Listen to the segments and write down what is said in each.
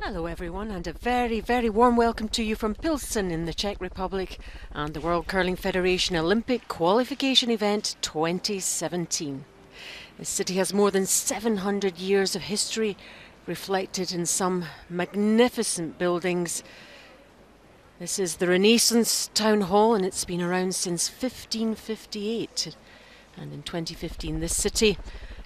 Hello everyone, and a very, very warm welcome to you from Pilsen in the Czech Republic and the World Curling Federation Olympic Qualification Event 2017. The city has more than 700 years of history reflected in some magnificent buildings. This is the Renaissance Town Hall, and it's been around since 1558. And in 2015 this city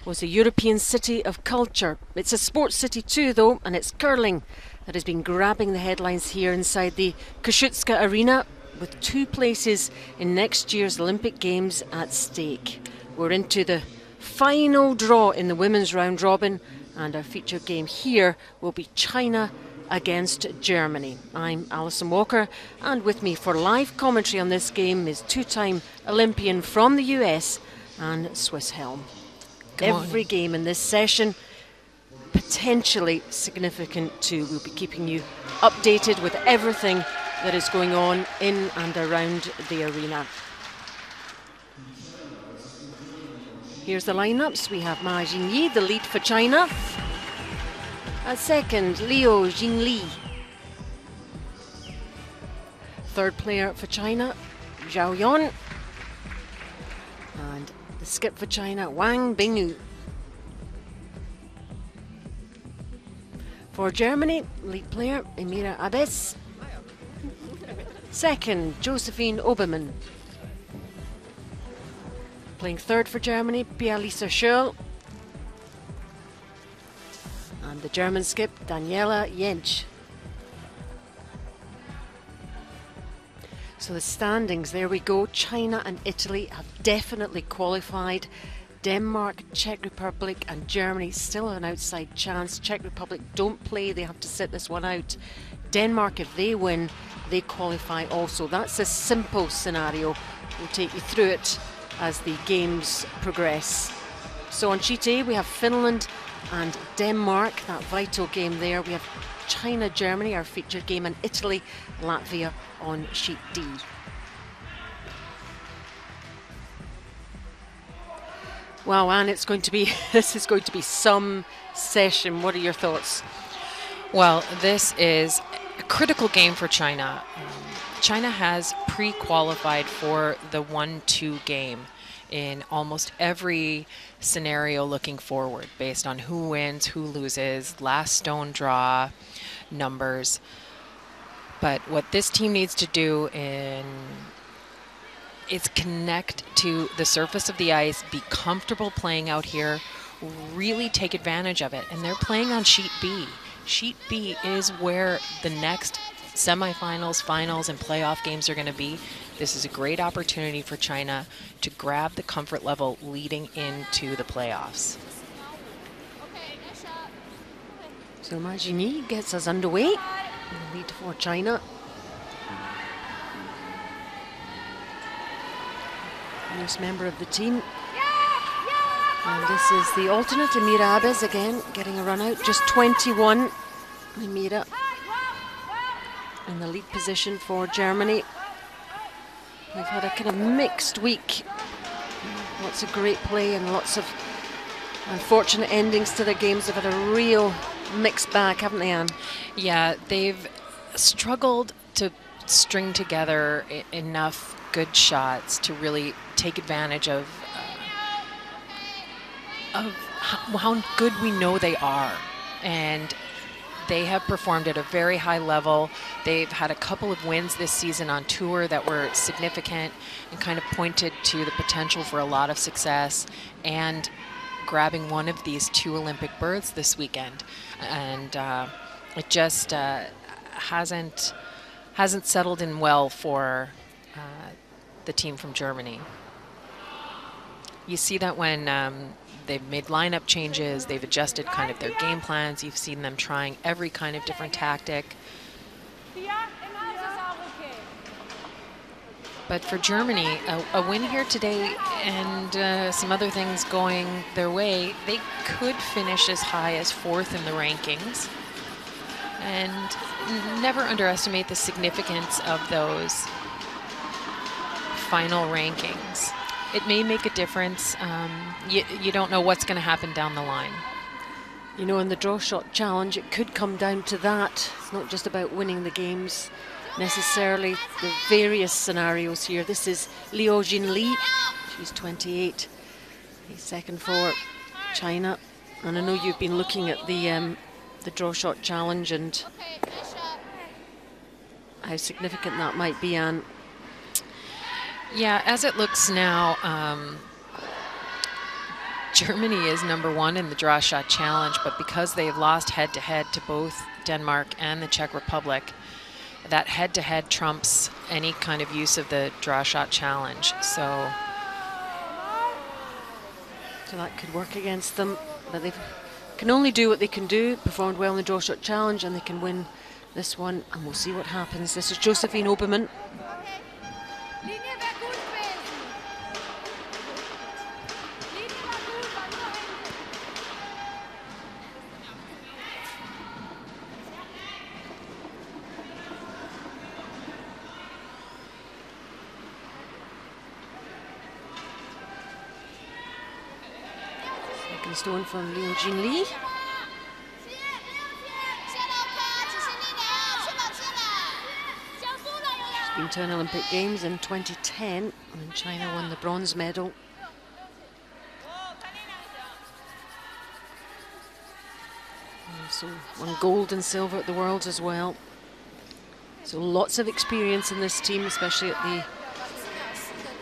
was a European city of culture. It's a sports city too though, and it's curling that has been grabbing the headlines here inside the Kościuszka Arena, with 2 places in next year's Olympic Games at stake. We're into the final draw in the women's round robin, and our featured game here will be China against Germany. I'm Alison Walker, and with me for live commentary on this game is 2-time Olympian from the US and Swiss Helm. Every game in this session potentially significant too. We'll be keeping you updated with everything that is going on in and around the arena. Here's the lineups. We have Ma Jingyi, the lead for China. At second, Liu Jingli. Third player for China, Zhao Yon. And the skip for China, Wang Bingyu. For Germany, lead player, Emira Abes. Second, Josephine Obermann. Playing third for Germany, Pia-Lisa Schürrle. And the German skip, Daniela Jentsch. So the standings, there we go. China and Italy have definitely qualified. Denmark, Czech Republic and Germany still have an outside chance. Czech Republic don't play, they have to sit this one out. Denmark, if they win, they qualify also. That's a simple scenario. We'll take you through it as the games progress. So on sheet A we have Finland and Denmark, that vital game there. We have China, Germany, our featured game, and Italy, Latvia on sheet D. Wow, Anne, it's going to be, this is going to be some session. What are your thoughts? Well, this is a critical game for China. China has pre-qualified for the 1-2 game in almost every scenario looking forward, based on who wins, who loses, last stone draw, numbers. But what this team needs to do is connect to the surface of the ice, be comfortable playing out here, really take advantage of it. And they're playing on sheet B. Sheet B is where the next semifinals, finals, and playoff games are going to be. This is a great opportunity for China to grab the comfort level leading into the playoffs. So Ma Jingyi gets us underway. Lead for China. Newest member of the team. And this is the alternate, Emira Abes, again getting a run out. Just 21. Emira in the lead position for Germany. We've had a kind of mixed week. Lots of great play and lots of unfortunate endings to their games. They've had a real mixed bag, haven't they, Anne? Yeah, they've struggled to string together enough good shots to really take advantage of how good we know they are. And they have performed at a very high level. They've had a couple of wins this season on tour that were significant and kind of pointed to the potential for a lot of success, and grabbing one of these 2 Olympic berths this weekend. And it just hasn't settled in well for the team from Germany. You see that when they've made lineup changes, they've adjusted kind of their game plans. You've seen them trying every kind of different tactic. But for Germany, a win here today and some other things going their way, they could finish as high as 4th in the rankings. And never underestimate the significance of those final rankings. It may make a difference. You don't know what's going to happen down the line. You know, in the draw shot challenge, it could come down to that. It's not just about winning the games necessarily. The various scenarios here. This is Liu Jinli. She's 28. He's second for China. And I know you've been looking at the draw shot challenge and how significant that might be, Anne. Yeah, as it looks now, Germany is #1 in the draw shot challenge, but because they've lost head-to-head to both Denmark and the Czech Republic, that head-to-head trumps any kind of use of the draw shot challenge. So that could work against them, but they can only do what they can do. Performed well in the draw shot challenge, and they can win this one, and we'll see what happens. This is Josephine Obermann. Second stone from Liu Jinli. She's been to an Olympic Games in 2010 when China won the bronze medal. Also won gold and silver at the Worlds as well. So lots of experience in this team, especially at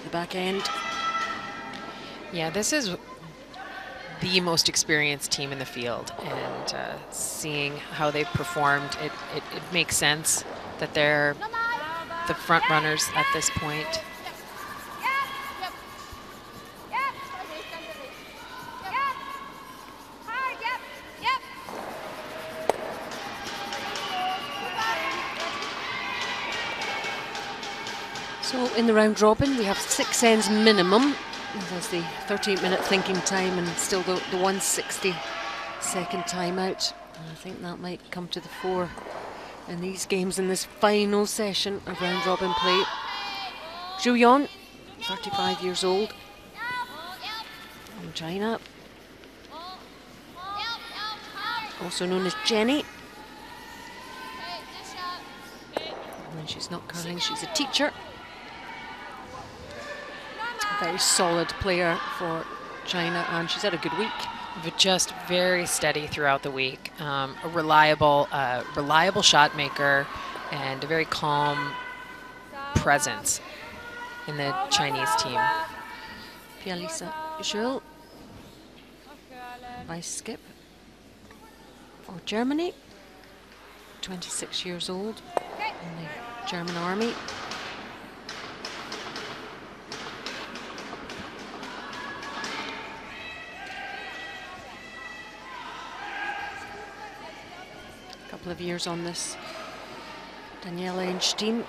the back end. yeah, this is the most experienced team in the field, and seeing how they've performed, it makes sense that they're the front runners at this point. So in the round robin, we have 6 ends minimum. There's the 13-minute thinking time and still the 160-second timeout. And I think that might come to the fore in these games in this final session of round robin play. Zhu Yon, 35 years old, from China. Also known as Jenny. And when she's not curling, she's a teacher. Very solid player for China, and she's had a good week. But just very steady throughout the week. A reliable shot maker and a very calm presence in the Chinese team. Pia-Lisa Zhou, vice skip for Germany, 26 years old in the German army. Couple of years on this Daniela Enstein.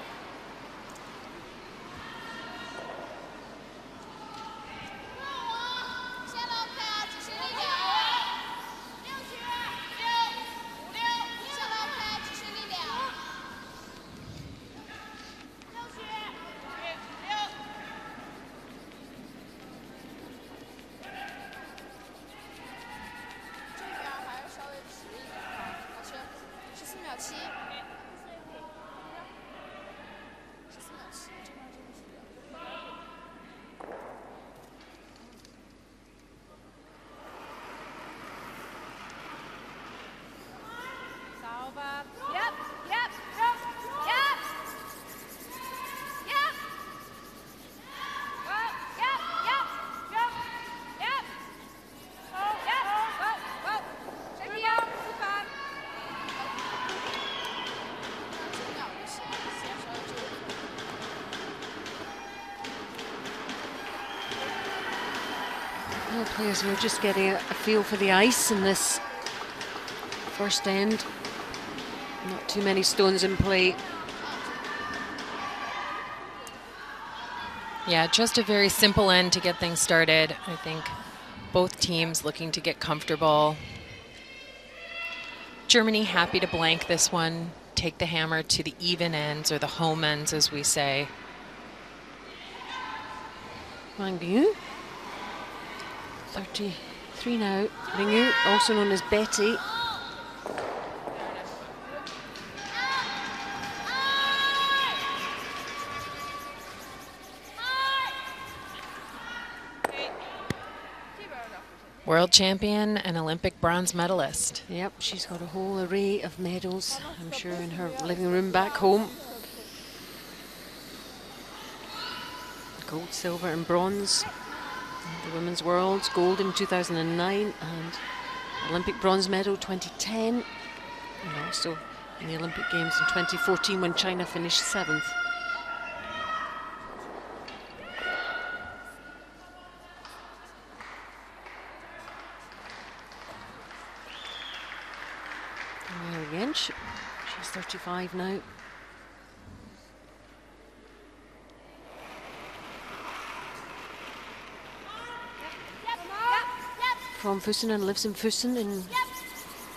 Players are just getting a feel for the ice in this first end. Not too many stones in play. Yeah, just a very simple end to get things started. I think both teams looking to get comfortable. Germany happy to blank this one, take the hammer to the even ends, or the home ends as we say. Wang Biu, 30 Three now. Ringu, also known as Betty. World champion and Olympic bronze medalist. Yep, she's got a whole array of medals, I'm sure, in her living room back home. Gold, silver and bronze. The Women's Worlds, gold in 2009 and Olympic bronze medal 2010. And also in the Olympic Games in 2014 when China finished 7th. And there again, she's 35 now. From Füssen and lives in Füssen in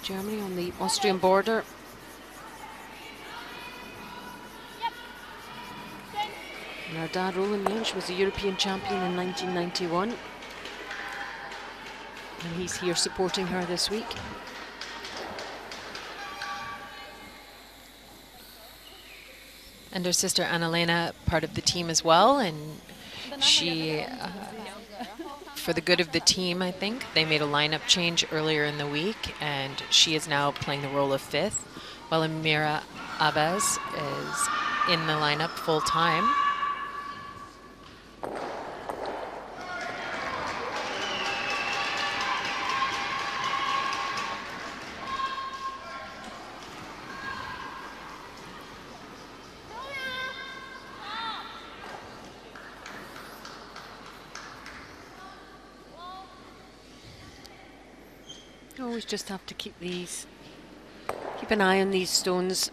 Germany on the Austrian border. And her dad, Roland Lynch, was a European champion in 1991. And he's here supporting her this week. And her sister Annalena, part of the team as well. And she, for the good of the team, I think, they made a lineup change earlier in the week. And she is now playing the role of 5th, while Amira Abbas is in the lineup full time. Always just have to keep an eye on these stones.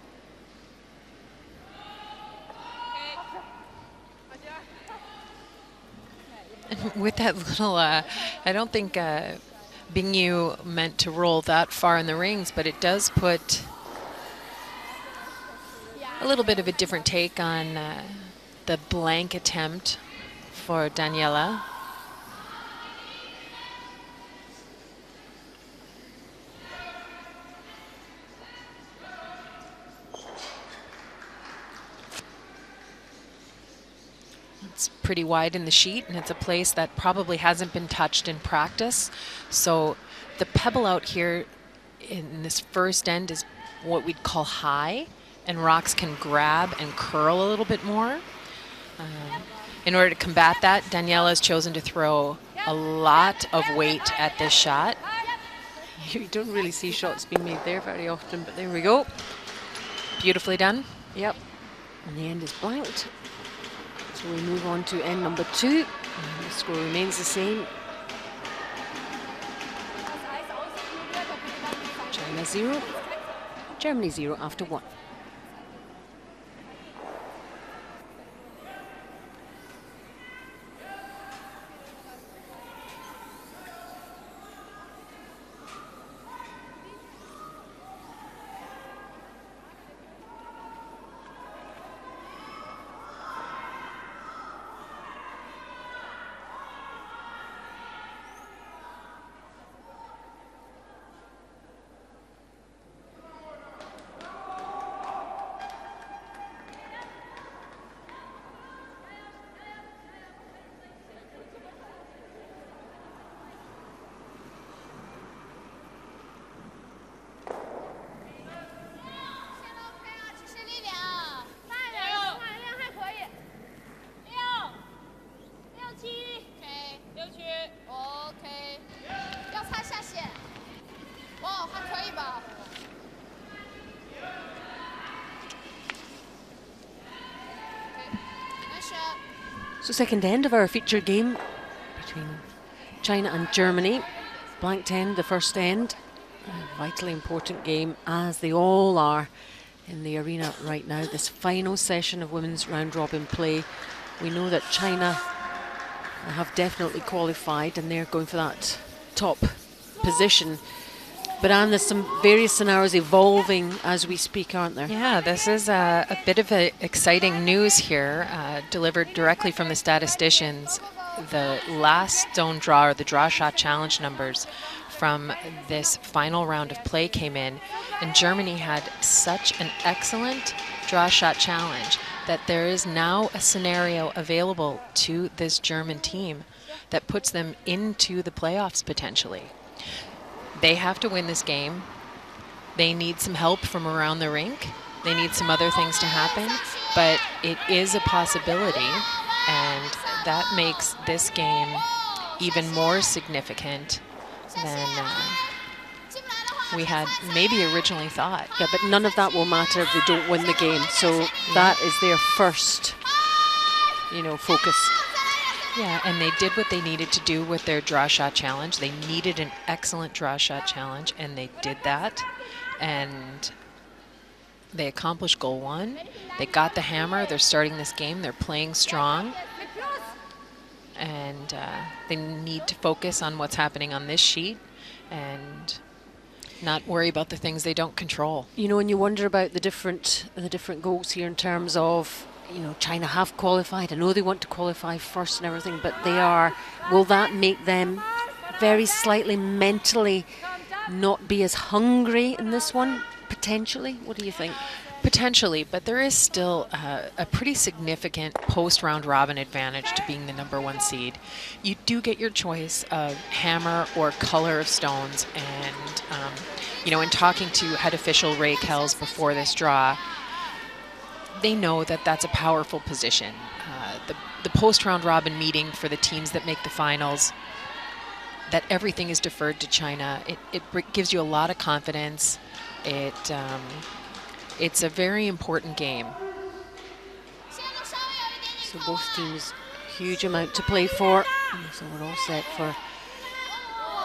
And with that little, I don't think Bingyu meant to roll that far in the rings, but it does put a little bit of a different take on the blank attempt for Daniela. It's pretty wide in the sheet, and it's a place that probably hasn't been touched in practice. So the pebble out here in this first end is what we'd call high, and rocks can grab and curl a little bit more. In order to combat that, Daniela has chosen to throw a lot of weight at this shot. You don't really see shots being made there very often, but there we go. Beautifully done. Yep. And the end is blanked. So we move on to end number 2. And the score remains the same. China 0, Germany 0 after 1. So second end of our feature game between China and Germany. Blanked end, the first end. A vitally important game, as they all are in the arena right now. This final session of women's round robin play. We know that China have definitely qualified and they're going for that top position. But Anne, there's some various scenarios evolving as we speak, aren't there? Yeah, this is a bit of exciting news here, delivered directly from the statisticians. The last stone draw, or the draw shot challenge numbers from this final round of play came in, and Germany had such an excellent draw shot challenge that there is now a scenario available to this German team that puts them into the playoffs potentially. They have to win this game. They need some help from around the rink. They need some other things to happen, but it is a possibility, and that makes this game even more significant than we had maybe originally thought. Yeah, but none of that will matter if they don't win the game. So that is their first, focus. Yeah, and they did what they needed to do with their draw shot challenge. They needed an excellent draw shot challenge, and they did that. And they accomplished goal one. They got the hammer. They're starting this game. They're playing strong. And they need to focus on what's happening on this sheet and not worry about the things they don't control. And you wonder about the different goals here in terms of, China have qualified. I know they want to qualify first and everything, but will that make them very slightly mentally not be as hungry in this one, potentially? What do you think? Potentially, but there is still a pretty significant post-round robin advantage to being the #1 seed. You do get your choice of hammer or color of stones, and in talking to head official Ray Kells before this draw, they know that that's a powerful position. The post-round robin meeting for the teams that make the finals, that everything is deferred to China. It gives you a lot of confidence. It's a very important game. So both teams, huge amount to play for. So we're all set for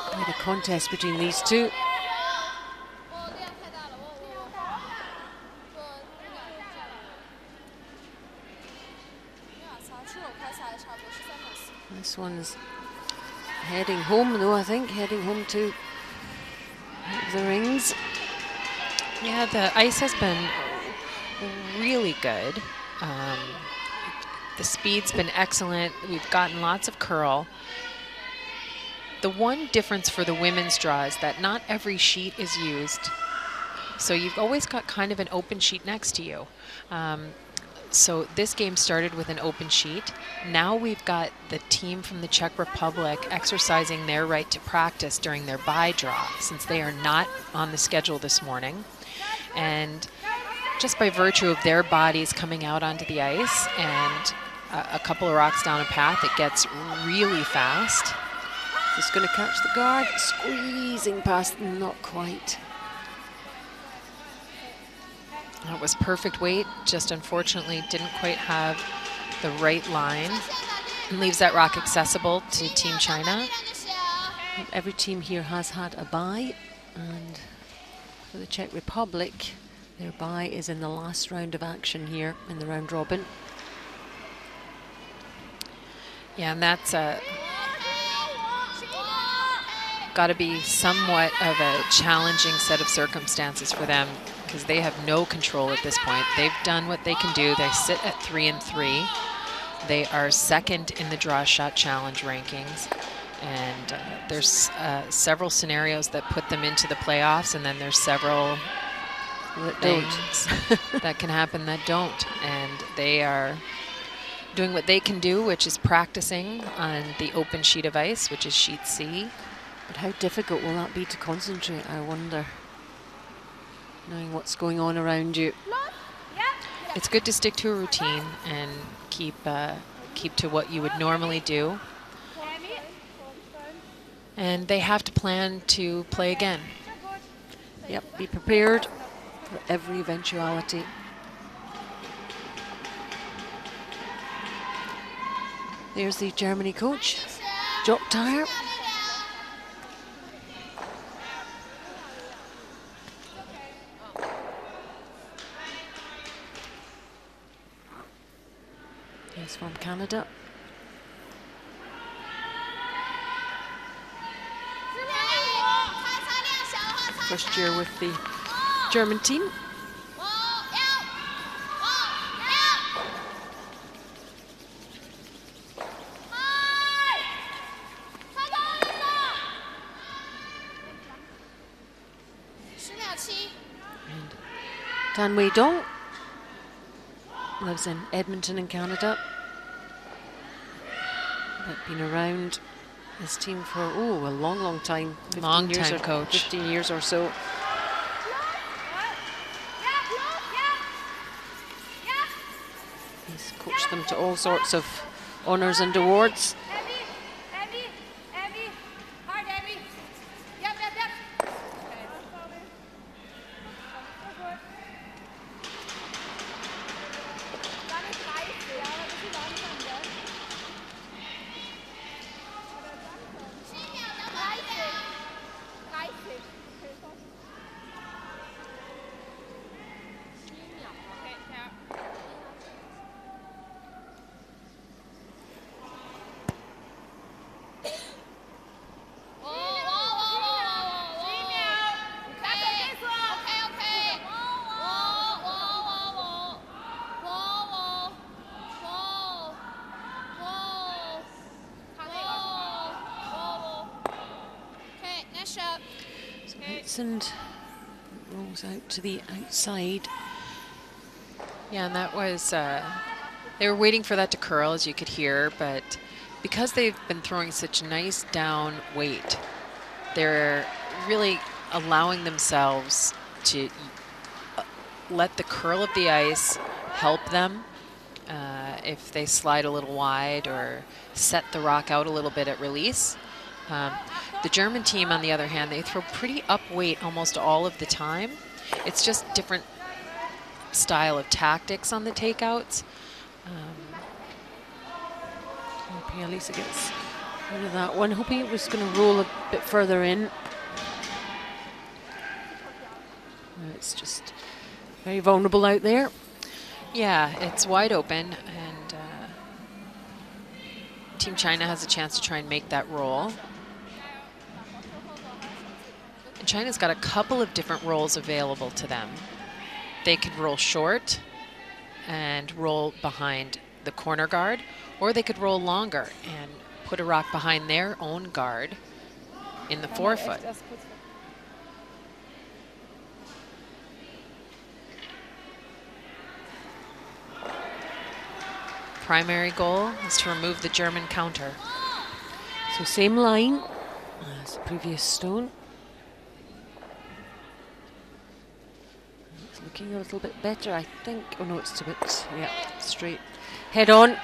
quite a contest between these two. This one's heading home, though, I think. Heading home to the rings. Yeah, the ice has been really good. The speed's been excellent. We've gotten lots of curl. The one difference for the women's draw is that not every sheet is used. So you've always got kind of an open sheet next to you. So this game started with an open sheet. Now we've got the team from the Czech Republic exercising their right to practice during their bye draw, since they are not on the schedule this morning. And just by virtue of their bodies coming out onto the ice and a couple of rocks down a path, it gets really fast. Just going to catch the guard, squeezing past them, not quite. That was perfect weight, just unfortunately didn't quite have the right line. And leaves that rock accessible to Team China. Every team here has had a bye, and for the Czech Republic, their bye is in the last round of action here in the round robin. Yeah, and that's got to be somewhat of a challenging set of circumstances for them, because they have no control at this point. They've done what they can do. They sit at 3-3. They are second in the draw shot challenge rankings. And there's several scenarios that put them into the playoffs, and then there's several things that can happen that don't. And they are doing what they can do, which is practicing on the open sheet of ice, which is sheet C. But how difficult will that be to concentrate, I wonder, knowing what's going on around you? It's good to stick to a routine and keep to what you would normally do. And they have to plan to play again. Yep, be prepared for every eventuality. There's the Germany coach, Jock Tire. He's from Canada. first year with the German team. Dan Wei Dong lives in Edmonton in Canada. But been around this team for a long time. 15 years Long-time coach. 15 years or so. He's coached them to all sorts of honours and awards. And rolls out to the outside. Yeah, and that was, they were waiting for that to curl, as you could hear, but because they've been throwing such nice down weight, they're really allowing themselves to let the curl of the ice help them if they slide a little wide or set the rock out a little bit at release. The German team, on the other hand, they throw pretty up weight almost all of the time. It's just different style of tactics on the takeouts. Hoping Elisa gets rid of that one. Hoping it was going to roll a bit further in. It's just very vulnerable out there. Yeah, it's wide open, and Team China has a chance to try and make that roll. And China's got a couple of different rolls available to them. They could roll short and roll behind the corner guard, or they could roll longer and put a rock behind their own guard in the forefoot. Primary goal is to remove the German counter. So same line as the previous stone. It's looking a little bit better, I think. Oh no, it's a bit, yeah, straight. Head on.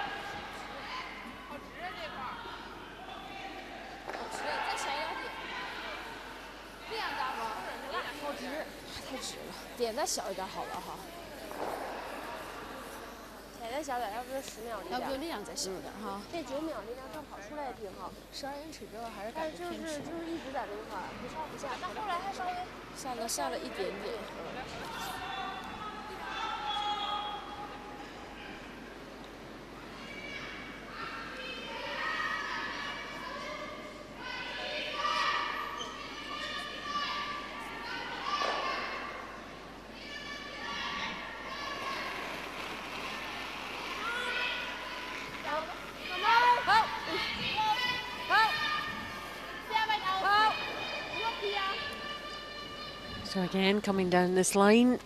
So again, coming down this line.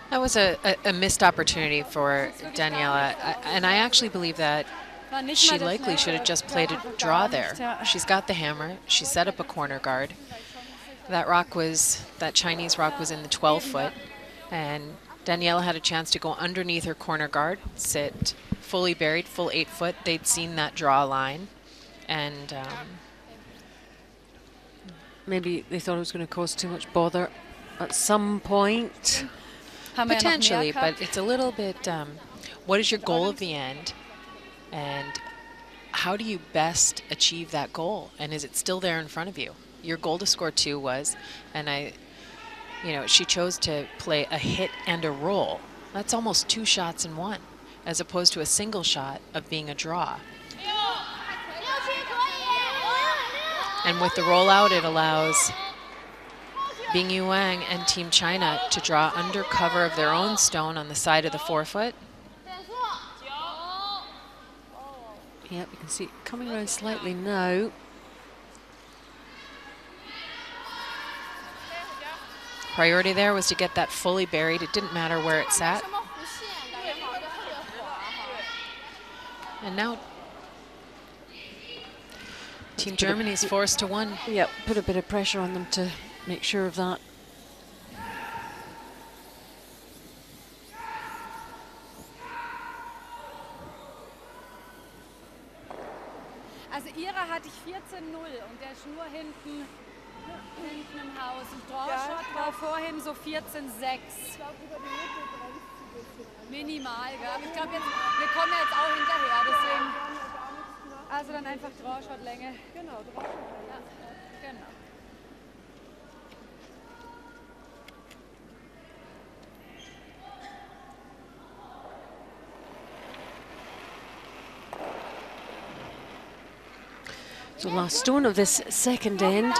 That was a missed opportunity for Daniela, and I actually believe that she likely should have just played a draw there. She's got the hammer. She set up a corner guard. That Chinese rock was in the 12 foot, and Daniela had a chance to go underneath her corner guard, sit fully buried, full 8 foot. They'd seen that draw line, and maybe they thought it was going to cause too much bother at some point. Potentially, but it's a little bit, what is your goal of the end, and how do you best achieve that goal, and is it still there in front of you? Your goal to score 2 was, and she chose to play a hit and a roll. That's almost 2 shots in one, as opposed to a single shot of being a draw. And with the rollout, it allows Bingyu Wang and Team China to draw under cover of their own stone on the side of the forefoot. Yep, you can see it coming around slightly now. Priority there was to get that fully buried. It didn't matter where it sat. And now Team Germany is forced to one. Yep, put a bit of pressure on them to make sure of that. Also ihre hatte ich 14-0 und der ist nur hinten im Haus. Und Drawshot war vorhin so 14-6. Minimal, gell? Aber ich glaube, wir kommen jetzt auch hinterher, deswegen. Also dann einfach Drawshot-Länge. Genau, Drawshot-Länge. Ja, genau. So last stone of this second end.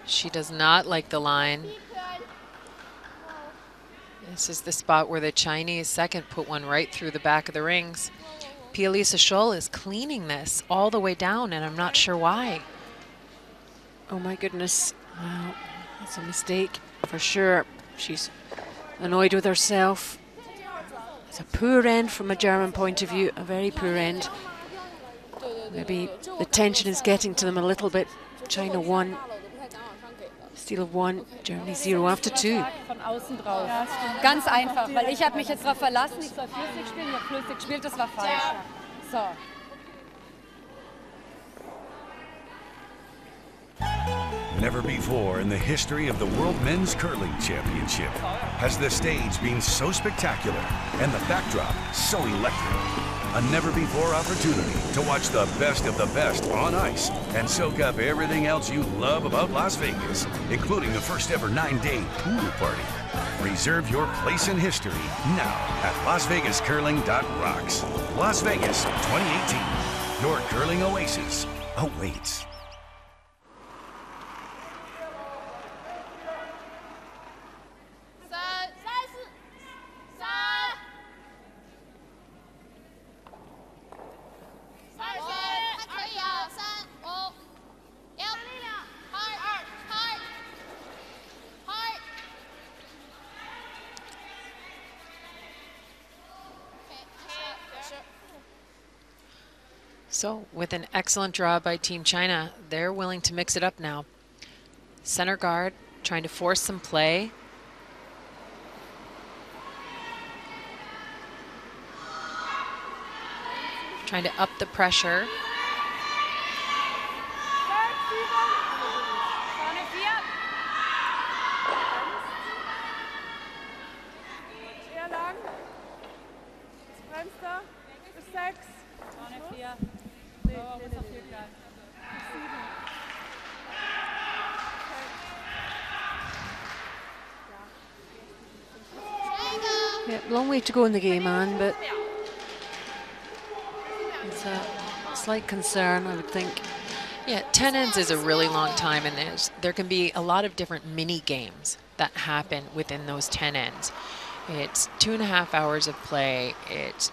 She does not like the line. This is the spot where the Chinese second put one right through the back of the rings. Pia-Lisa Scholl is cleaning this all the way down, and I'm not sure why. Oh my goodness. Wow, that's a mistake for sure. She's annoyed with herself. It's a poor end from a German point of view, a very poor end. Maybe the tension is getting to them a little bit. China 1, Steal of 1, Germany 0 after 2. Von außen drauf. Ganz einfach, weil ich habe mich jetzt darauf verlassen, ich soll flüssig spielen, ich habe flüssig gespielt, das war falsch. So. Never before in the history of the World Men's Curling Championship has the stage been so spectacular and the backdrop so electric. A never-before opportunity to watch the best on ice and soak up everything else you love about Las Vegas, including the first ever 9-day pool party. Reserve your place in history now at LasVegasCurling.rocks. Las Vegas 2018, your curling oasis awaits. So with an excellent draw by Team China, they're willing to mix it up now. Center guard trying to force some play. Trying to up the pressure. Yeah, long way to go in the game, Anne, but it's a slight concern, I would think. Yeah, 10 ends is a really long time, and there can be a lot of different mini games that happen within those 10 ends. It's 2.5 hours of play. It's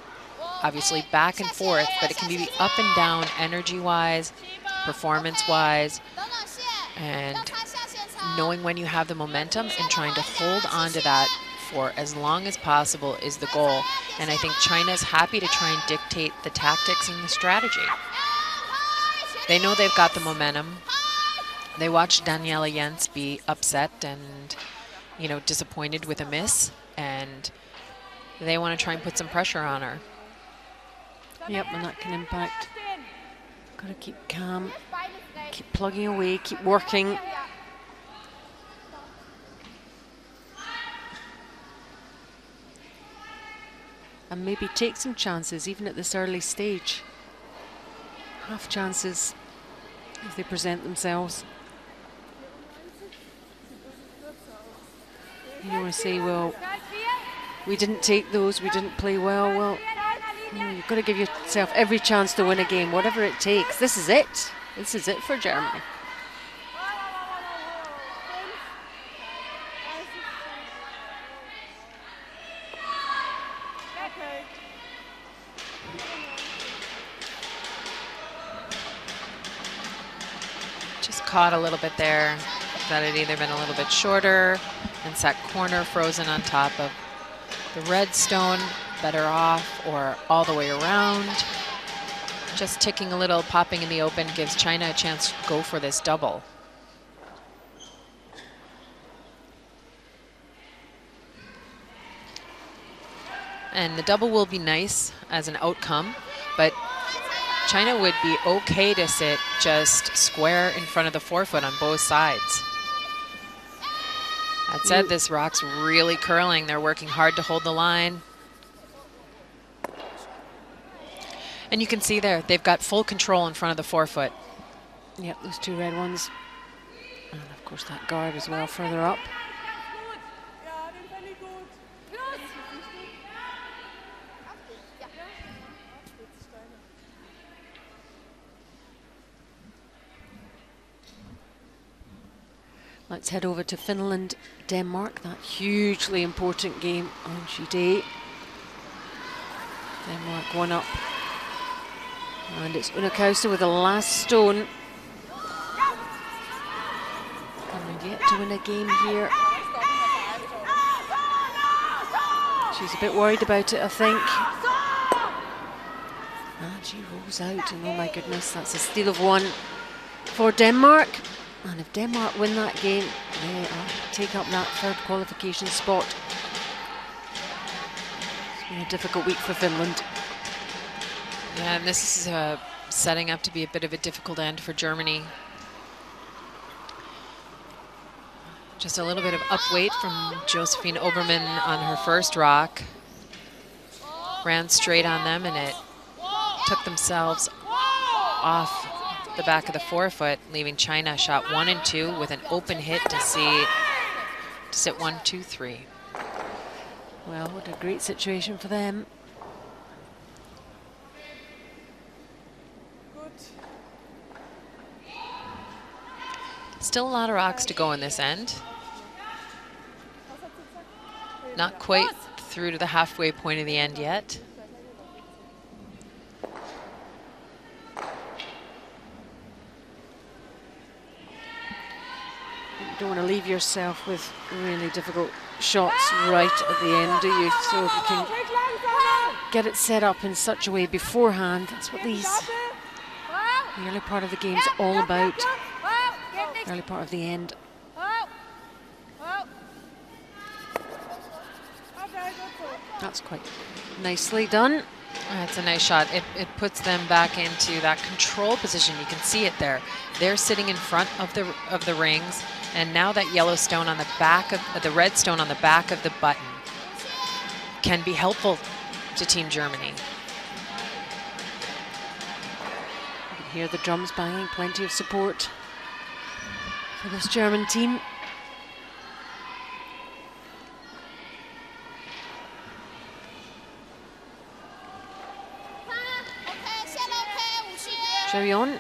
obviously back and forth, but it can be up and down energy-wise, performance-wise, and knowing when you have the momentum and trying to hold on to that for as long as possible is the goal. And I think China's happy to try and dictate the tactics and the strategy. They know they've got the momentum. They watched Daniela Jens be upset and, you know, disappointed with a miss, and they want to try and put some pressure on her. Yep, and that can impact. Got to keep calm, keep plugging away, keep working. And maybe take some chances, even at this early stage. Half chances if they present themselves. You want to say, well, we didn't take those, we didn't play well. Well, you've got to give yourself every chance to win a game, whatever it takes. This is it. This is it for Germany. Just caught a little bit there. That had either been a little bit shorter and sat corner frozen on top of the red stone, better off, or all the way around. Just ticking a little, popping in the open gives China a chance to go for this double. And the double will be nice as an outcome, but China would be okay to sit just square in front of the forefoot on both sides. That said, this rock's really curling. They're working hard to hold the line. And you can see there, they've got full control in front of the forefoot. Yep, those two red ones. And of course that guard as well further up. Let's head over to Finland, Denmark, that hugely important game on sheet A. Denmark 1 up. And it's Unakausa with the last stone. And yet to win a game here. She's a bit worried about it, I think. And she rolls out, and oh my goodness, that's a steal of 1 for Denmark. And if Denmark win that game, they take up that third qualification spot. It's been a difficult week for Finland. Yeah, and this is setting up to be a bit of a difficult end for Germany. Just a little bit of up weight from Josephine Obermann on her first rock. Ran straight on them, and it took themselves off the back of the forefoot, leaving China shot 1 and 2 with an open hit to sit 1, 2, 3. Well, what a great situation for them. Still a lot of rocks to go in this end. Not quite through to the halfway point of the end yet. You don't want to leave yourself with really difficult shots right at the end, do you? So if you can get it set up in such a way beforehand, that's what the early part of the game's all about. Early part of the end. That's quite nicely done. That's a nice shot. It puts them back into that control position. You can see it there. They're sitting in front of the rings, and now that yellow stone on the back of the red stone on the back of the button can be helpful to Team Germany. You can hear the drums banging, plenty of support for this German team. Carry on.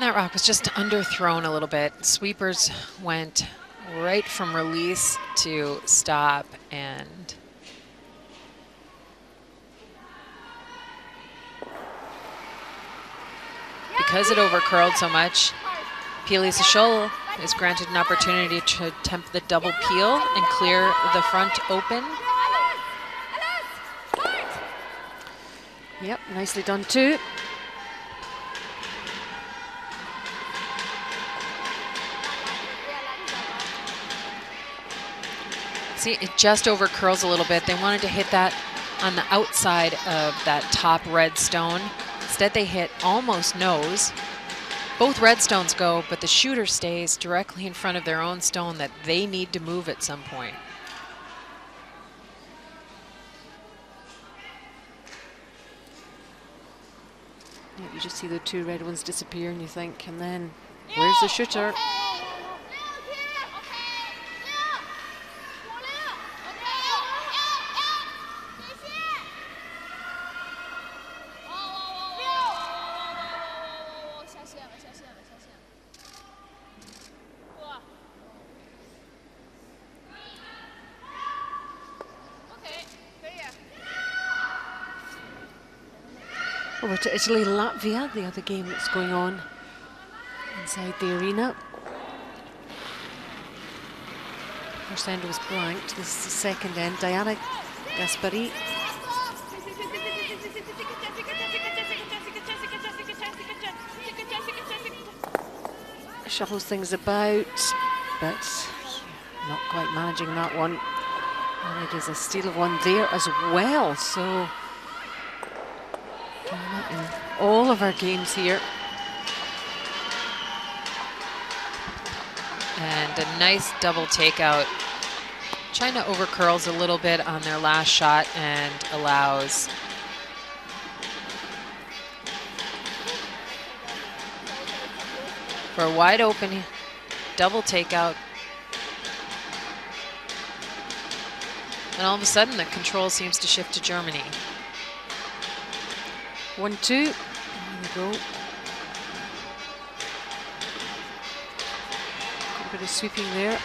That rock was just underthrown a little bit. Sweepers went right from release to stop, and because it overcurled so much, Pili Scholl is granted an opportunity to attempt the double peel and clear the front open. Yep, nicely done too. See, it just overcurls a little bit. They wanted to hit that on the outside of that top red stone. Instead, they hit almost nose, Both red stones go, but the shooter stays directly in front of their own stone that they need to move at some point. Yeah, you just see the two red ones disappear and you think, and then where's the shooter? Over to Italy, Latvia, the other game that's going on inside the arena. First end was blanked. This is the second end. Diana Gaspari. Shuffles things about, but not quite managing that one. And it is a steal of one there as well. So in all of our games here. And a nice double takeout. China overcurls a little bit on their last shot and allows for a wide open double takeout. And all of a sudden the control seems to shift to Germany. 1-2. There we go. A bit of sweeping there.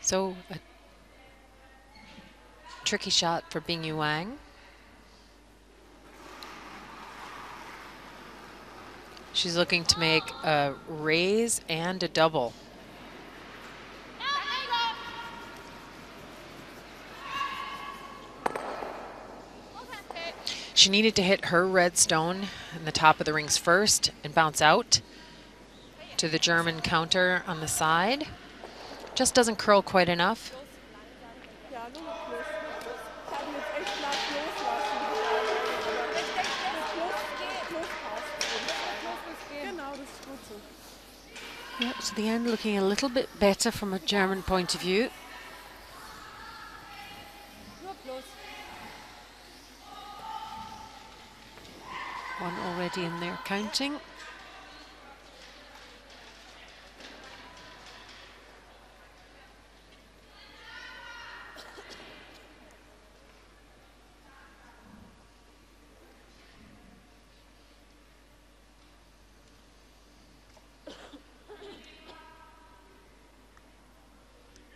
So a tricky shot for Bingyu Wang. She's looking to make a raise and a double. She needed to hit her red stone in the top of the rings first and bounce out to the German counter on the side. Just doesn't curl quite enough. Yep, so the end looking a little bit better from a German point of view. One already in there counting.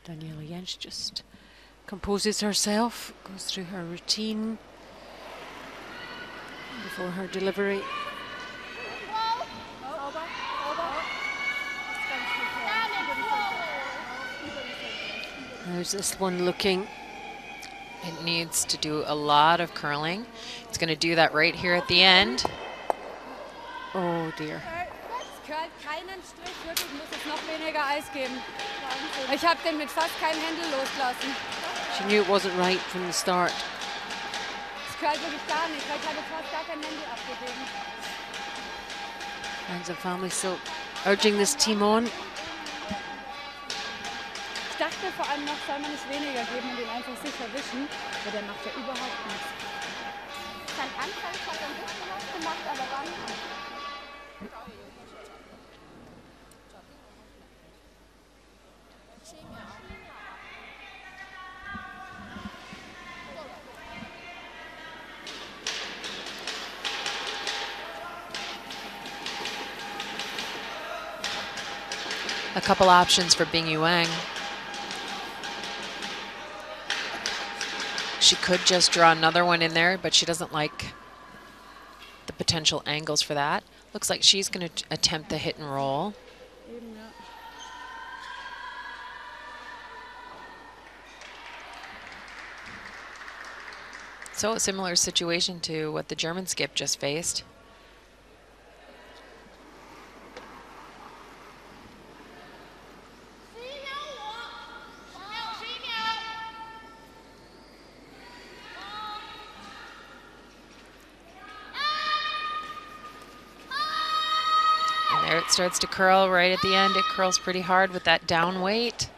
Daniela Jentsch just composes herself, goes through her routine before her delivery. How's this one looking? It needs to do a lot of curling. It's going to do that right here at the end. Oh dear. Keinen Strich, wirklich, muss es noch weniger Eis geben. Ich habe den mit fast keinem Händel loslassen. She knew it wasn't right from the start. Es curlt wirklich gar nicht, weil ich habe fast gar kein Händel abgegeben. Friends and family still urging this team on. Ich dachte vor allem noch, soll man nicht weniger geben und ihn einfach sicher wischen, weil der macht ja überhaupt nichts. Sein Anfang hat er ein bisschen was gemacht, aber dann... A couple options for Bingyu Wang. She could just draw another one in there, but she doesn't like potential angles for that. Looks like she's going to attempt the hit and roll. So a similar situation to what the German skip just faced. And there it starts to curl right at the end. It curls pretty hard with that down weight.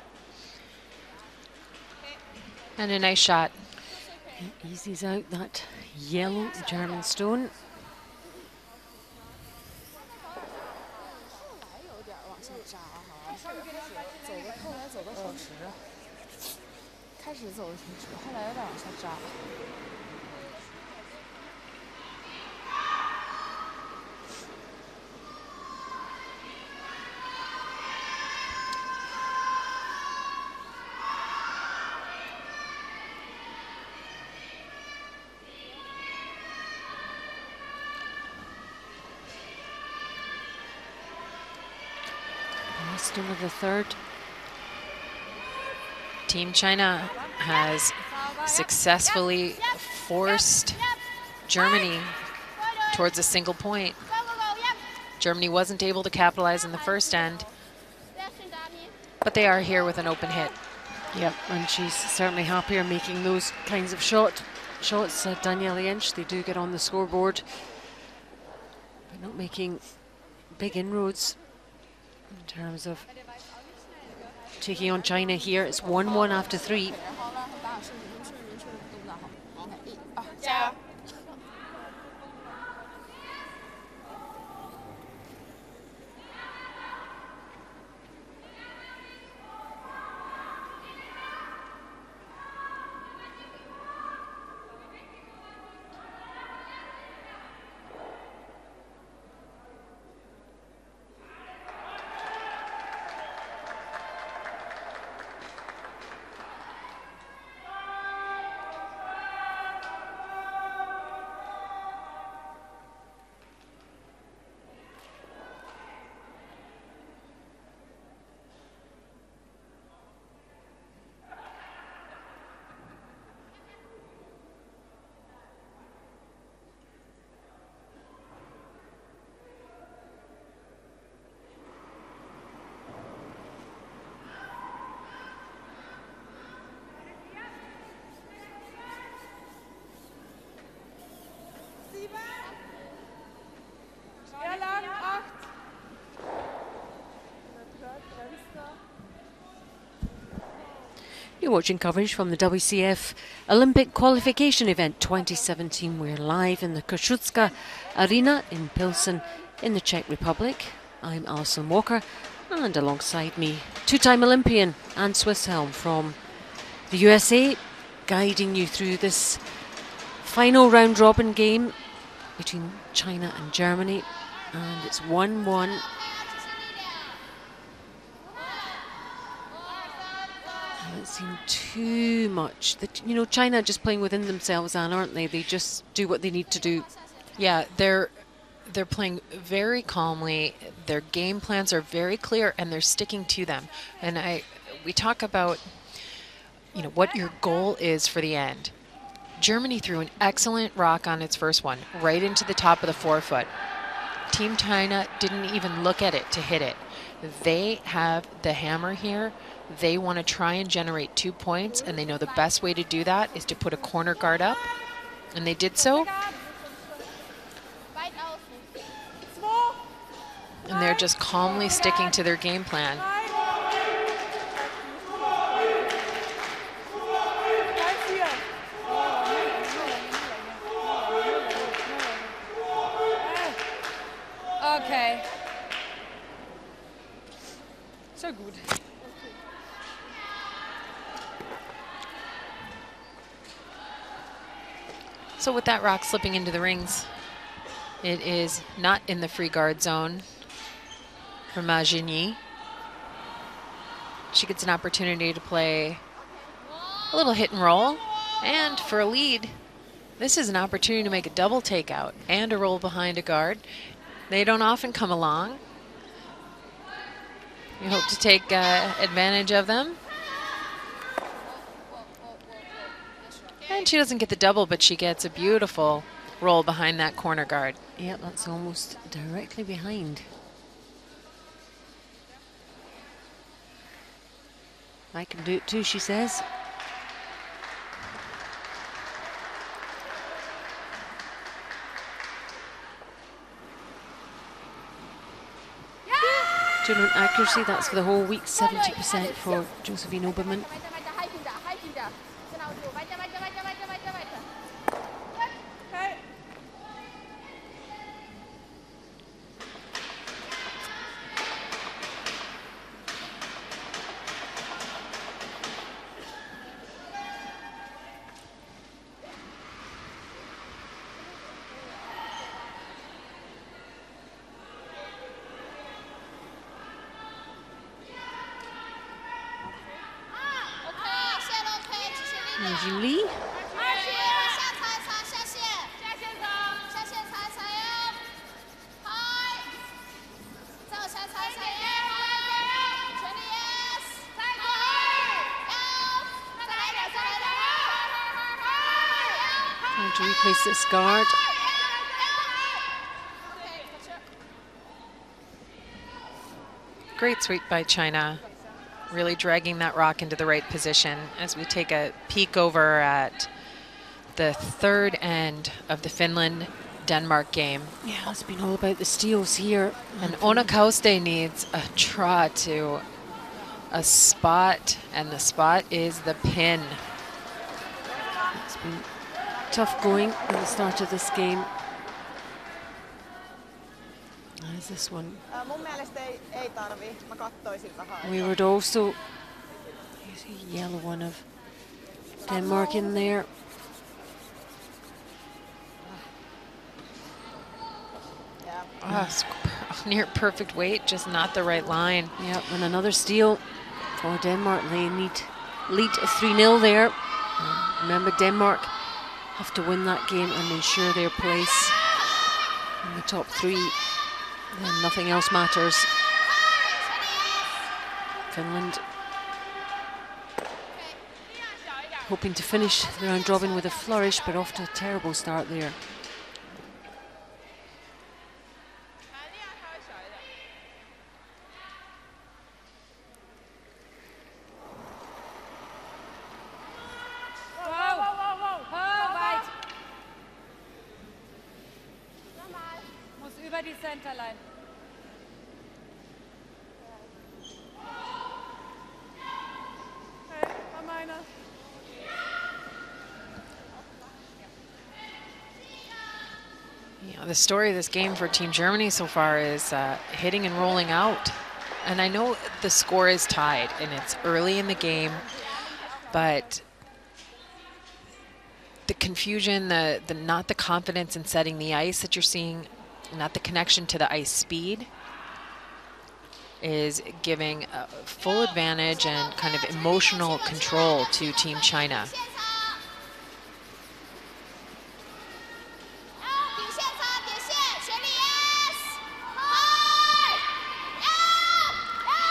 And a nice shot. He eases out that yellow German stone. Stone of the third. Team China has successfully forced Germany towards a single point. Germany wasn't able to capitalize in the first end, but they are here with an open hit. Yep, and she's certainly happier making those kinds of shots. Danielle Jensch, they do get on the scoreboard, but not making big inroads in terms of taking on China here. It's 1-1 after 3. You're watching coverage from the WCF Olympic Qualification event 2017. We're live in the Koszutska Arena in Pilsen in the Czech Republic. I'm Alison Walker, and alongside me, two-time Olympian and Swiss helm from the USA, guiding you through this final round-robin game between China and Germany, and it's 1-1. Haven't seen too much. China are just playing within themselves, Anne, aren't they? They just do what they need to do. Yeah, they're playing very calmly. Their game plans are very clear, and they're sticking to them. And we talk about what your goal is for the end. Germany threw an excellent rock on its first one, right into the top of the forefoot. Team China didn't even look at it to hit it. They have the hammer here. They want to try and generate 2 points, and they know the best way to do that is to put a corner guard up, and they did so. And they're just calmly sticking to their game plan. Okay. So good. So with that rock slipping into the rings, it is not in the free guard zone for Ma Jinyi. She gets an opportunity to play a little hit and roll, and for a lead, This is an opportunity to make a double takeout and a roll behind a guard. They don't often come along. We hope to take advantage of them. And she doesn't get the double, but she gets a beautiful roll behind that corner guard. Yeah, that's almost directly behind. I can do it too, she says. Tournament accuracy, that's for the whole week, 70% for Josephine Obermann. Lee. Trying to replace this guard. Great sweep by China. Really dragging that rock into the right position as we take a peek over at the third end of the Finland-Denmark game. Yeah, it's been all about the steals here. And Onakauste needs a draw to a spot, and the spot is the pin. It's been tough going at the start of this game. There's this one. We would also, there's a yellow one of Denmark in there. Near perfect weight, just not the right line. Yeah, and another steal for Denmark. They need lead 3-0 there. Remember, Denmark have to win that game and ensure their place in the top 3. Then nothing else matters. Finland hoping to finish the round robin with a flourish, but off to a terrible start there. The story of this game for Team Germany so far is hitting and rolling out. And I know the score is tied and it's early in the game, but the confusion, not the confidence in setting the ice that you're seeing, not the connection to the ice speed, is giving a full advantage and kind of emotional control to Team China.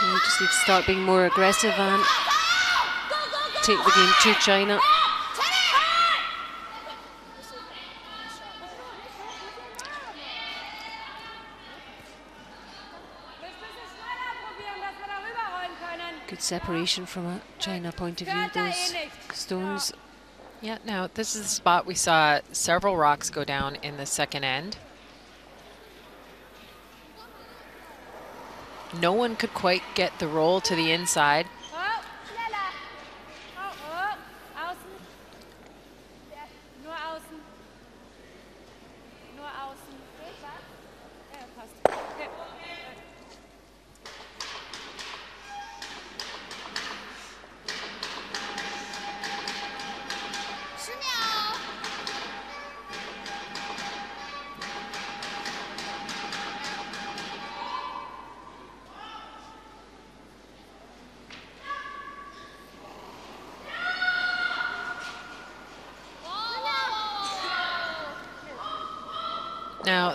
We just need to start being more aggressive and take the game to China. Good separation from a China point of view, those stones. Yeah, now this is the spot we saw several rocks go down in the second end. No one could quite get the roll to the inside.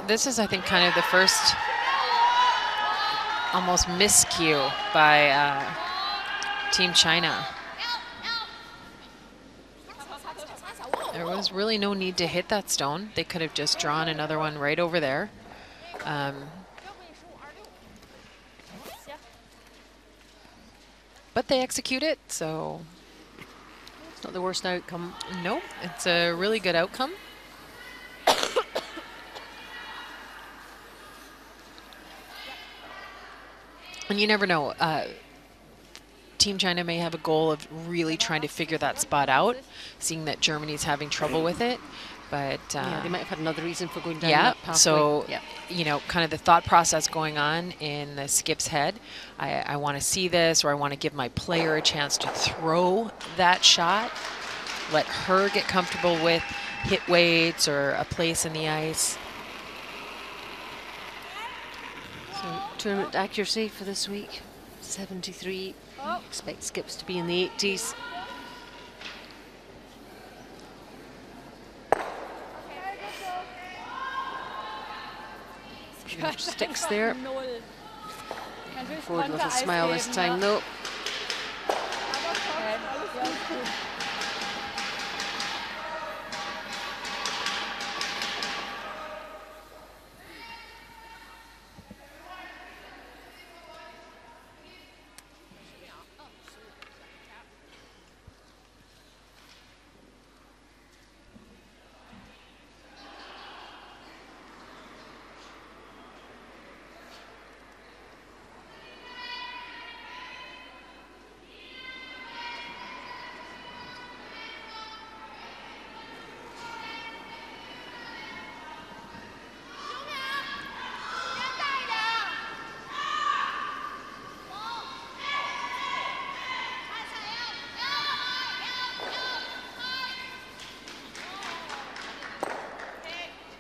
this is, I think, kind of the first almost miscue by Team China. There was really no need to hit that stone. They could have just drawn another one right over there. But they execute it, so It's not the worst outcome. no, it's a really good outcome. And you never know. Team China may have a goal of really trying to figure that spot out, seeing that Germany's having trouble with it. But Yeah, they might have had another reason for going down yeah, that pathway. so Yeah. you know, kind of the thought process going on in the skip's head. I want to see this, or I want to give my player a chance to throw that shot, let her get comfortable with hit weights or a place in the ice. So tournament accuracy for this week, 73. Expect skips to be in the 80s. Sticks there. Forward with a smile this time though.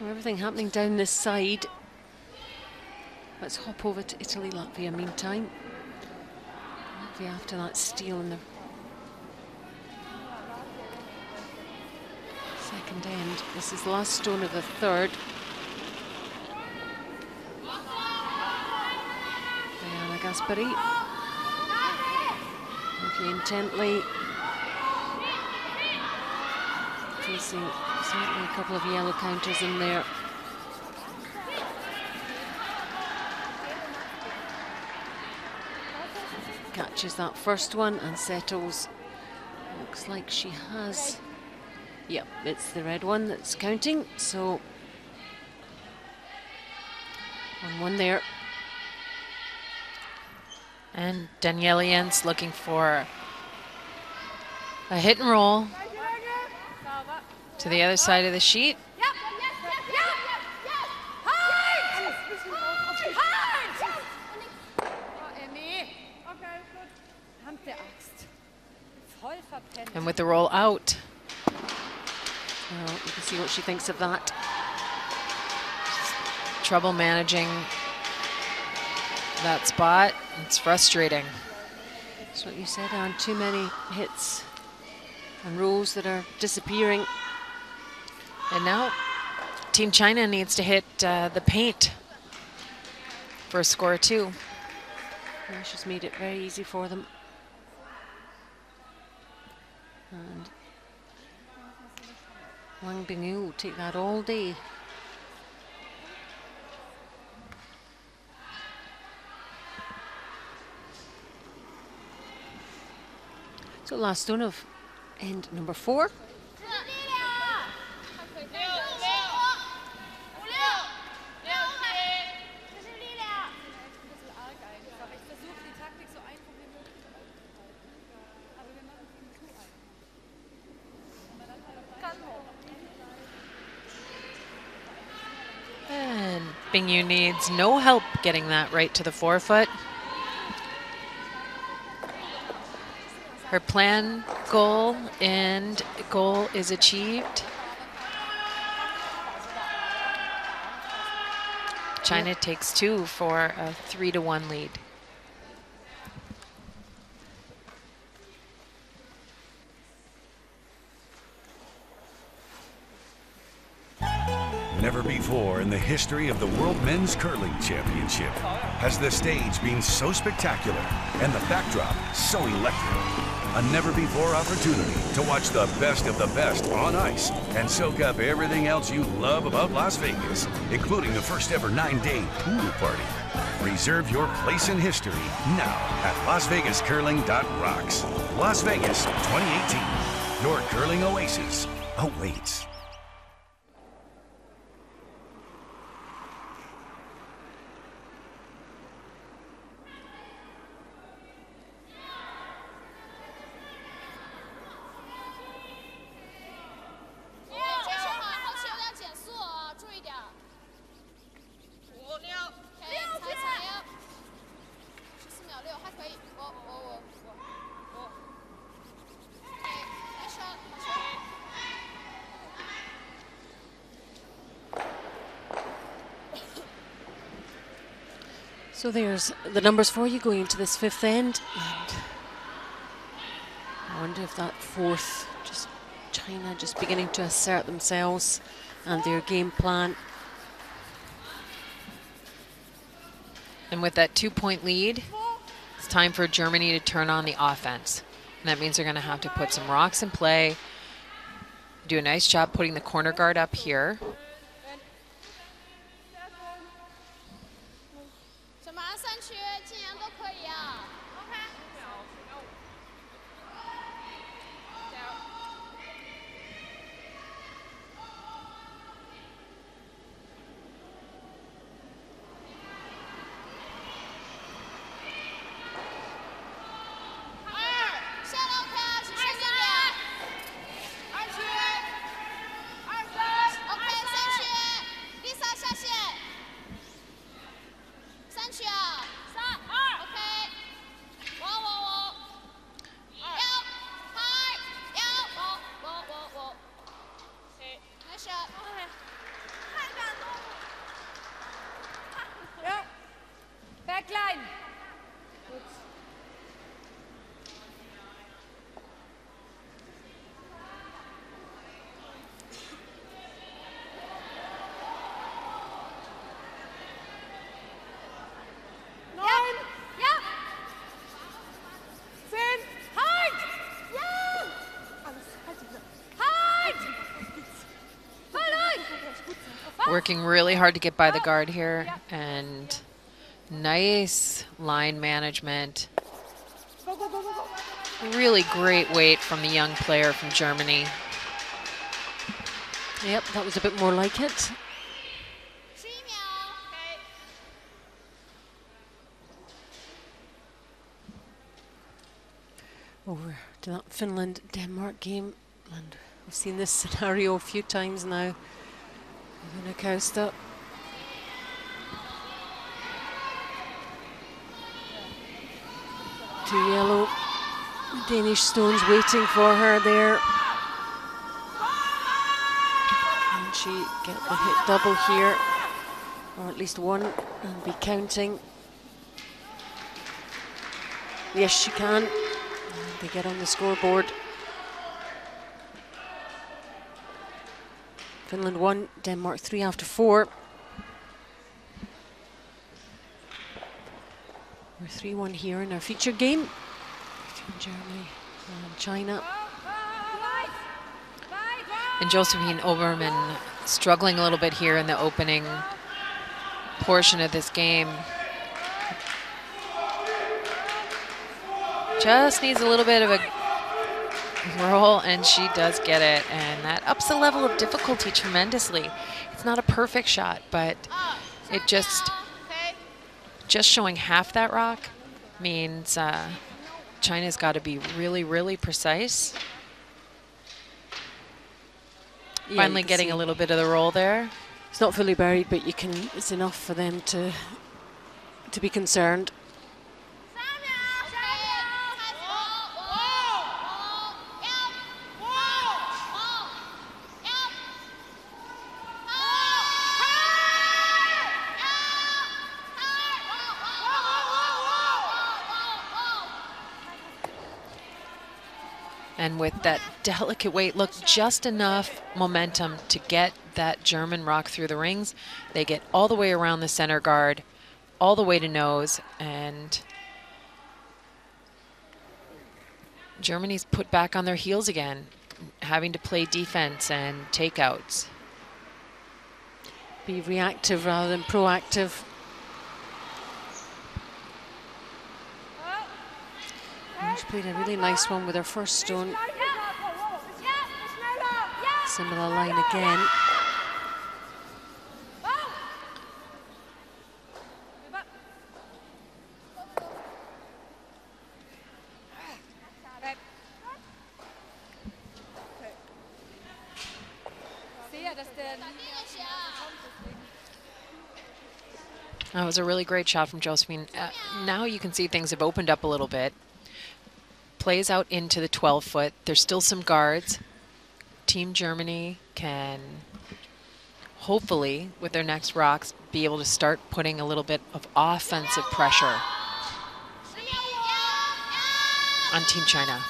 Everything happening down this side. Let's hop over to Italy, Latvia meantime. Latvia after that steal in the second end. This is the last stone of the third. Diana Gaspari. Looking intently. Facing certainly a couple of yellow counters in there. Catches that first one and settles. Looks like she has. Yep, it's the red one that's counting. So 1-1 there. And Danielle Jens looking for a hit and roll to the other side of the sheet. And with the roll out. Well, you can see what she thinks of that. Trouble managing that spot. It's frustrating. That's what you said, Anne. Too many hits and rolls that are disappearing. And now Team China needs to hit the paint for a score of 2. Yeah, she's made it very easy for them. And Wang Bingyu will take that all day. So last stone of end number 4. And Bingyu needs no help getting that right to the forefoot. Her plan, goal, and goal is achieved. China takes 2 for a 3-1 lead. Never before before in the history of the World Men's Curling Championship has the stage been so spectacular and the backdrop so electric. A never-before opportunity to watch the best of the best on ice and soak up everything else you love about Las Vegas, including the first ever 9-day pool party. Reserve your place in history now at LasVegasCurling.rocks. Las Vegas 2018. Your curling oasis awaits. So there's the numbers for you going into this fifth end. And I wonder if that fourth, just China just beginning to assert themselves and their game plan. And with that 2-point lead, it's time for Germany to turn on the offense. And that means they're going to have to put some rocks in play, do a nice job putting the corner guard up here. Working really hard to get by the guard here, and nice line management. Really great weight from the young player from Germany. Yep, that was a bit more like it. Over to that Finland-Denmark game, and we've seen this scenario a few times now. Costa. Two yellow Danish stones waiting for her there. Can she get the hit double here? Or at least one and be counting? Yes, she can. And they get on the scoreboard. Finland 1, Denmark 3 after 4. We're 3-1 here in our feature game between Germany and China. And Josephine Obermann struggling a little bit here in the opening portion of this game. Just needs a little bit of a roll, and she does get it, and that ups the level of difficulty tremendously. It's not a perfect shot, but it just showing half that rock means China's got to be really, really precise. Yeah, finally getting a little bit of the roll there. It's not fully buried, but it's enough for them to be concerned. And with that delicate weight, look, just enough momentum to get that German rock through the rings. They get all the way around the center guard, all the way to nose, and Germany's put back on their heels again, having to play defense and takeouts. Be reactive rather than proactive. And she played a really nice one with her first stone. Similar line again. That was a really great shot from Josephine. Now you can see things have opened up a little bit. Plays out into the 12-foot. There's still some guards. Team Germany can hopefully, with their next rocks, be able to start putting a little bit of offensive pressure on Team China.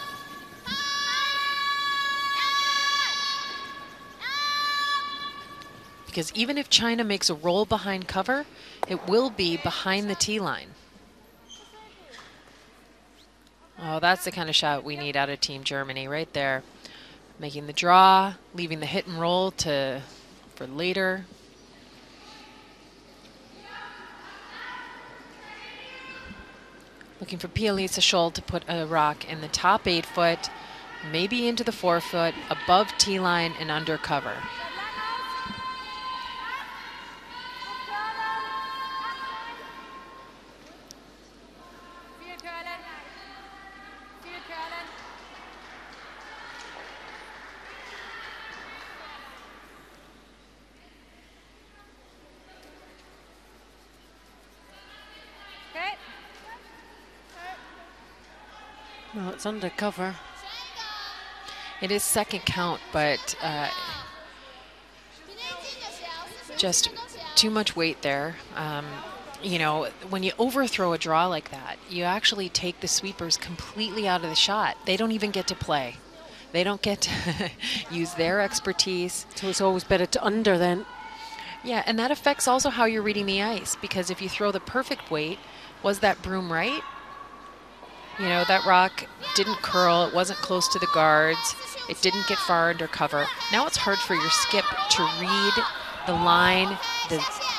Because even if China makes a roll behind cover, it will be behind the tee line. Oh, that's the kind of shot we need out of Team Germany right there. Making the draw, leaving the hit and roll for later. Looking for Pia-Lisa Scholl to put a rock in the top 8-foot, maybe into the 4-foot, above tee line and under cover. Well, it's under cover. It is second count, but just too much weight there. You know, when you overthrow a draw like that, you actually take the sweepers completely out of the shot. They don't even get to play. They don't get to use their expertise. So it's always better to under then. Yeah, and that affects also how you're reading the ice, because if you throw the perfect weight, was that broom right? You know, that rock didn't curl, it wasn't close to the guards, it didn't get far under cover. Now it's hard for your skip to read the line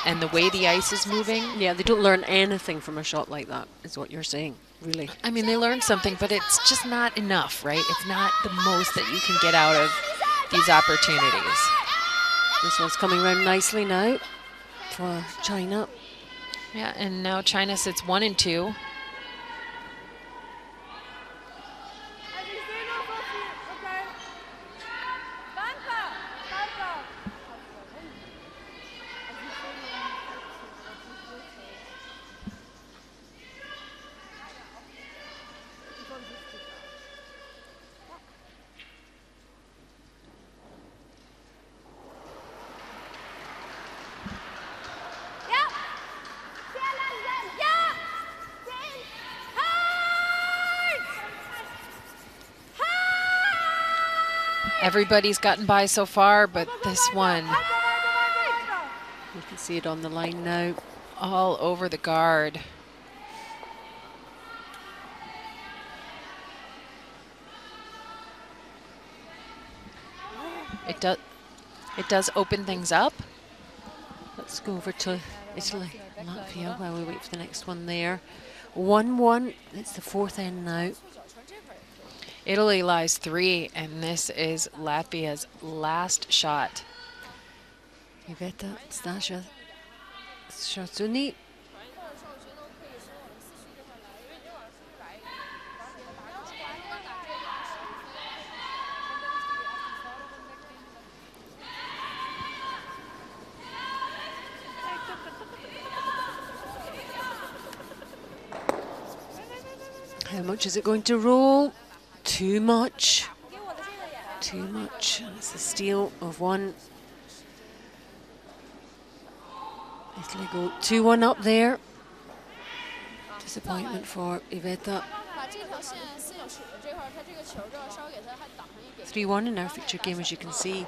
and the way the ice is moving. Yeah, they don't learn anything from a shot like that, is what you're saying, really. I mean, they learn something, but it's just not enough, right? It's not the most that you can get out of these opportunities. This one's coming around nicely now for China. Yeah, and now China sits 1 and 2. Everybody's gotten by so far, but this one, you can see it on the line now. All over the guard. It does open things up. Let's go over to Italy, Latvia, while we wait for the next one there. 1-1, it's the 4th end now. Italy lies 3, and this is Latvia's last shot. Iveta Stasha Shatsuni. How much is it going to roll? Too much. Too much. It's a steal of 1. Italy go 2-1 up there. Disappointment for Iveta. 3-1 in our feature game, as you can see.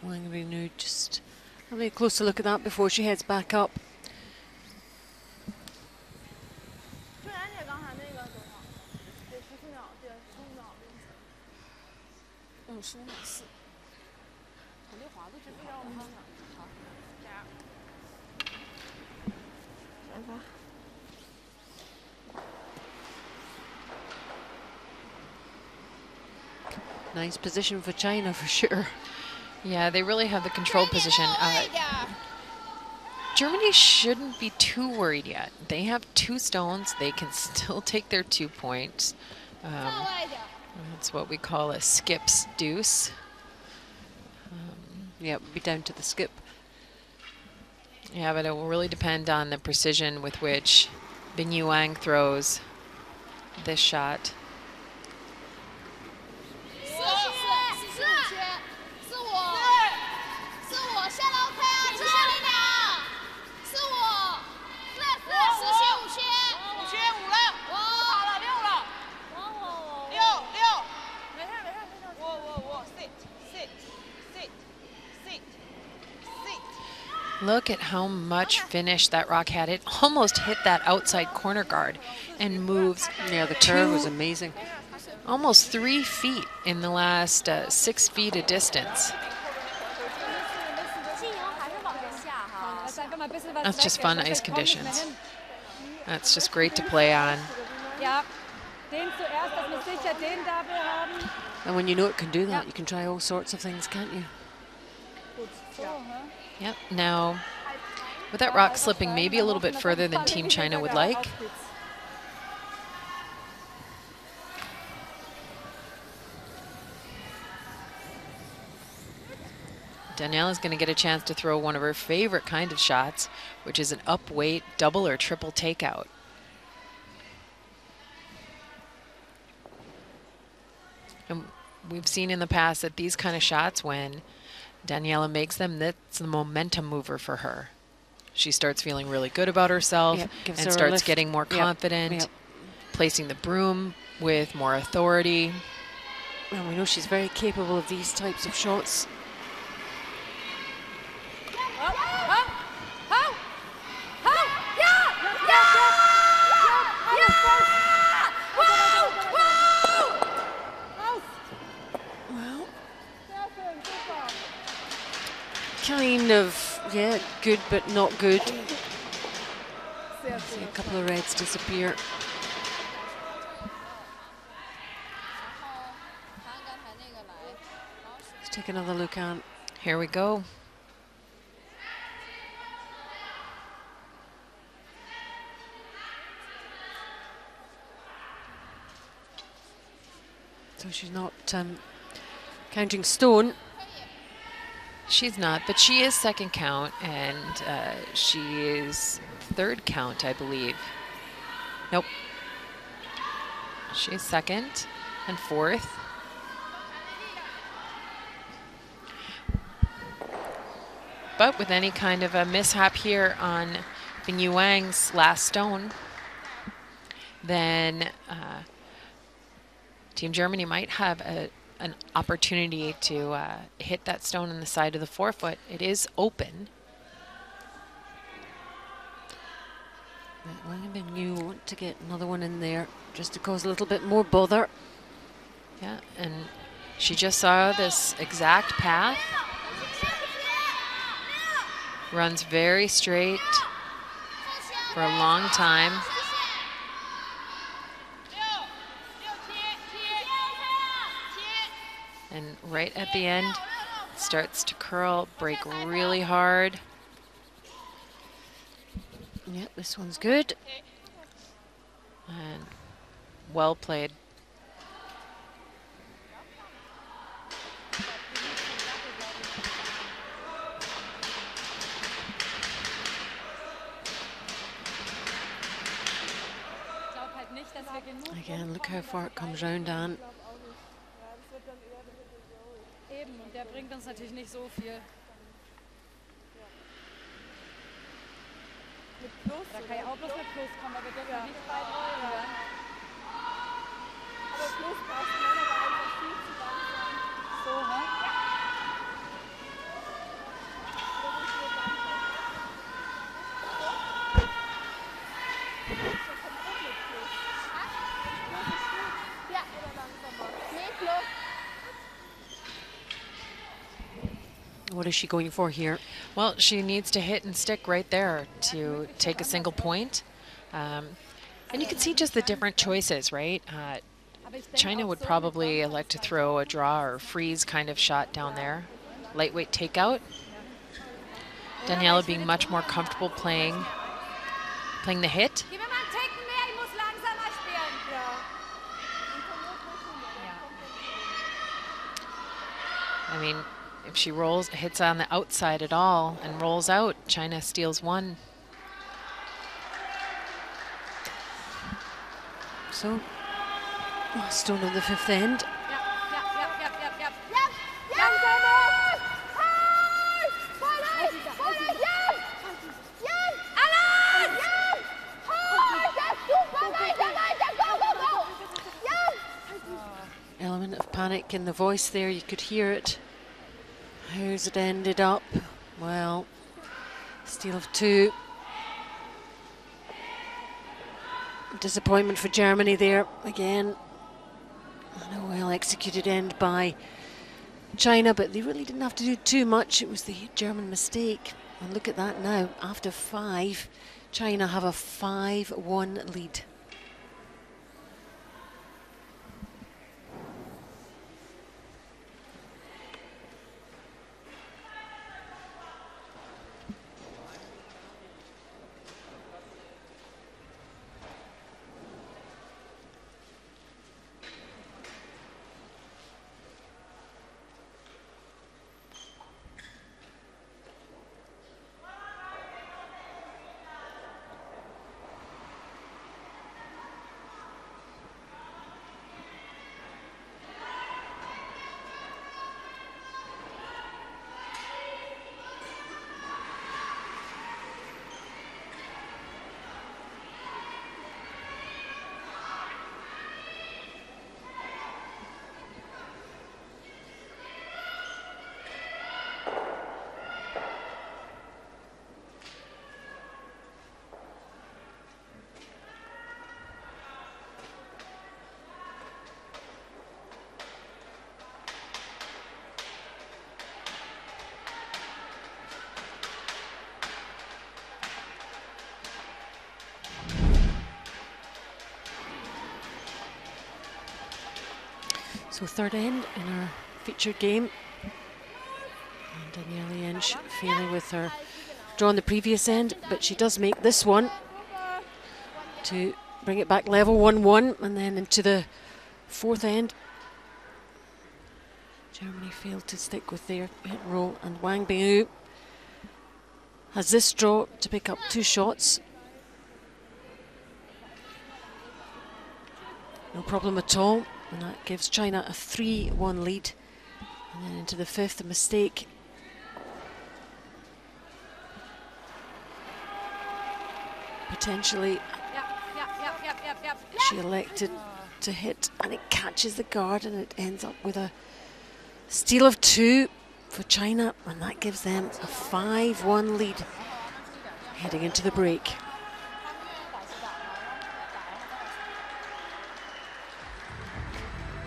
Wangery now just having a closer look at that before she heads back up. Nice position for China for sure. Yeah, they really have the controlled position. Germany shouldn't be too worried yet. They have 2 stones. They can still take their 2 points. That's what we call a skip's deuce. Yeah, it would be down to the skip. Yeah, but it will really depend on the precision with which Bin Yuang throws this shot. Look at how much finish that rock had. It almost hit that outside corner guard and moves. Yeah, the curve was amazing. Almost 3 feet in the last 6 feet of distance. That's just fun ice conditions. That's just great to play on. And when you know it can do that, you can try all sorts of things, can't you? Yep. Now, with that rock slipping maybe a little bit further than Team China would like. Danielle is going to get a chance to throw one of her favorite kind of shots, which is an up-weight double or triple takeout. And we've seen in the past that these kind of shots, when Daniela makes them, that's the momentum mover for her. She starts feeling really good about herself and starts getting more confident, placing the broom with more authority. And we know she's very capable of these types of shots. Kind of, yeah, good but not good. See a couple of reds disappear. Let's take another look at. Here we go. So she's not counting stone. She's not, but she is second count, and she is third count, I believe. Nope. She's second and fourth. But with any kind of a mishap here on Bin Yuang's last stone, then Team Germany might have an opportunity to hit that stone on the side of the forefoot. It is open. You want to get another one in there just to cause a little bit more bother. Yeah, and she just saw this exact path. Runs very straight for a long time. And right at the end, starts to curl, break really hard. Yep, this one's good. And well played. Again, look how far it comes round, Anne. Eben, und der bringt uns natürlich nicht so viel. Da kann ja auch bloß mit Plus kommen, aber wir dürfen nicht weit rollen. Aber Plus passt mir, aber einfach viel zu langsam. So, hä? What is she going for here? Well, she needs to hit and stick right there to take a single point. And you can see just the different choices, right? China would probably elect to throw a draw or freeze kind of shot down there. Lightweight takeout. Daniela being much more comfortable playing the hit. I mean, if she hits on the outside at all and rolls out, China steals one. So, still on the 5th end. Element of panic in the voice there, you could hear it. How's it ended up? Well, steal of 2. Disappointment for Germany there again. And a well executed end by China, but they really didn't have to do too much. It was the German mistake. And look at that now. After 5, China have a 5-1 lead. So 3rd end in our featured game. And Daniela Jentsch failing with her draw on the previous end, but she does make this one to bring it back level 1-1, and then into the 4th end. Germany failed to stick with their hit roll, and Wang Bingyu has this draw to pick up 2 shots. No problem at all. And that gives China a 3-1 lead. And then into the 5th, a mistake. Potentially, she elected to hit, and it catches the guard, and it ends up with a steal of 2 for China, and that gives them a 5-1 lead heading into the break.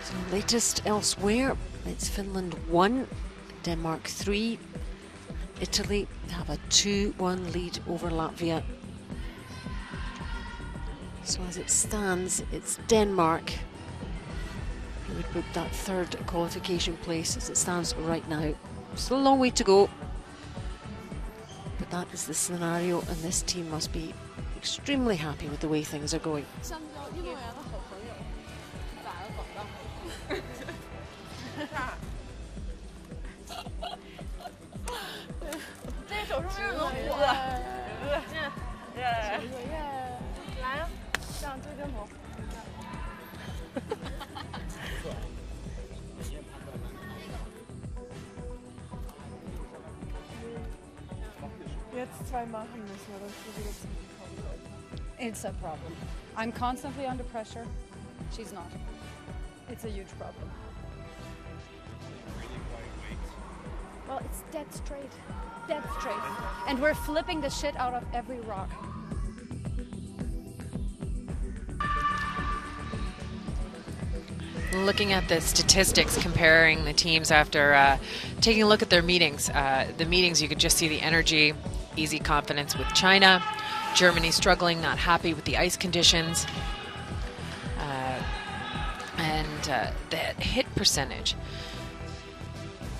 So latest elsewhere, it's Finland 1, Denmark 3. Italy have a 2-1 lead over Latvia. So as it stands, it's Denmark who would book that 3rd qualification place as it stands right now. Still a long way to go, but that is the scenario, and this team must be extremely happy with the way things are going. It's a problem. I'm constantly under pressure. She's not. It's a huge problem. Well, it's dead straight. Dead straight. And we're flipping the shit out of every rock. Looking at the statistics, comparing the teams after taking a look at their meetings. The meetings, you could just see the energy, easy confidence with China. Germany struggling, not happy with the ice conditions. And the hit percentage.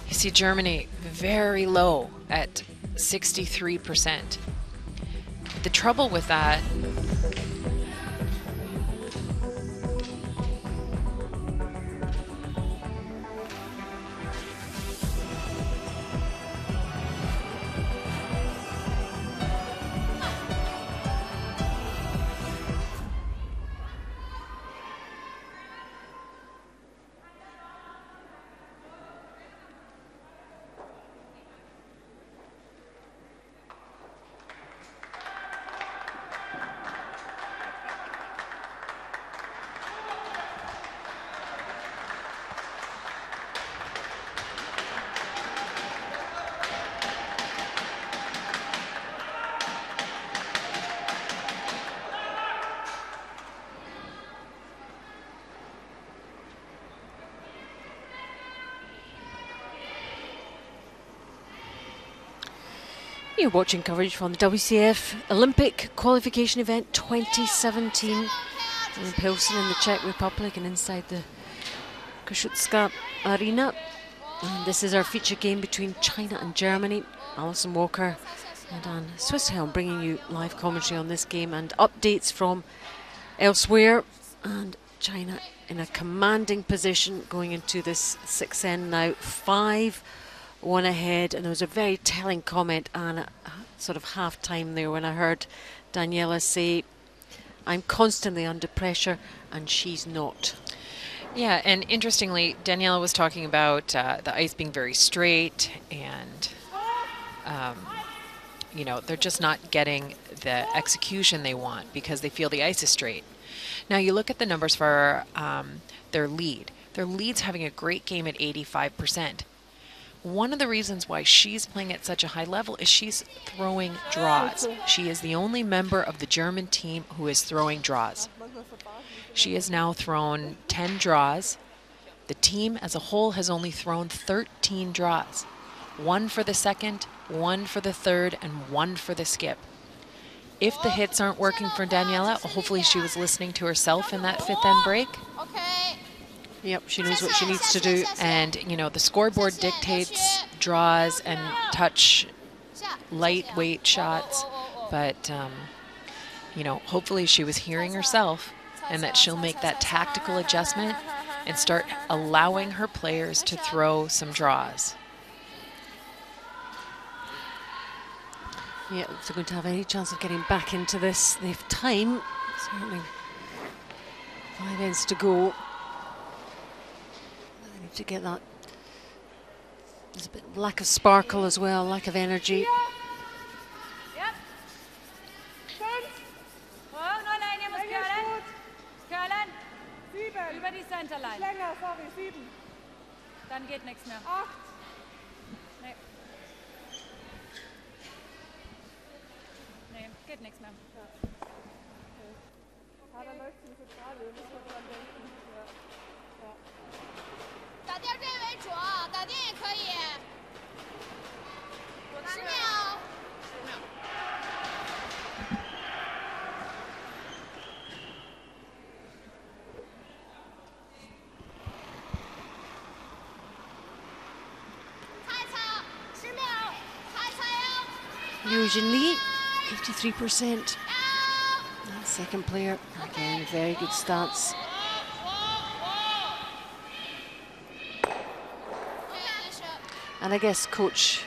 You see Germany very low at 63%. The trouble with that You're watching coverage from the WCF Olympic Qualification Event 2017 in Pilsen in the Czech Republic and inside the Koszutska Arena. And this is our feature game between China and Germany. Alison Walker and Anne Swisshelm bringing you live commentary on this game and updates from elsewhere. And China in a commanding position going into this 6th end now, 5-1 ahead. And there was a very telling comment, Anne, sort of half-time there when I heard Daniela say, "I'm constantly under pressure," and she's not. Yeah, and interestingly, Daniela was talking about the ice being very straight and, you know, they're just not getting the execution they want because they feel the ice is straight. Now, you look at the numbers for their lead. Their lead's having a great game at 85%. One of the reasons why she's playing at such a high level is she's throwing draws. She is the only member of the German team who is throwing draws. She has now thrown 10 draws. The team as a whole has only thrown 13 draws. 1 for the second, 1 for the third, and 1 for the skip. If the hits aren't working for Daniela, hopefully she was listening to herself in that 5th end break. Yep, she knows what she needs to do. And, you know, the scoreboard dictates draws and touch lightweight shots. But, you know, hopefully she was hearing herself and that she'll make that tactical adjustment and start allowing her players to throw some draws. Yeah, if they're going to have any chance of getting back into this, they have time. Certainly 5 ends to go. They need to get that. There's a bit of lack of sparkle as well, lack of energy. Über die Centerline. Länger, sorry, 7. Dann geht nichts mehr. 8. Nee. Nee, geht nichts mehr. Ja. Okay. Da läuft sie so gerade, muss man dran denken. Ja. 打第二队为主，打电也可以。10秒。10秒。Usually 53%. And second player, again, very good stats. And I guess coach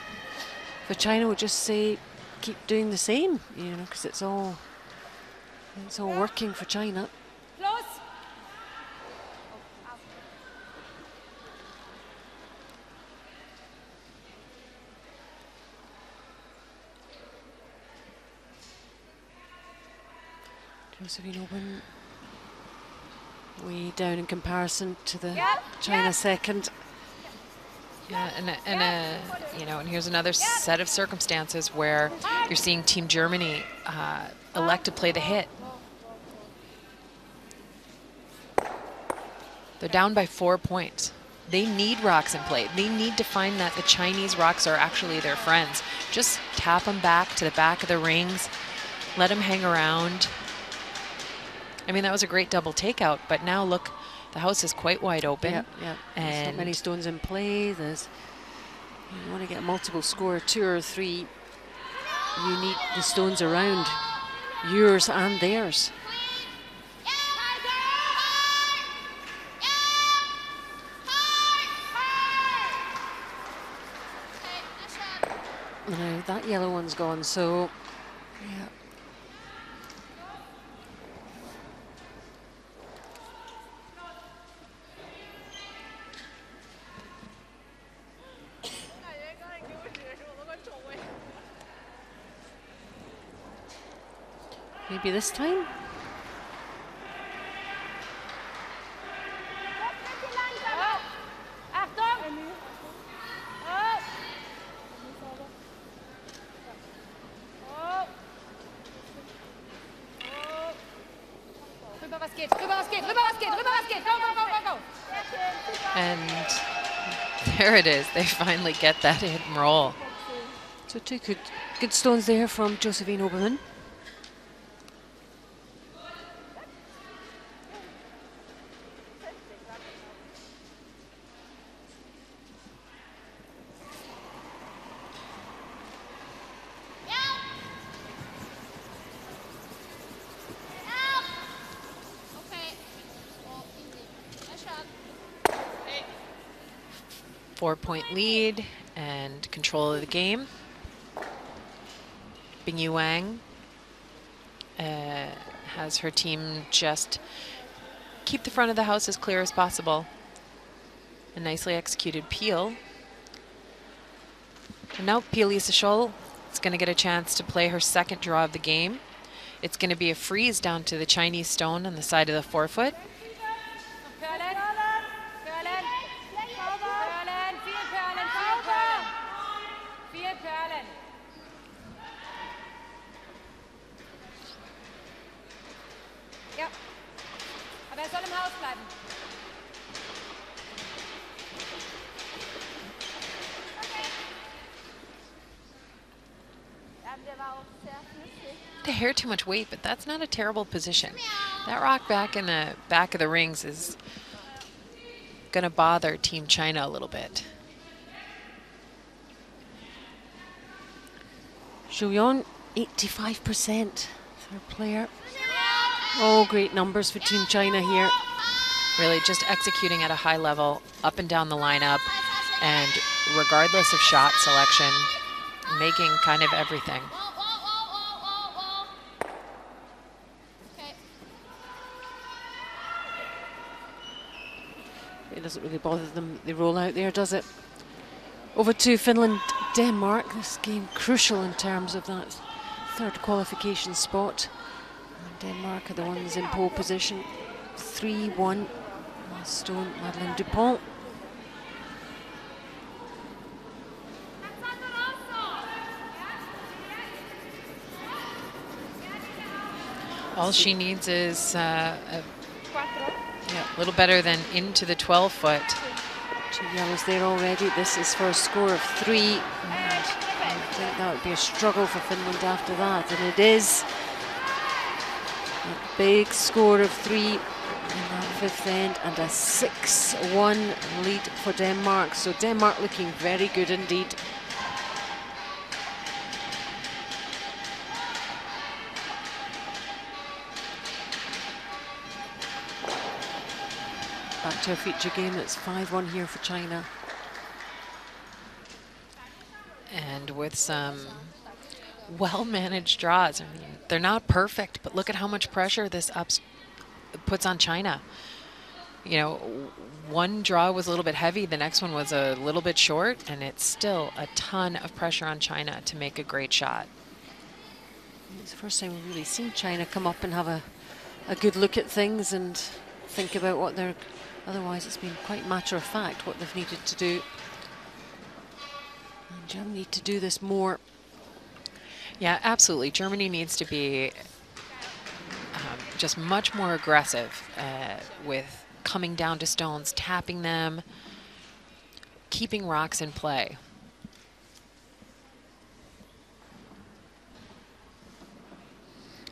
for China would just say, keep doing the same, you know, because it's all working for China. Josephine Owen way down in comparison to the China second. Yeah, and you know, and here's another set of circumstances where you're seeing Team Germany elect to play the hit. They're down by 4 points. They need rocks in play. They need to find that the Chinese rocks are actually their friends. Just tap them back to the back of the rings. Let them hang around. I mean, that was a great double takeout, but now look, the house is quite wide open. Yeah, yeah. There's not many stones in play. You want to get a multiple score, 2 or 3. You need the stones around, yours and theirs. Now that yellow one's gone, so yeah. Maybe this time? And there it is. They finally get that hit and roll. So 2 good stones there from Josephine Obermann. Four-point lead and control of the game. Bingyi Wang has her team just keep the front of the house as clear as possible. A nicely executed peel. And now Pia-Lisa Scholl is going to get a chance to play her second draw of the game. It's going to be a freeze down to the Chinese stone on the side of the forefoot. The hair too much weight, but that's not a terrible position. That rock back in the back of the rings is going to bother Team China a little bit. Zhou Yon, 85%, third player. Oh, great numbers for Team China here. Really just executing at a high level, up and down the lineup, and regardless of shot selection, making kind of everything. It doesn't really bother them, they roll out there, does it? Over to Finland, Denmark. This game crucial in terms of that third qualification spot. And Denmark are the ones in pole position. 3-1. Stone, Madeleine Dupont. All she needs is a little better than into the 12-foot. 2 yellows there already. This is for a score of 3. And I think that would be a struggle for Finland after that. And it is a big score of 3 in that fifth end and a 6-1 lead for Denmark. So Denmark looking very good indeed. Back to a feature game. That's 5-1 here for China. And with some well-managed draws. I mean, they're not perfect, but look at how much pressure this puts on China. You know, one draw was a little bit heavy, the next one was a little bit short, and it's still a ton of pressure on China to make a great shot. It's the first time we've really seen China come up and have a good look at things and think about what they're... Otherwise, it's been quite matter of fact what they've needed to do. And Germany need to do this more. Yeah, absolutely. Germany needs to be just much more aggressive with coming down to stones, tapping them, keeping rocks in play.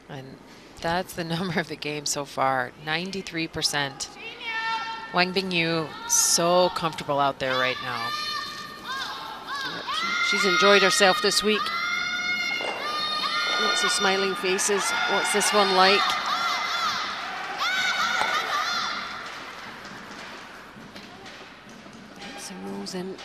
And that's the number of the game so far, 93%. Wang Bingyu, so comfortable out there right now. Yep, she's enjoyed herself this week. Lots of smiling faces. What's this one like? Some rolls in.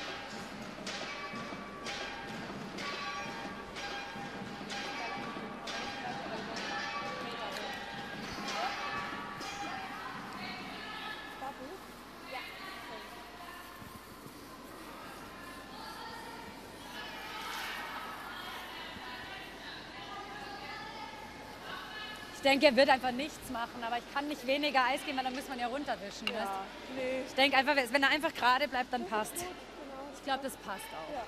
Ich denke, er wird einfach nichts machen, aber ich kann nicht weniger Eis geben, weil dann muss man ja runterwischen. Ja, nee. Ich denke einfach, wenn er einfach gerade bleibt, dann passt. Ich glaube, das passt auch. Ja.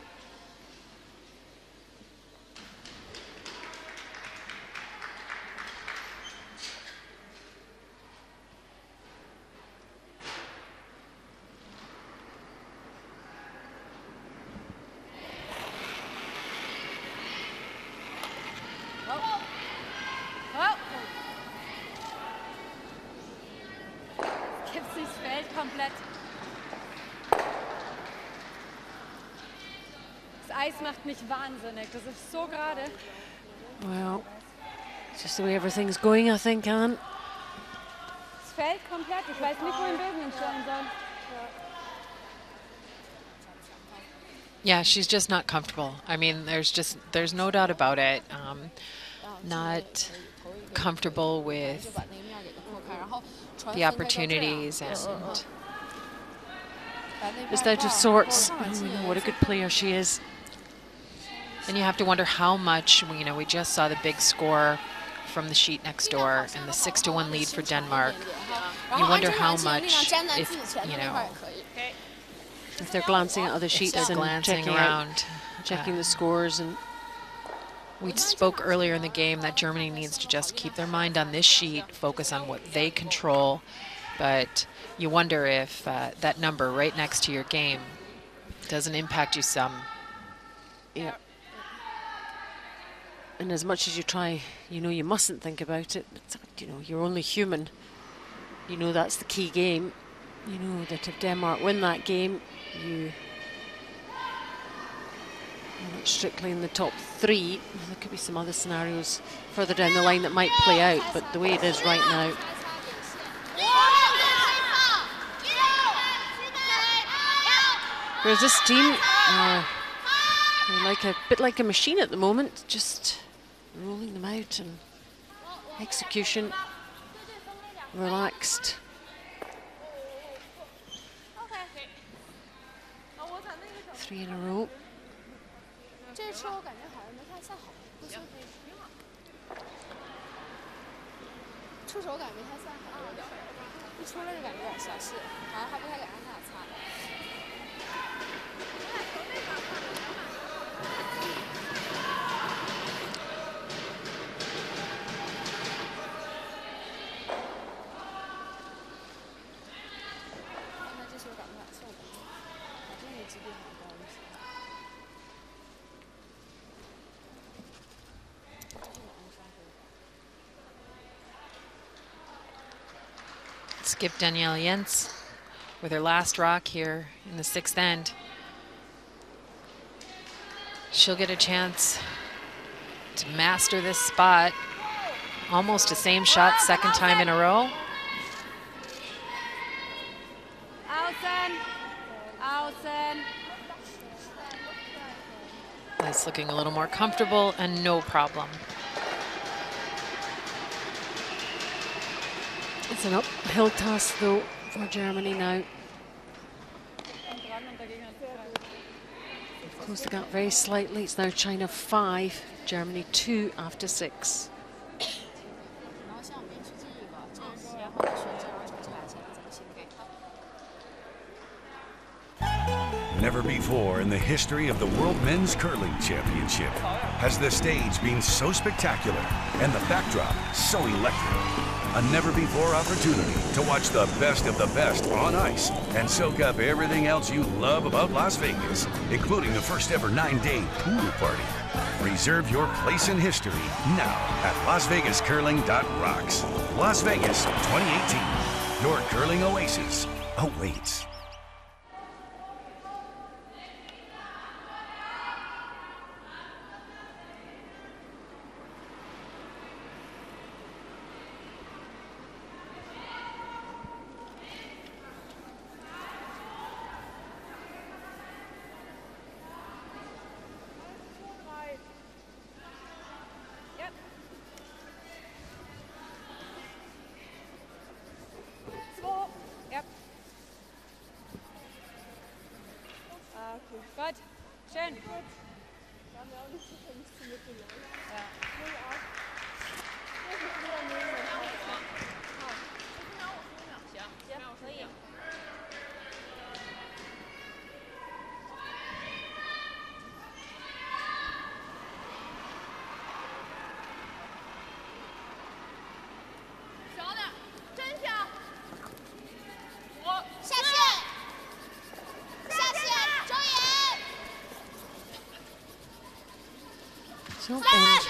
Gibt sich das Feld komplett. Das Eis macht mich wahnsinnig. Das ist so gerade. Well, it's just the way everything's going, I think, Anne. Das Feld komplett. Ich weiß nicht, wo ein Bögen hinstellen soll. Yeah, she's just not comfortable. I mean, there's no doubt about it. Not comfortable with the opportunities and Just out of sorts. Oh, we know what a good player she is. then you have to wonder how much, you know, we just saw the big score from the sheet next door and the 6-1 lead for Denmark. You wonder how much, if, you know, If they're glancing at other sheets they're and glancing checking around. checking the scores. And We spoke earlier in the game that Germany needs to just keep their mind on this sheet, focus on what they control. But you wonder if that number right next to your game doesn't impact you some. yeah. And as much as you try, you know you mustn't think about it, but you know, you're only human. You know that's the key game. You know that if Denmark win that game, you're not strictly in the top three. There could be some other scenarios further down the line that might play out, but the way it is right now. Whereas this team, they're like a bit like a machine at the moment, just rolling them out and execution, relaxed. Three in a row. 这车我感觉好像没太算好，不行可以。出手感觉没太算好，一出来就感觉有点小事，好像还不太敢让他俩擦。但他这球感觉有点错误，这个几率很高一些。 Skip Danielle Jens with her last rock here in the 6th end. She'll get a chance to master this spot. Almost the same shot, second time in a row. Außen. Außen. Nice, looking a little more comfortable and no problem. It's an uphill task though for Germany now. Closed the gap very slightly. It's now China 5, Germany 2 after 6. Never before in the history of the World Men's Curling Championship has the stage been so spectacular and the backdrop so electric. A never-before opportunity to watch the best of the best on ice and soak up everything else you love about Las Vegas, including the first ever 9-day pool party. Reserve your place in history now at LasVegasCurling.rocks. Las Vegas 2018. Your curling oasis awaits. Gut, schön. So, and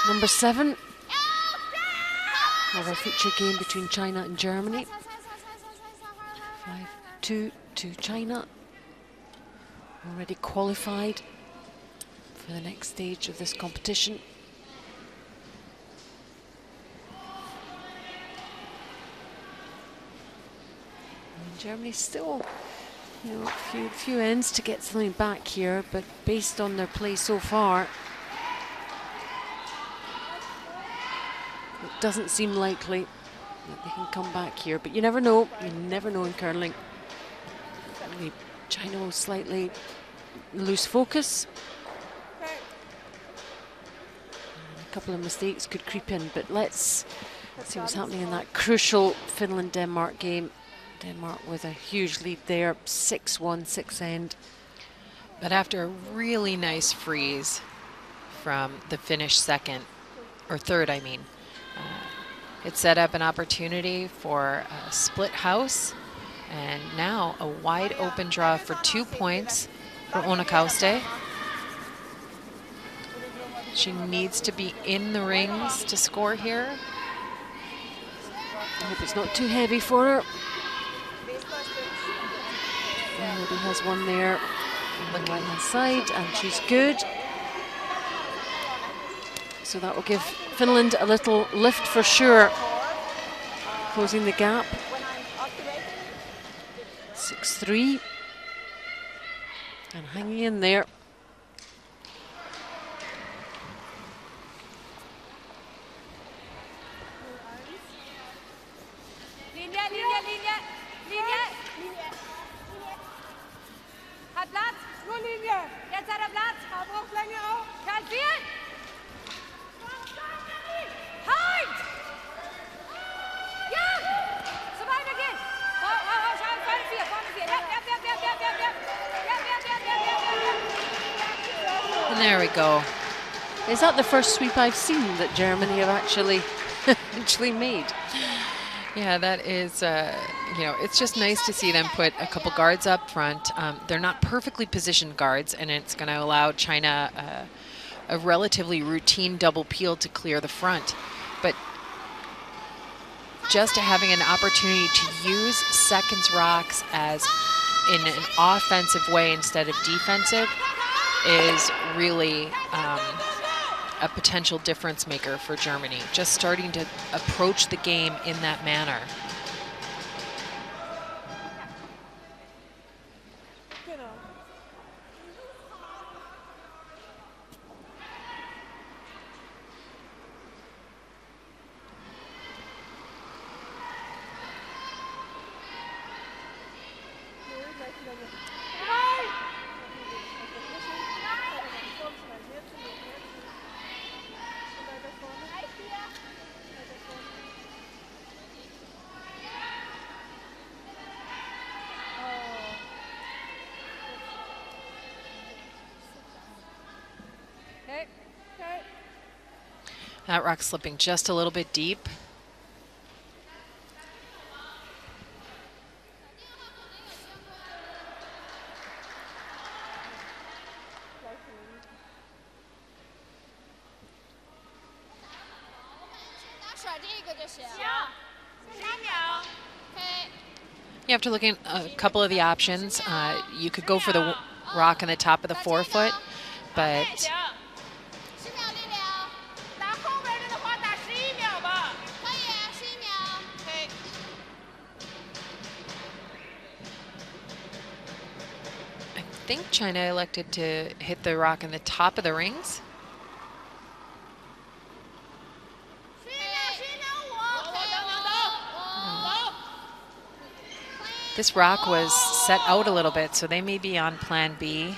number 7 of our feature game between China and Germany. 5-2 to China. Already qualified for the next stage of this competition. And Germany still, you know, a few ends to get something back here, but based on their play so far, it doesn't seem likely that they can come back here, but you never know. You never know in curling. Maybe China will slightly lose focus. And a couple of mistakes could creep in, but let's see what's happening in that crucial Finland-Denmark game. Denmark with a huge lead there, 6-1, 6-end. But after a really nice freeze from the Finnish second, or third, I mean, it set up an opportunity for a split house, and now a wide open draw for 2 points for Onakauste. She needs to be in the rings to score here. I hope it's not too heavy for her. Nobody has one there on the right hand side, and she's good. So that will give Finland a little lift for sure. Closing the gap. 6-3. And hanging in there. Linie, Linie, Linie, Linie. Hat Platz. Nur Linie. Jetzt hat er Platz. Auflänge auch. Kann viel. Halt! Ja! So weiter geht's. Schau, vorne 4, vorne 4. And there we go. Is that the first sweep I've seen that Germany have actually made? Yeah, that is, you know, it's just nice to see them put a couple guards up front. They're not perfectly positioned guards, and it's going to allow China a relatively routine double peel to clear the front. But just having an opportunity to use seconds rocks as in an offensive way instead of defensive is really a potential difference maker for Germany. Just starting to approach the game in that manner. That rock slipping just a little bit deep. You have to look at a couple of the options. You could go for the rock on the top of the forefoot, but I think China elected to hit the rock on the top of the rings. This rock was set out a little bit, so they may be on plan B.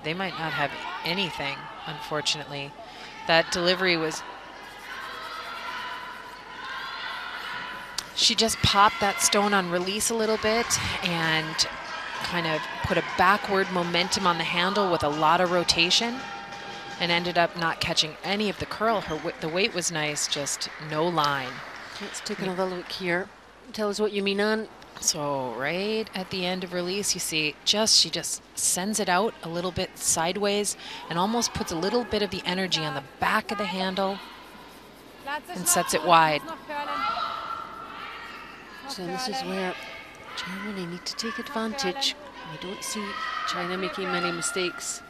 They might not have anything, unfortunately. That delivery was... She just popped that stone on release a little bit and kind of put a backward momentum on the handle with a lot of rotation and ended up not catching any of the curl. The weight was nice, just no line. Let's take another look here. Tell us what you mean, Anne. So right at the end of release, you see she just sends it out a little bit sideways and almost puts a little bit of the energy on the back of the handle and sets it wide. So this is where Germany need to take advantage. We don't see China making many mistakes.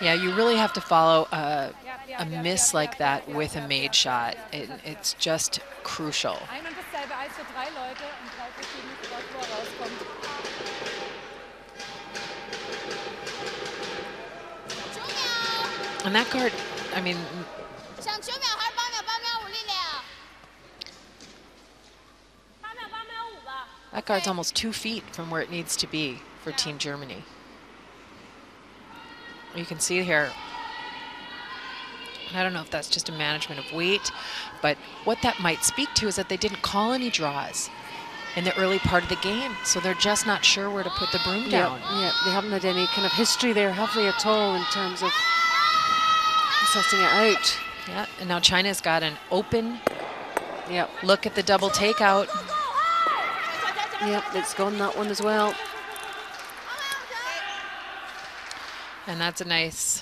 Yeah, you really have to follow a miss like that with a made shot. It's just crucial. And that guard, I mean, that guard's almost 2 feet from where it needs to be for Team Germany. You can see here, I don't know if that's just a management of weight, but what that might speak to is that they didn't call any draws in the early part of the game, so they're just not sure where to put the broom down. Yeah, they haven't had any kind of history there, have they, at all, in terms of sussing it out. Yeah, and now China's got an open look at the double takeout. Yep, it's gone, that one as well. And that's a nice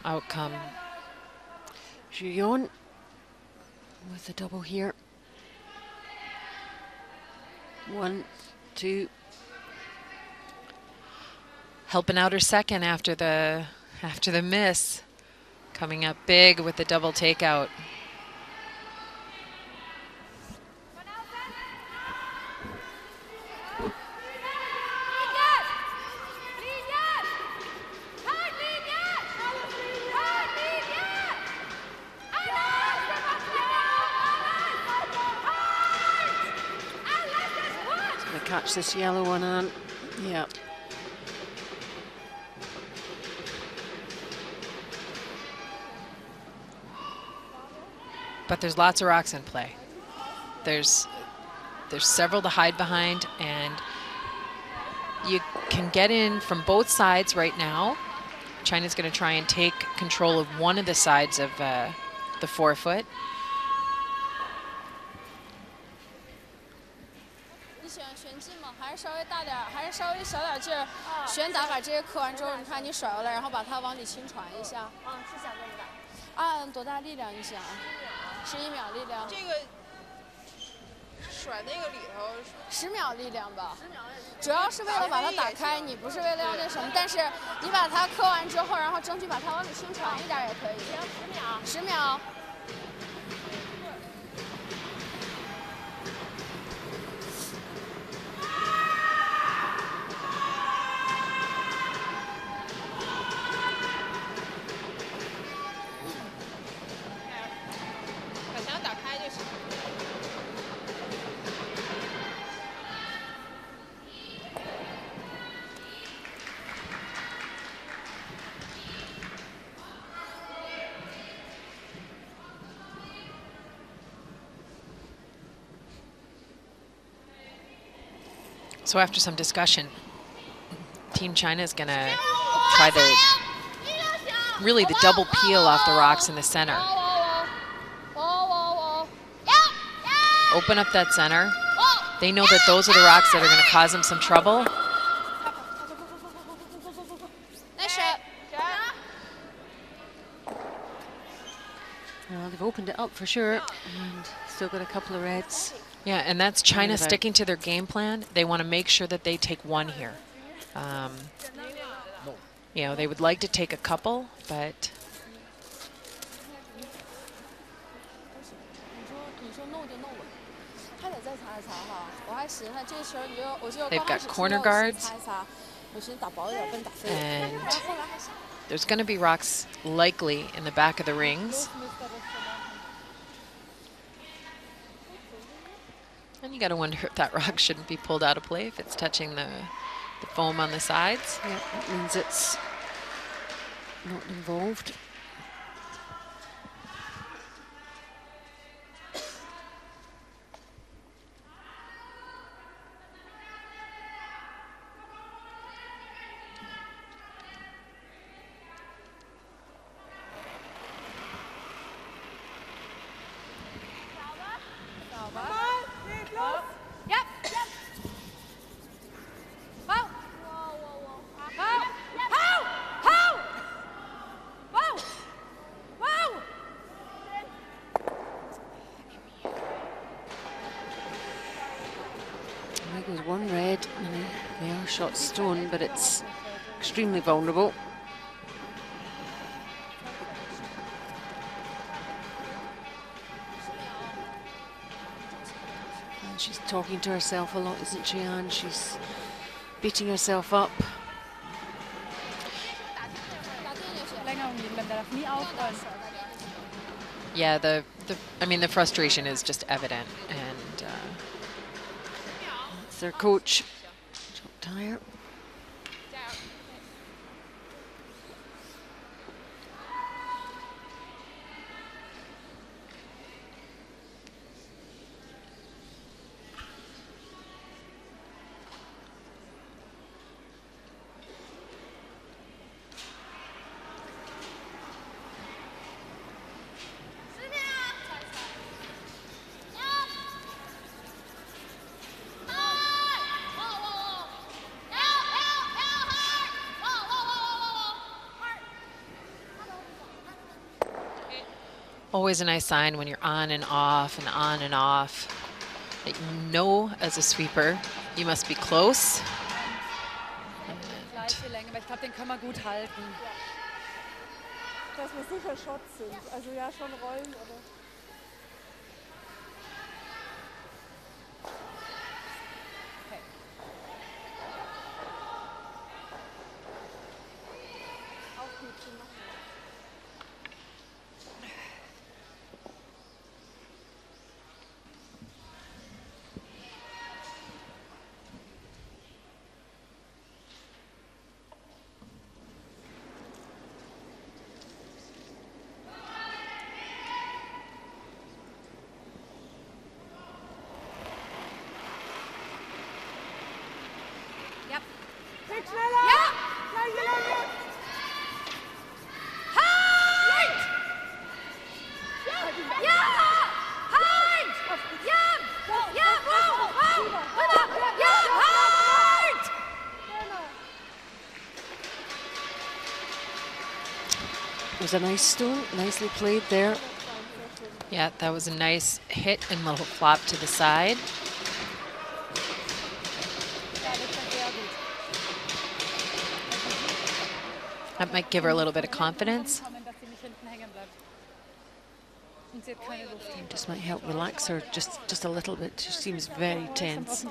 outcome. Zhu Yon with the double here. 1, 2. Helping out her second after the miss. Coming up big with the double takeout. Catch this yellow one on. Yeah. But there's lots of rocks in play. There's several to hide behind, and you can get in from both sides right now. China's going to try and take control of one of the sides of the forefoot. So after some discussion, Team China is going to try the double peel off the rocks in the center. Open up that center. They know that those are the rocks that are going to cause them some trouble. Well, they've opened it up for sure, and still got a couple of reds. Yeah, and that's China sticking to their game plan. They want to make sure that they take one here. You know, they would like to take a couple, but they've got corner guards, and there's going to be rocks likely in the back of the rings. And you got to wonder if that rock shouldn't be pulled out of play if it's touching the foam on the sides. Yeah, that means it's not involved. There goes one red, and they are shot stone, but it's extremely vulnerable. And she's talking to herself a lot, isn't she, Anne? She's beating herself up. Yeah, I mean, the frustration is just evident, and It's their coach, Jock Dyer. always a nice sign when you're on and off and on and off. That you know, as a sweeper, you must be close. Gleiche Länge, aber ich glaube, den können wir gut halten. Dass wir sicher Shots sind. Also ja, schon rollen, aber... It was a nice stone, nicely played there. Yeah, that was a nice hit and little flop to the side. That might give her a little bit of confidence. Just might help relax her just a little bit. She seems very tense.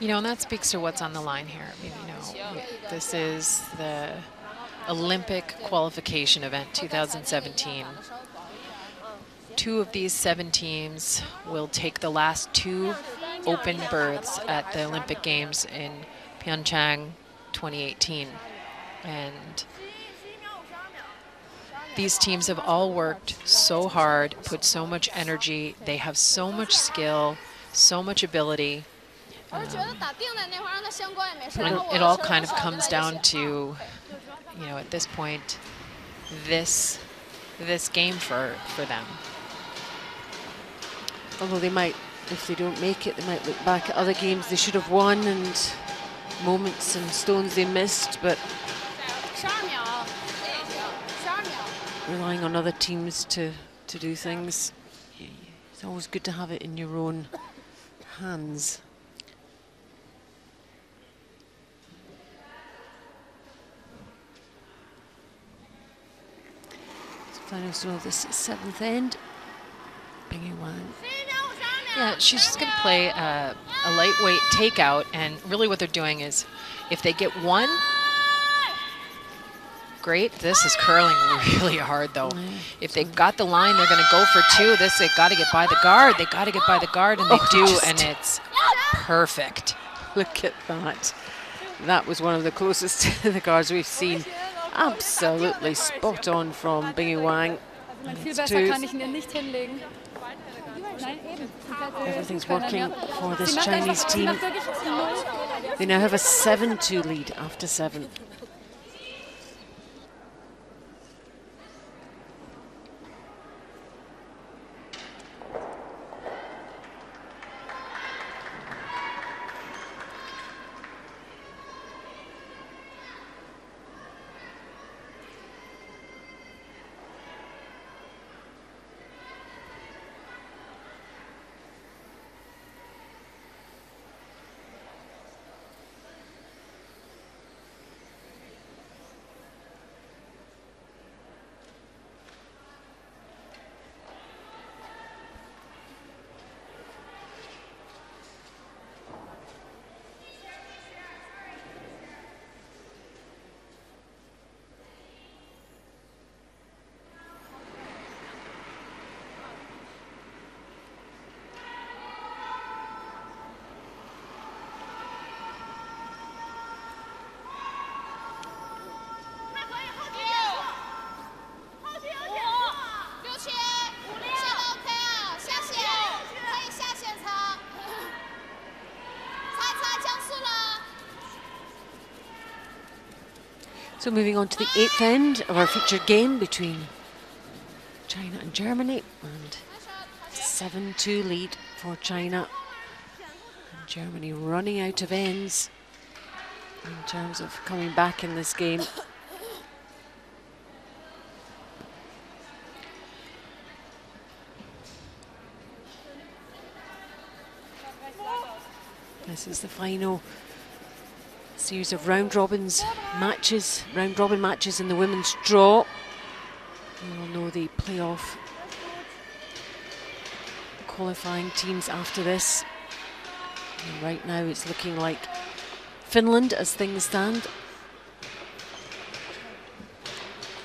You know, and that speaks to what's on the line here. I mean, you know, this is the Olympic qualification event 2017. 2 of these 7 teams will take the last 2 open berths at the Olympic Games in Pyeongchang 2018. And these teams have all worked so hard, put so much energy. They have so much skill, so much ability. And it all kind of comes down to, you know, at this point, this game for them. Although they might, if they don't make it, they might look back at other games they should have won and moments and stones they missed, but relying on other teams to do things. It's always good to have it in your own hands. So final stroke of this 7th end. Bing Wang. Yeah, she's just going to play a lightweight takeout, and really what they're doing is, if they get one, great. This is curling really hard, though. If they've got the line, they're going to go for two. This, they've got to get by the guard. They've got to get by the guard, and they do, and it's perfect. Look at that. That was one of the closest to the guards we've seen. Absolutely spot on from Bing Wang. Viel besser kann ich ihn nicht hinlegen. Everything's working for this Chinese team. They now have a 7-2 lead after 7. So moving on to the 8th end of our featured game between China and Germany, and 7-2 lead for China. And Germany running out of ends in terms of coming back in this game. This is the final series of round robin matches in the women's draw. We will know the playoff qualifying teams after this. And right now it's looking like Finland as things stand.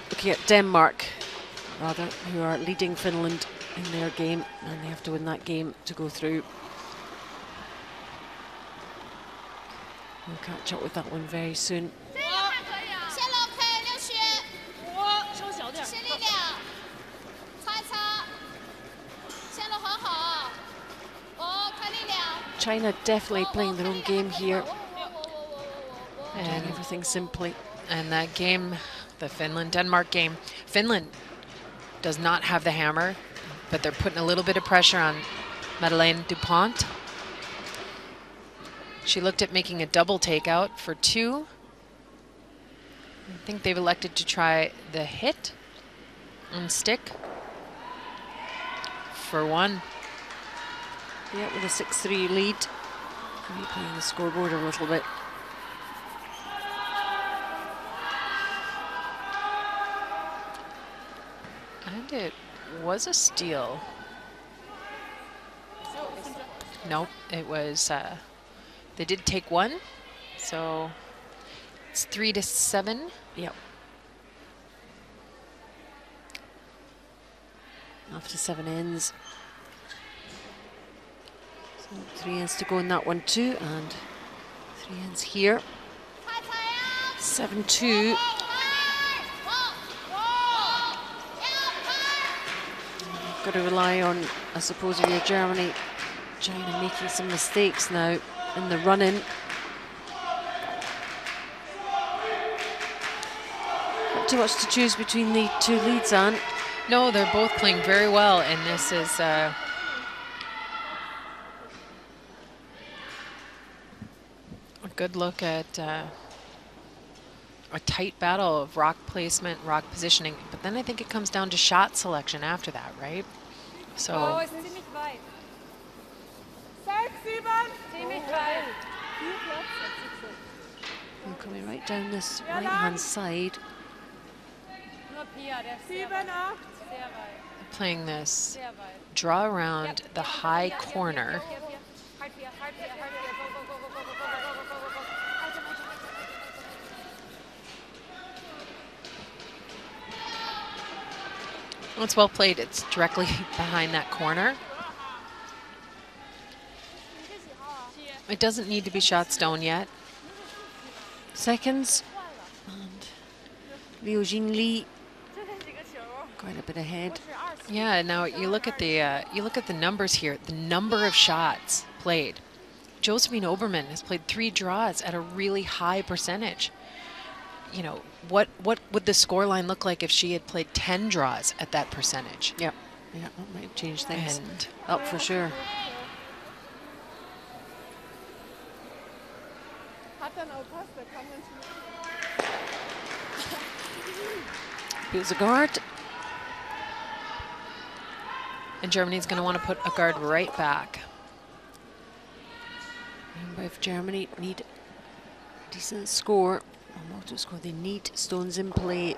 Looking at Denmark, rather, who are leading Finland in their game, and they have to win that game to go through. We'll catch up with that one very soon. China definitely playing their own game here, and everything simply. And that game, the Finland-Denmark game, Finland does not have the hammer, but they're putting a little bit of pressure on Madeleine Dupont. She looked at making a double takeout for 2. I think they've elected to try the hit and stick for 1. Yeah, with a 6-3 lead. Maybe playing the scoreboard a little bit. And it was a steal. Nope, it was... they did take 1, so it's 3-7. Yep. After 7 ends. So 3 ends to go in that one too, and 3 ends here. 7-2. Got to rely on, I suppose, if you're Germany, China making some mistakes now in the run-in. Not too much to choose between the 2 leads, Anne. No, they're both playing very well, and this is a good look at a tight battle of rock placement, rock positioning, but then I think it comes down to shot selection after that, right? Oh, So ist ziemlich weit. 6, 7. Ziemlich weit. We're coming right down this right-hand side. Nur Pia, der ist sehr 7, weit. 8. Sehr weit. playing this Sehr weit. draw around the high corner. Halt Pia, halt Pia, halt Pia. Go, go, go, go, go, go, go, go, go, go, go. Halt, halt, Well, it's well played. It's directly behind that corner. It doesn't need to be shot stone yet. Seconds. And Liu Jinli quite a bit ahead. Yeah. Now you look at the numbers here. The number of shots played. Josephine Oberman has played 3 draws at a really high percentage. You know, what would the scoreline look like if she had played 10 draws at that percentage? Yep. Yeah, that might change things And up for sure. Hat dann auch Pass, der kann ganz schön. Here's a guard. and Germany's going to want to put a guard right back. Remember, if Germany need a decent score, or not to score, they need stones in play.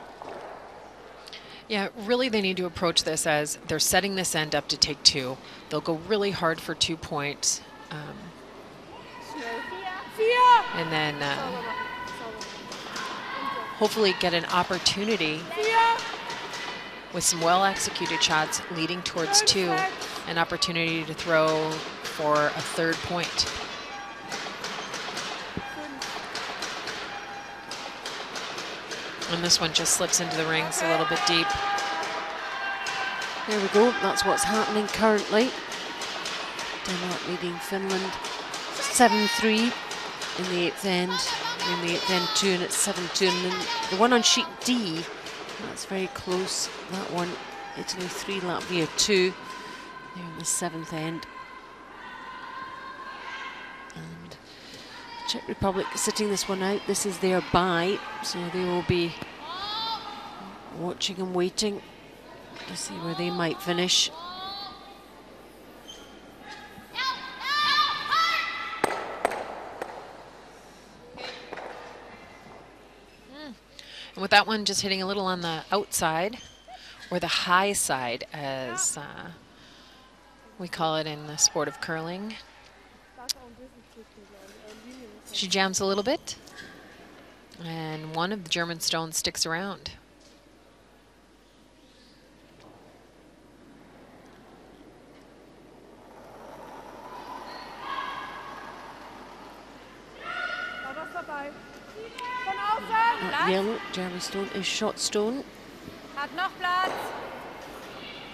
Yeah, really they need to approach this as they're setting this end up to take 2. They'll go really hard for 2 points. And then hopefully get an opportunity with some well-executed shots leading towards 2, an opportunity to throw for a 3rd point. And this one just slips into the rings a little bit deep. There we go, that's what's happening currently. Denmark leading Finland 7-3 in the 8th end. In the 8th end 2, and it's 7-2. And then the one on sheet D, that's very close. That one, Italy 3, Latvia 2. They're in the 7th end. And Czech Republic sitting this one out. This is their bye, so they will be watching and waiting to see where they might finish. And with that one just hitting a little on the outside, or the high side, as we call it in the sport of curling. She jams a little bit, and one of the German stones sticks around. Yellow, German stone is shot stone. Hat noch Platz.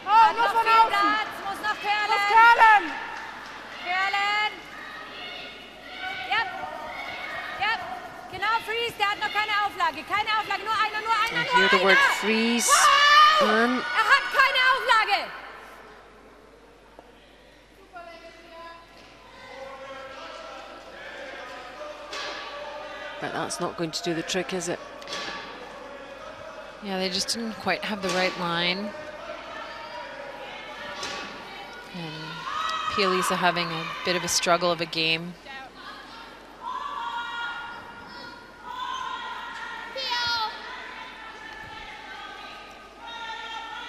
Oh, Hat muss noch von viel außen. Platz. Muss noch curlen. Muss curlen. Curlen. Yep. Yep. Genau, Freeze. Der hat noch keine Auflage. Keine Auflage. Nur einer, I hear the word freeze. Wow! And Er hat keine Auflage. but that's not going to do the trick, is it? Yeah, they just didn't quite have the right line. And Pia-Lisa having a bit of a struggle of a game.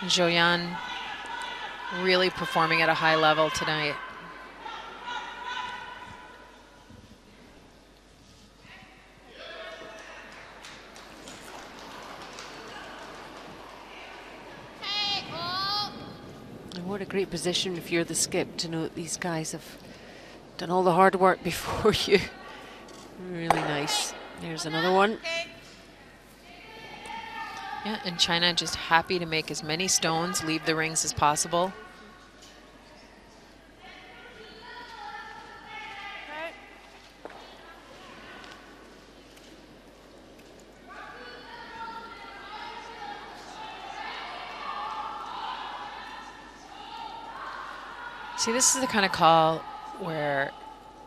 Zhou-Yan really performing at a high level tonight. And what a great position if you're the skip to know that these guys have done all the hard work before you. Really nice. There's another one. Yeah, and China just happy to make as many stones leave the rings as possible. See, this is the kind of call where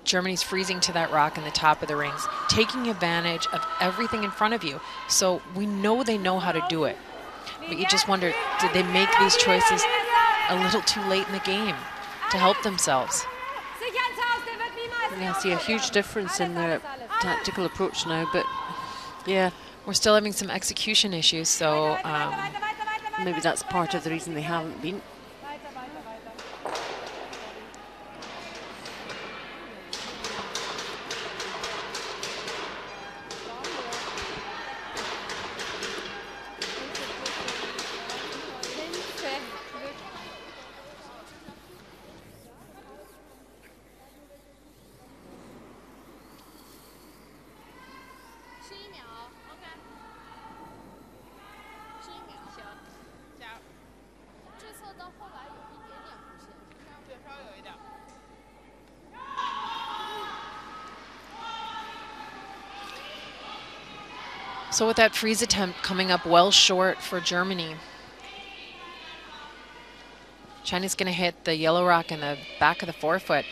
Germany's freezing to that rock in the top of the rings, taking advantage of everything in front of you. So we know they know how to do it. But you just wonder, did they make these choices a little too late in the game to help themselves? Yeah, I see a huge difference in their tactical approach now, but yeah. We're still having some execution issues, so Maybe that's part of the reason they haven't been. So with that freeze attempt coming up well short for Germany, China's going to hit the yellow rock in the back of the forefoot.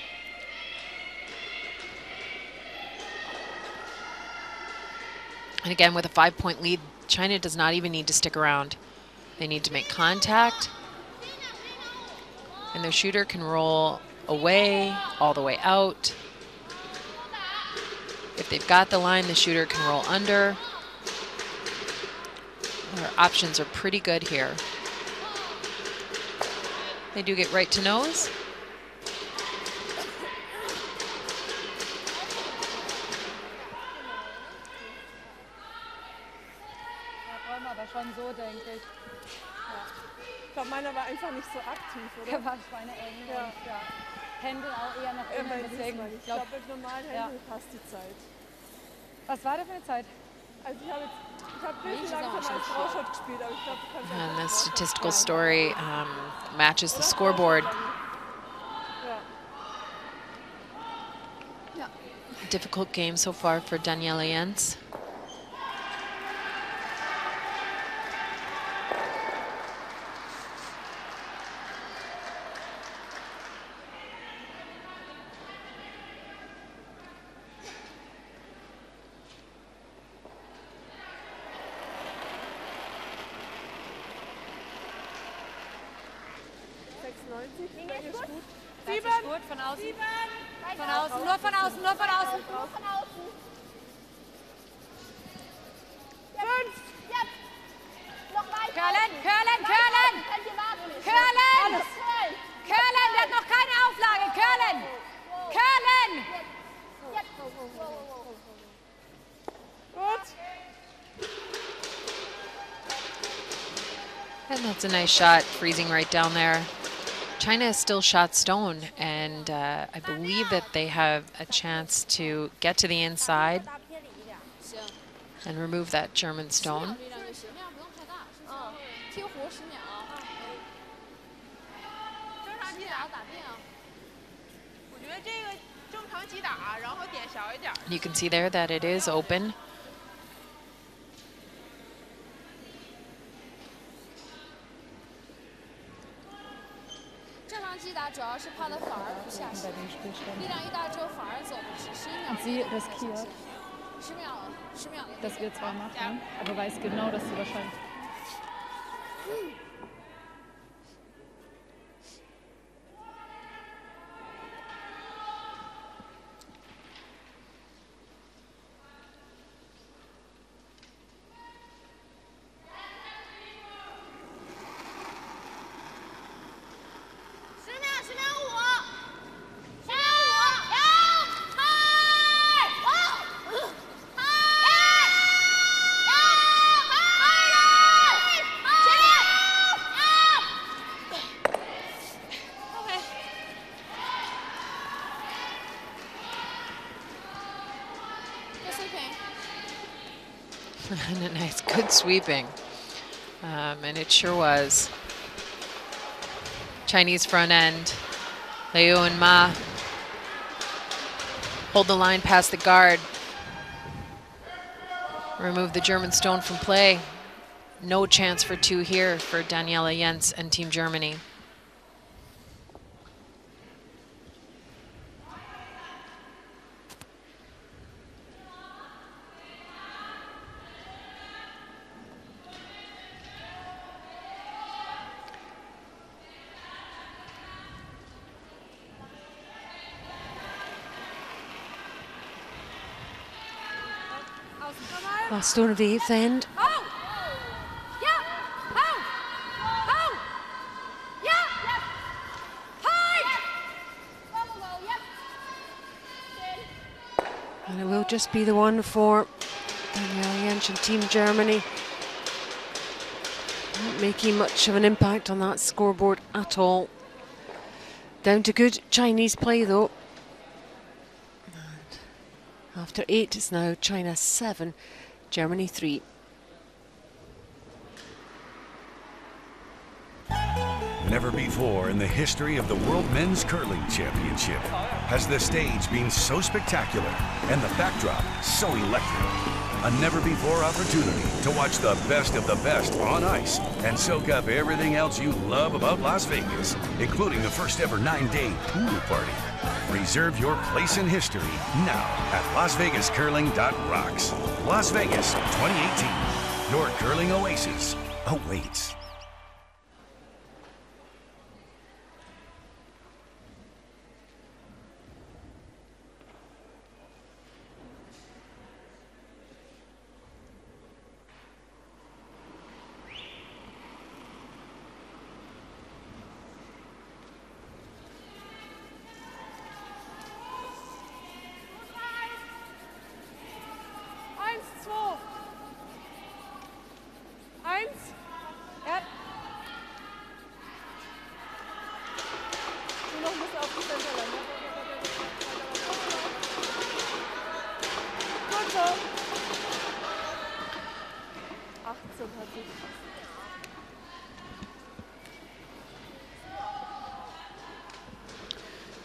And again, with a 5-point lead, China does not even need to stick around. They need to make contact, and their shooter can roll away, all the way out. If they've got the line, the shooter can roll under. Our options are pretty good here. They do get right to nose. Schon so, denke ich. Ja. Ich glaube, meiner war einfach nicht so aktiv, oder? Der war schweineeng. Ja. Und ja. Händel auch eher nach innen. Deswegen. Ich glaube, mit normalen Händel passt die Zeit. Was war da für eine Zeit? Also ich habe Pilsen langsam als Frauschott gespielt, aber ich glaube, du kannst And the statistical story matches the scoreboard. Ja. Difficult game so far for Daniela Jens. Gut, von außen. Von außen, nur von außen, nur von außen. Nur von außen. 5. Jetzt. Noch weiter. Curlen, curlen, curlen. Könnt ihr warten. Curlen. Alles. Curlen, der hat noch keine Auflage. Curlen. Curlen. Jetzt. Gut. And that's a nice shot, freezing right down there. China is still shot stone, and I believe that they have a chance to get to the inside and remove that German stone. You can see there that it is open. Und sie riskiert, dass wir 2 machen, aber weiß genau, dass sie wahrscheinlich... And a nice, good sweeping. And it sure was. Chinese front end. Liu and Ma hold the line past the guard. Remove the German stone from play. No chance for 2 here for Daniela Jens and Team Germany. Last stone of the 8th end. Hou! Ja! Hou! Hou! Ja! Hard! And it will just be the one for Daniela Jentsch and Team Germany. Not making much of an impact on that scoreboard at all. Down to good Chinese play though. And after 8, it's now China 7, Germany 3. Never before in the history of the World Men's Curling Championship has the stage been so spectacular and the backdrop so electric. A never-before opportunity to watch the best of the best on ice and soak up everything else you love about Las Vegas, including the first ever 9-day pool party. Reserve your place in history now at LasVegasCurling.rocks. Las Vegas 2018, your curling oasis awaits.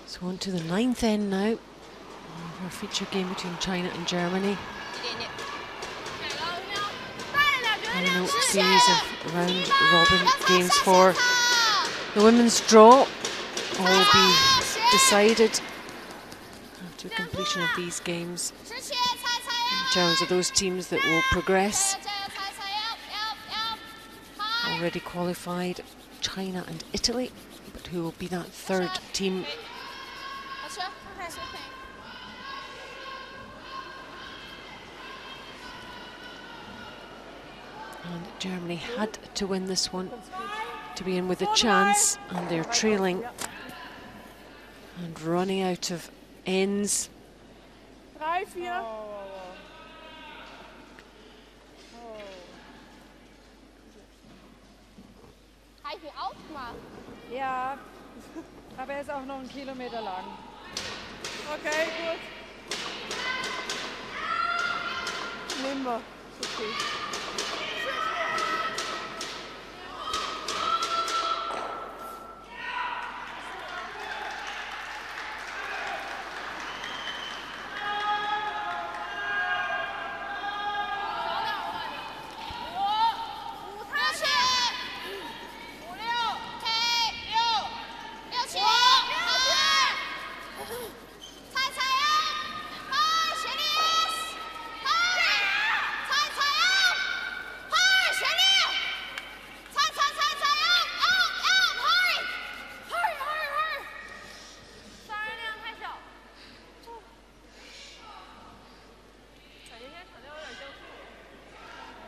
So on to the 9th end now. Our feature game between China and Germany. Final series of round-robin games for the women's draw. All will be decided after completion of these games in terms of those teams that will progress. Already qualified China and Italy, but who will be that third team? And Germany had to win this one to be in with a chance, and they're trailing and running out of ends. 3, 4. Habe ich mir auch gemacht. Ja, aber er ist auch noch 1 Kilometer lang. Okay, gut. Nehmen wir. Okay.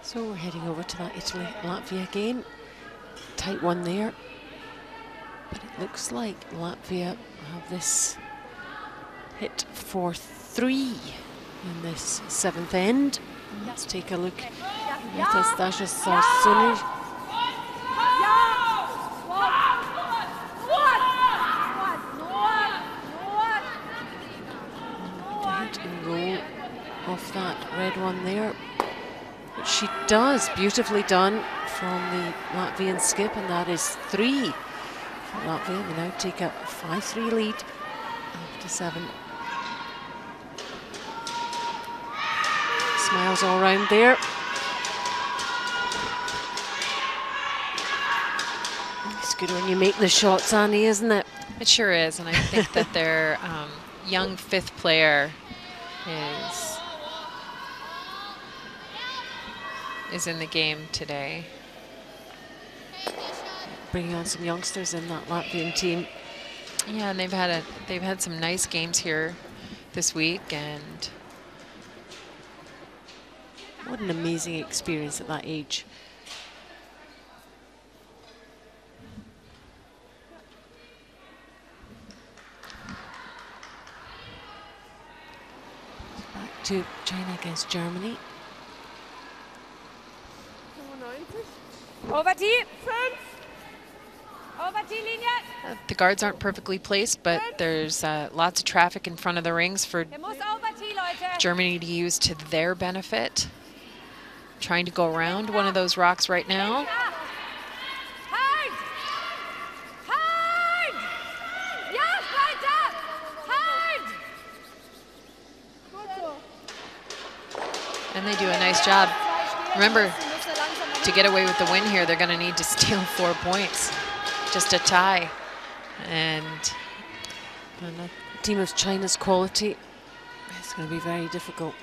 So we're heading over to that Italy-Latvia game. Tight one there. But it looks like Latvia have this hit for 3 in this 7th end. Let's take a look at Stasha Sarsuni. Hit and roll off that red one there. Which she does, beautifully done from the Latvian skip, and that is 3 for Latvia. They now take a 5-3 lead after 7. Smiles all round there. It's good when you make the shots, Annie, isn't it? It sure is, and I think that their young 5th player is in the game today. Bringing on some youngsters in that Latvian team. Yeah, and they've had some nice games here this week, and What an amazing experience at that age. Back to China against Germany. Over T. Over T-Linie. The guards aren't perfectly placed, but there's lots of traffic in front of the rings for Der muss over T, Leute. Germany to use to their benefit. Trying to go around one of those rocks right now. Halt! Halt! Ja, weiter! Halt! And they do a nice job. Remember, to get away with the win here, they're going to need to steal 4 points. Just a tie. And a team of China's quality, it's going to be very difficult.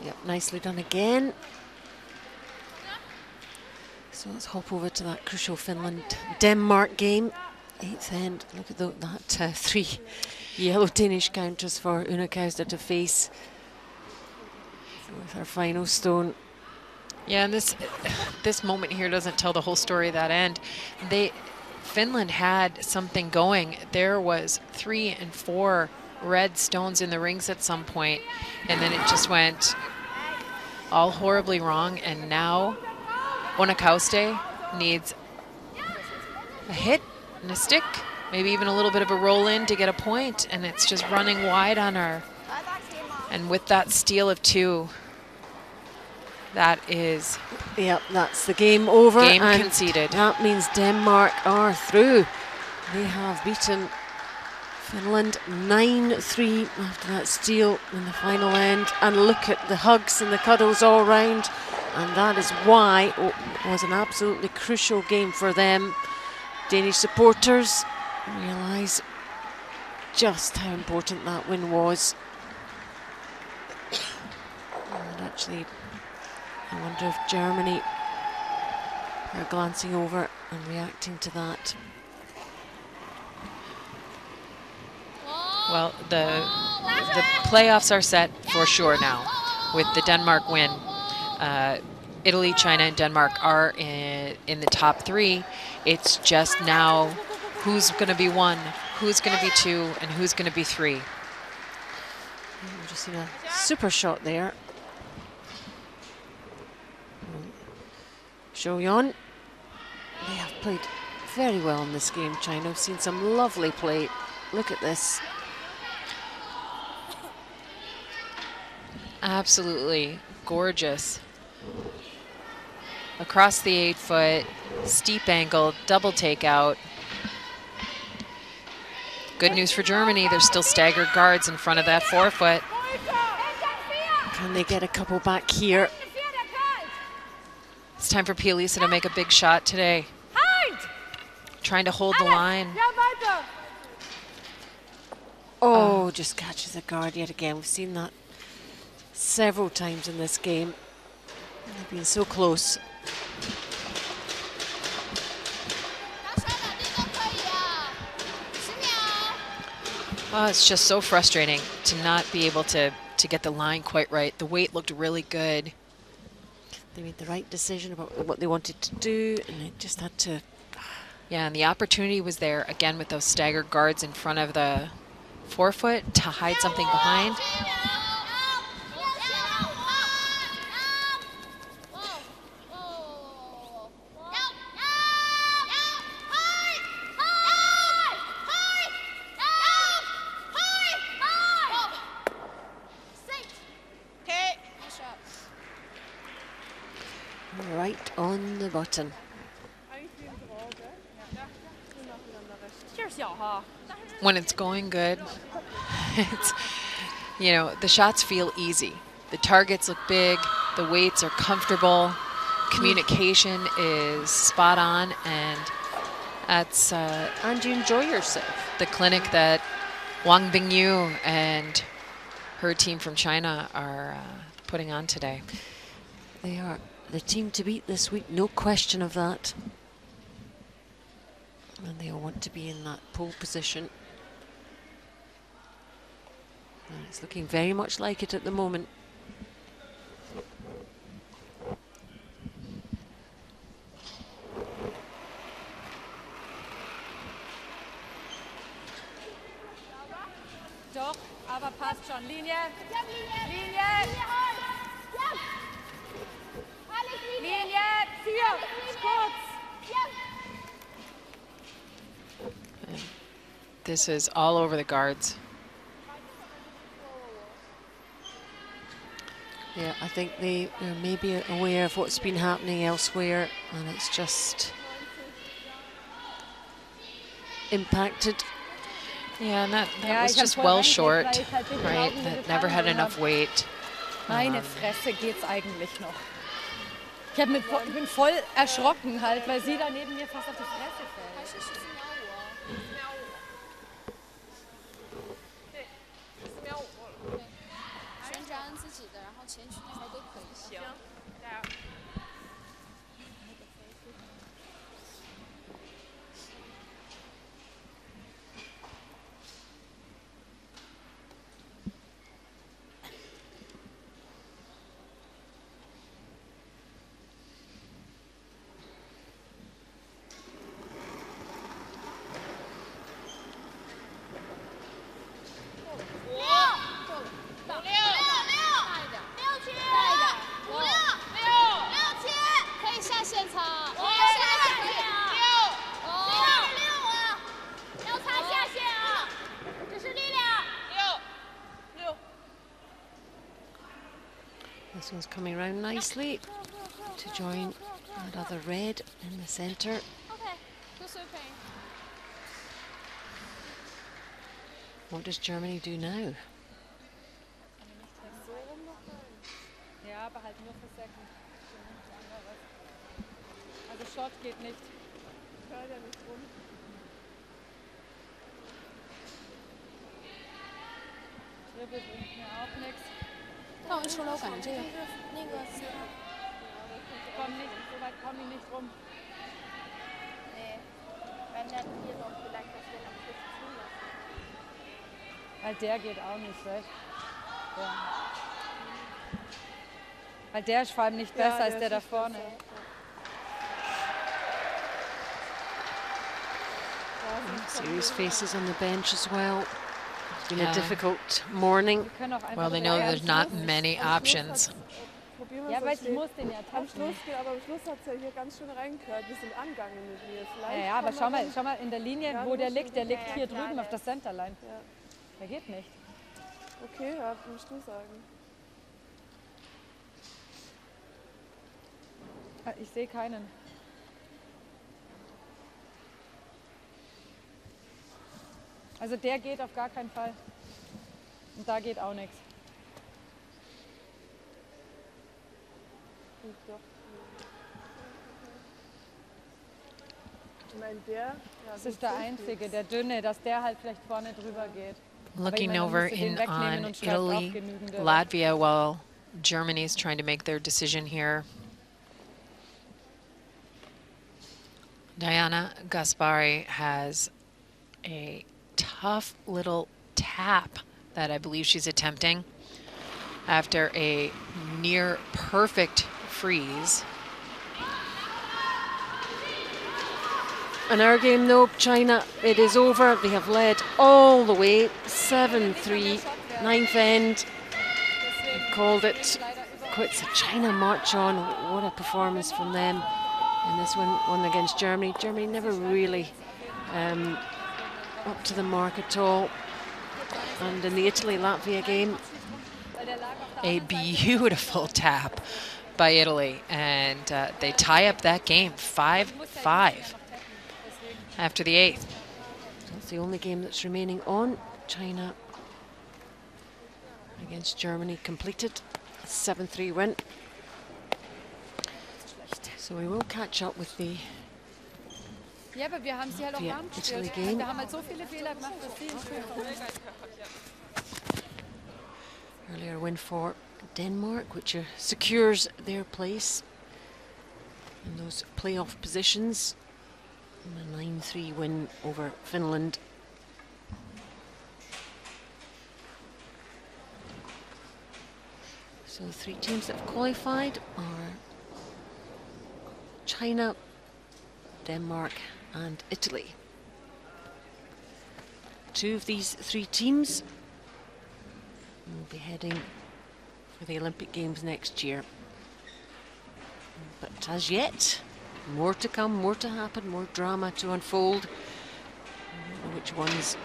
Yep, nicely done again. So let's hop over to that crucial Finland-Denmark game. 8th end. Look at that 3 yellow Danish counters for Una Kauster to face with her final stone. yeah, and this moment here doesn't tell the whole story of that end. Finland had something going. There was 3 and 4 red stones in the rings at some point, and then it just went all horribly wrong. And now Una Kauster needs a hit and a stick, maybe even a little bit of a roll in to get a point, and it's just running wide on her. And with that steal of 2, that is... Yep, that's the game over. Game and conceded. That means Denmark are through. They have beaten Finland 9-3 after that steal in the final end. And look at the hugs and the cuddles all round. And that is why it was an absolutely crucial game for them. Danish supporters realise just how important that win was. And actually, I wonder if Germany are glancing over and reacting to that. Well, the playoffs are set for sure now with the Denmark win. Italy, China, and Denmark are in the top 3. It's just now who's going to be 1, who's going to be 2, and who's going to be 3. We've just seen a super shot there. Zhou-Yon, they have played very well in this game, China. We've seen some lovely play. Look at this. Absolutely gorgeous. Across the 8-foot, steep angle, double takeout. Good news for Germany, there's still staggered guards in front of that 4-foot. Can they get a couple back here? It's time for Pia Lisa to make a big shot today. Trying to hold the line. Oh, just catches the guard yet again. We've seen that several times in this game. They've been so close. Oh, it's just so frustrating to not be able to get the line quite right. The weight looked really good. They made the right decision about what they wanted to do, and they just had to... Yeah, and the opportunity was there, again, with those staggered guards in front of the 4-foot to hide something behind. Right on the button. When it's going good, the shots feel easy. The targets look big, the weights are comfortable, communication is spot on, and that's And you enjoy yourself. the clinic that Wang Bingyu and her team from China are putting on today. They are the team to beat this week, no question of that. And they all want to be in that pole position. And it's looking very much like it at the moment. Doch, aber passt schon. Linie. Linie. Linie. 4. Kurz. This is all over the guards. Yeah, I think they may be aware of what's been happening elsewhere, and it's just impacted. Yeah, and that Ja, was ich hab just voll well reingekriegt, short, weil ich halt nicht right? genau That diese never had Fallhöhe enough hab. weight. Meine Fresse, geht's eigentlich noch. Ich bin voll erschrocken halt, weil sie da neben mir fast auf die Fresse fällt. 旋转自己的，然后前屈那块都可以。行，加油。This one's coming around nicely to join that other red in the centre. What does Germany do now? Ja, aber halt nur für Second. Also Shot geht nicht. Hört ja nicht rum. Triple bringt mir auch nichts. 但我一出来，我感觉这个那个 Komm nicht, so weit komme ich nicht rum. Nee, wenn der hier noch vielleicht das wir am Schluss zulassen. Weil der geht auch nicht weg. Ja. Weil der ist vor allem nicht besser als der da vorne. Serious faces on the bench as well. It's been Yeah. a difficult morning. Well, they know there's not many options. Ja, aber ich muss den ja Am treffen. Schluss, aber am Schluss hat es ja hier ganz schön reingehört. Wir sind angegangen mit mir. Vielleicht Ja, aber kann man schau mal in der Linie, Ja, wo du der musst liegt. Der schon- liegt hier drüben auf der Centerline. Ja. Der geht nicht. Okay, ja, musst du sagen. Ich sehe keinen. Also der geht auf gar keinen Fall. Und da geht auch nichts. Und doch. Ich meine, der. Ja, Das ist der einzige, der dünne, dass der halt vielleicht vorne drüber geht. Looking man over müsste den in wegnehmen on und schreibt auch Italy, genügende. Latvia, while Germany's trying to make their decision here. Diana Gaspari has a tough little tap that I believe she's attempting after a near perfect freeze. In our game though, China, it is over. They have led all the way, 7-3, ninth end. Called it quits. China march on. What a performance from them in this one against Germany. Germany never really up to the mark at all. And in the Italy-Latvia game, A beautiful tap by Italy, and they tie up that game 5-5 after the 8th. that's the only game that's remaining on. China against Germany completed. A 7-3 win. So we will catch up with the Ja, aber wir haben sie halt auch Ja, warm Italy gespielt. game. Wir haben halt so viele Fehler gemacht, dass sie earlier win for Denmark, which secures their place in those playoff positions. And a 9-3 win over Finland. So the 3 teams that have qualified are China, Denmark and Italy. 2 of these 3 teams will be heading for the Olympic Games next year. But as yet, more to come, more to happen, more drama to unfold. I don't know which ones.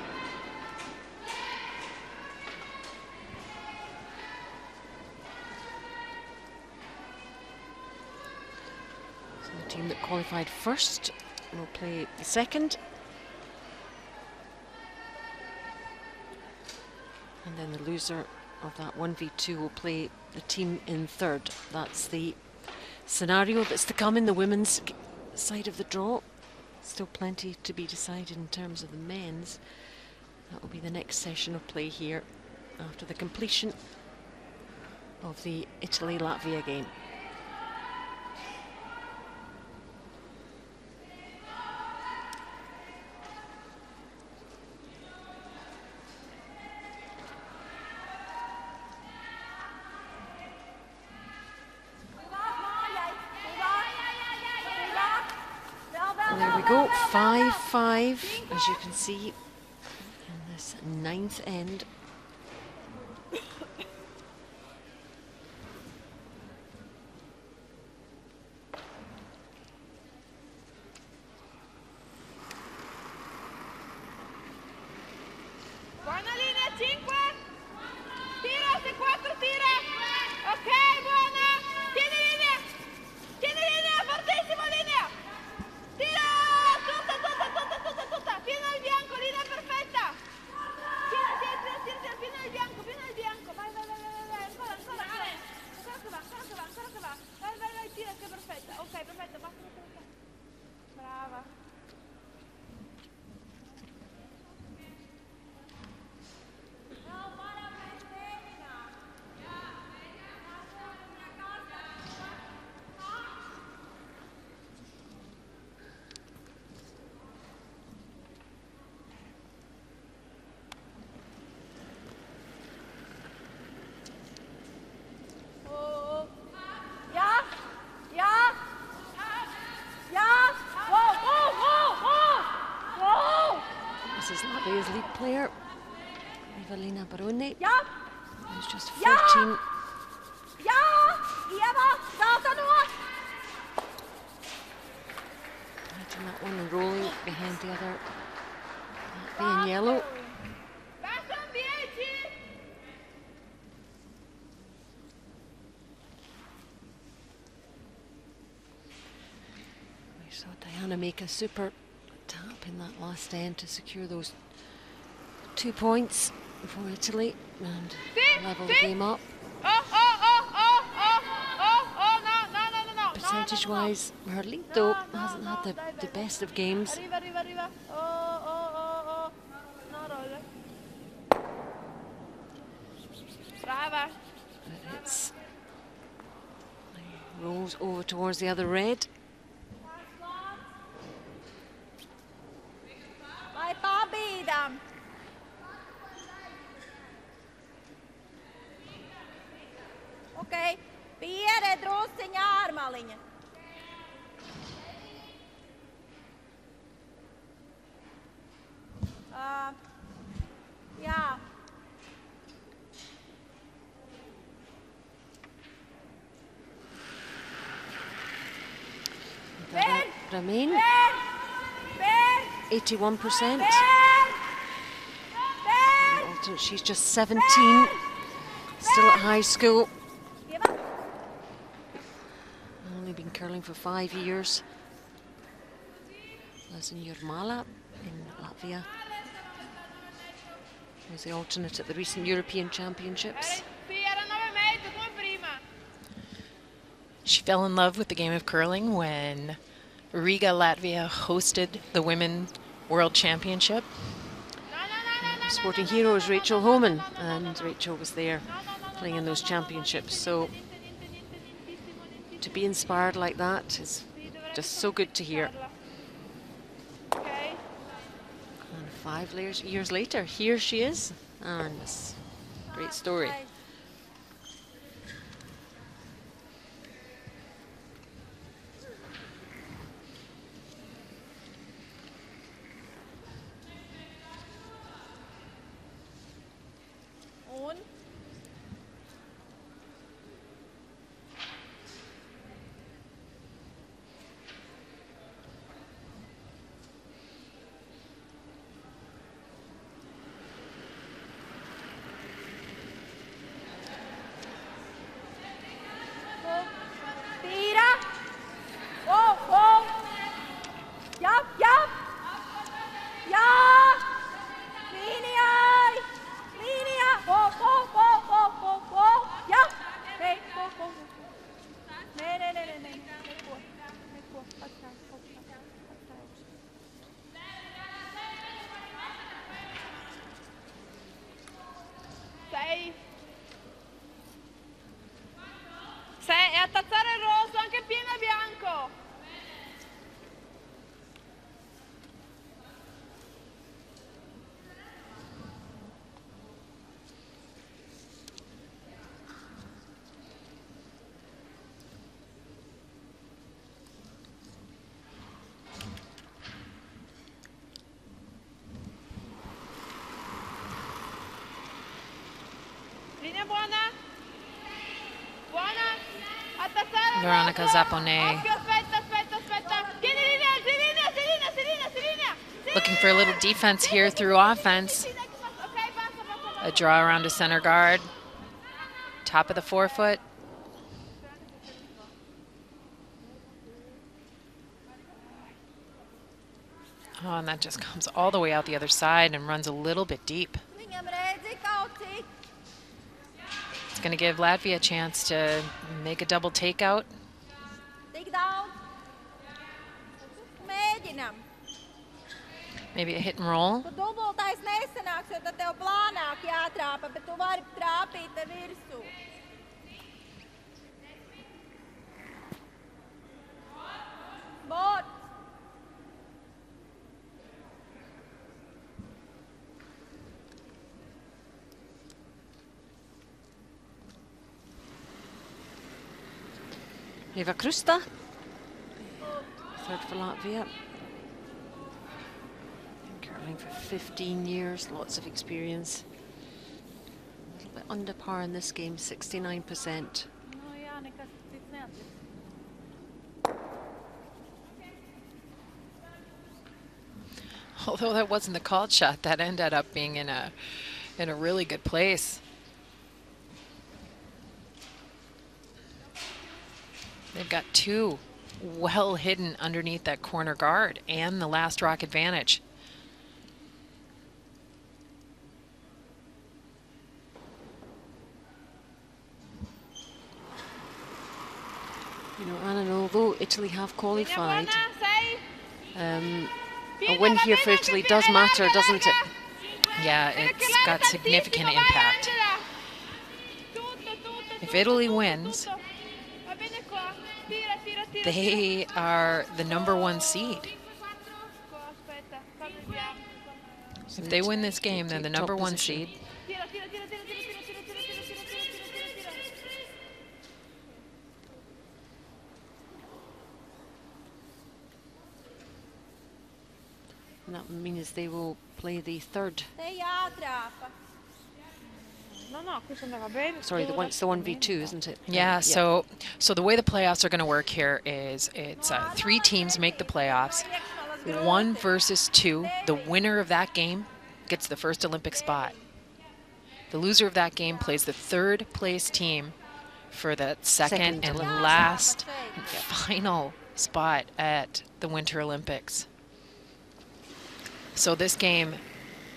So the team that qualified first will play the second. And then the loser of that 1v2 will play the team in third. That's the scenario that's to come in the women's side of the draw. Still plenty to be decided in terms of the men's. That will be the next session of play here after the completion of the Italy-Latvia game. There we go, 5-5, as you can see, in this 9th end. Buona linea 5. Tira, se 4 tira. Ok, buona. Tieni linea, fortissimo linea. Tira, tutta. Pieno al bianco, linea perfetta. Tira, pieno al bianco. Vai. Ancora che va. Vai, tira, che è perfetta. Ok, perfetto, basta. Brava. This is Latvia's lead player, Evelina Baroni, who's just 14. Hitting that one and rolling behind the other Latvia in yellow. We saw Diana make a super tap in that last end to secure those 2 points for Italy and level the game up. Percentage-wise, her lead though hasn't had the best of games. Arriva. Oh. No roll. Brava. But it's rolls over towards the other red. Vai Pabida. Ok, Pierre drusciņā ārmaliņa. Jā. Ramin, 81%. She's just 17, still at high school. Only been curling for 5 years. Lives in Jurmala in Latvia. Was the alternate at the recent European Championships. She fell in love with the game of curling when Riga, Latvia hosted the Women World Championship. Sporting hero is Rachel Homan, and Rachel was there playing in those championships. So to be inspired like that is just so good to hear. Okay. And 5 years later, here she is. And it's a great story. E attazzare il rosso, anche pieno e bianco. Linea buona? Buona? Attazzare Veronica Zappone Occhio, aspetta. Tieni linea. looking for a little defense here through offense. A draw around a center guard. Top of the forefoot. Oh, and that just comes all the way out the other side and runs a little bit deep. It's going to give Latvia a chance to make a double takeout. Maybe a hit and roll. Eva Krusta, third for Latvia. Curling for 15 years, lots of experience. A little bit under par in this game, 69%. Although that wasn't the called shot, that ended up being in a really good place. They've got two well hidden underneath that corner guard and the last rock advantage. You know, Anna, although Italy have qualified, a win here for Italy does matter, doesn't it? Yeah, it's got significant impact. If Italy wins, they are the #1 seed. If they win this game, they're the #1 seed. And that means they will play the third. Sorry, it's the 1v2, isn't it? Yeah, so the way the playoffs are going to work here is it's 3 teams make the playoffs, 1 versus 2. The winner of that game gets the first Olympic spot. The loser of that game plays the 3rd place team for the second and last final spot at the Winter Olympics. So this game,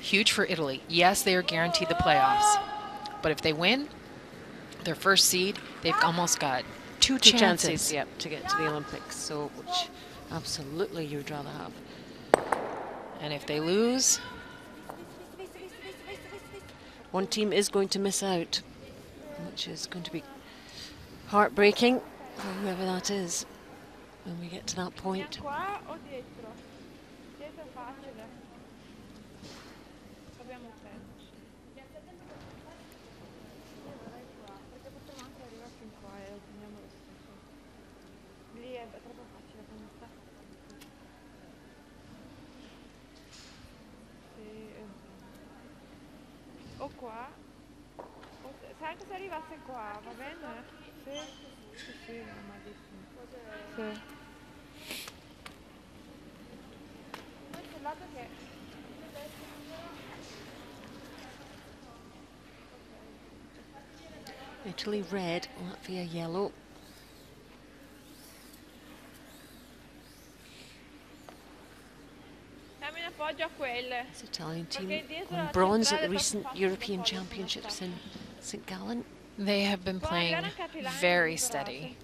huge for Italy. Yes, they are guaranteed the playoffs. But if they win, their first seed, they've almost got two chances. Yep, to get to the Olympics. So, which absolutely you'd rather have. And if they lose, one team is going to miss out. which is going to be heartbreaking for whoever that is when we get to that point. Qua o dietro? Dietro è facile. Abbiamo tempo. Vorrei qua, perché potremmo anche arrivare fin qua e otteniamo lo stesso. Lì è troppo facile come sta. Sì. O qua. Se anche se arrivasse qua, va bene? Sì. Sì, sì, non malissimo. Sì. Quel lato che... Italy red, Latvia yellow. Dammi un appoggio a quelle. This Italian team Perché dietro won la bronze at centrale the recent troppo European facile, Championships in St. Gallen. They have been playing very steady.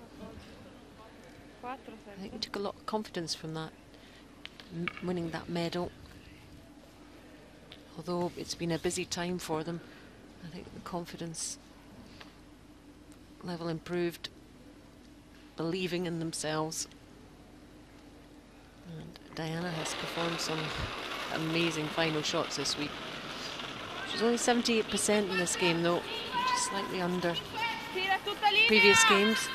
I think they took a lot of confidence from that, winning that medal. Although it's been a busy time for them, I think the confidence level improved, believing in themselves. And Diana has performed some amazing final shots this week. She's only 78% in this game though, which is slightly under previous games.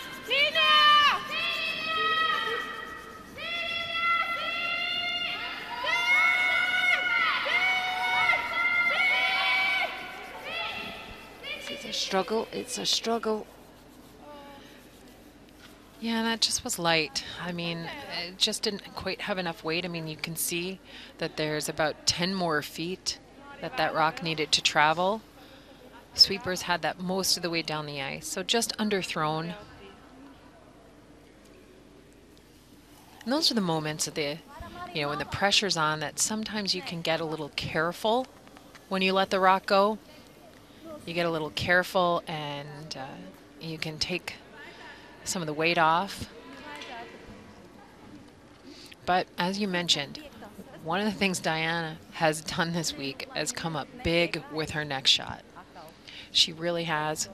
It's a struggle, it's a struggle. Yeah, that just was light. I mean, it just didn't quite have enough weight. I mean, you can see that there's about 10 more feet that rock needed to travel. Sweepers had that most of the way down the ice, so just underthrown. And those are the moments of the, you know, when the pressure's on, that sometimes you can get a little careful when you let the rock go. You get a little careful and you can take some of the weight off. But as you mentioned, one of the things Diana has done this week has come up big with her next shot. She really has.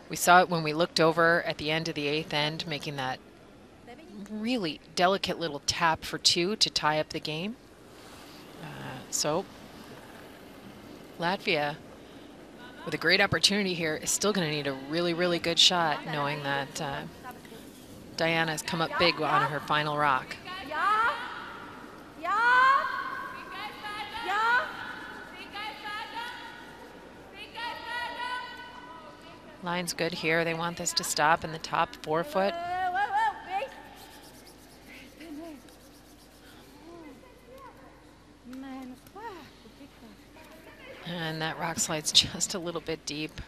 We saw it when we looked over at the end of the 8th end, making that really delicate little tap for 2 to tie up the game. So Latvia, with a great opportunity here, is still going to need a really, really good shot, knowing that Diana has come up big on her final rock. Line's good here. They want this to stop in the top 4 foot. And that rock slide's just a little bit deep.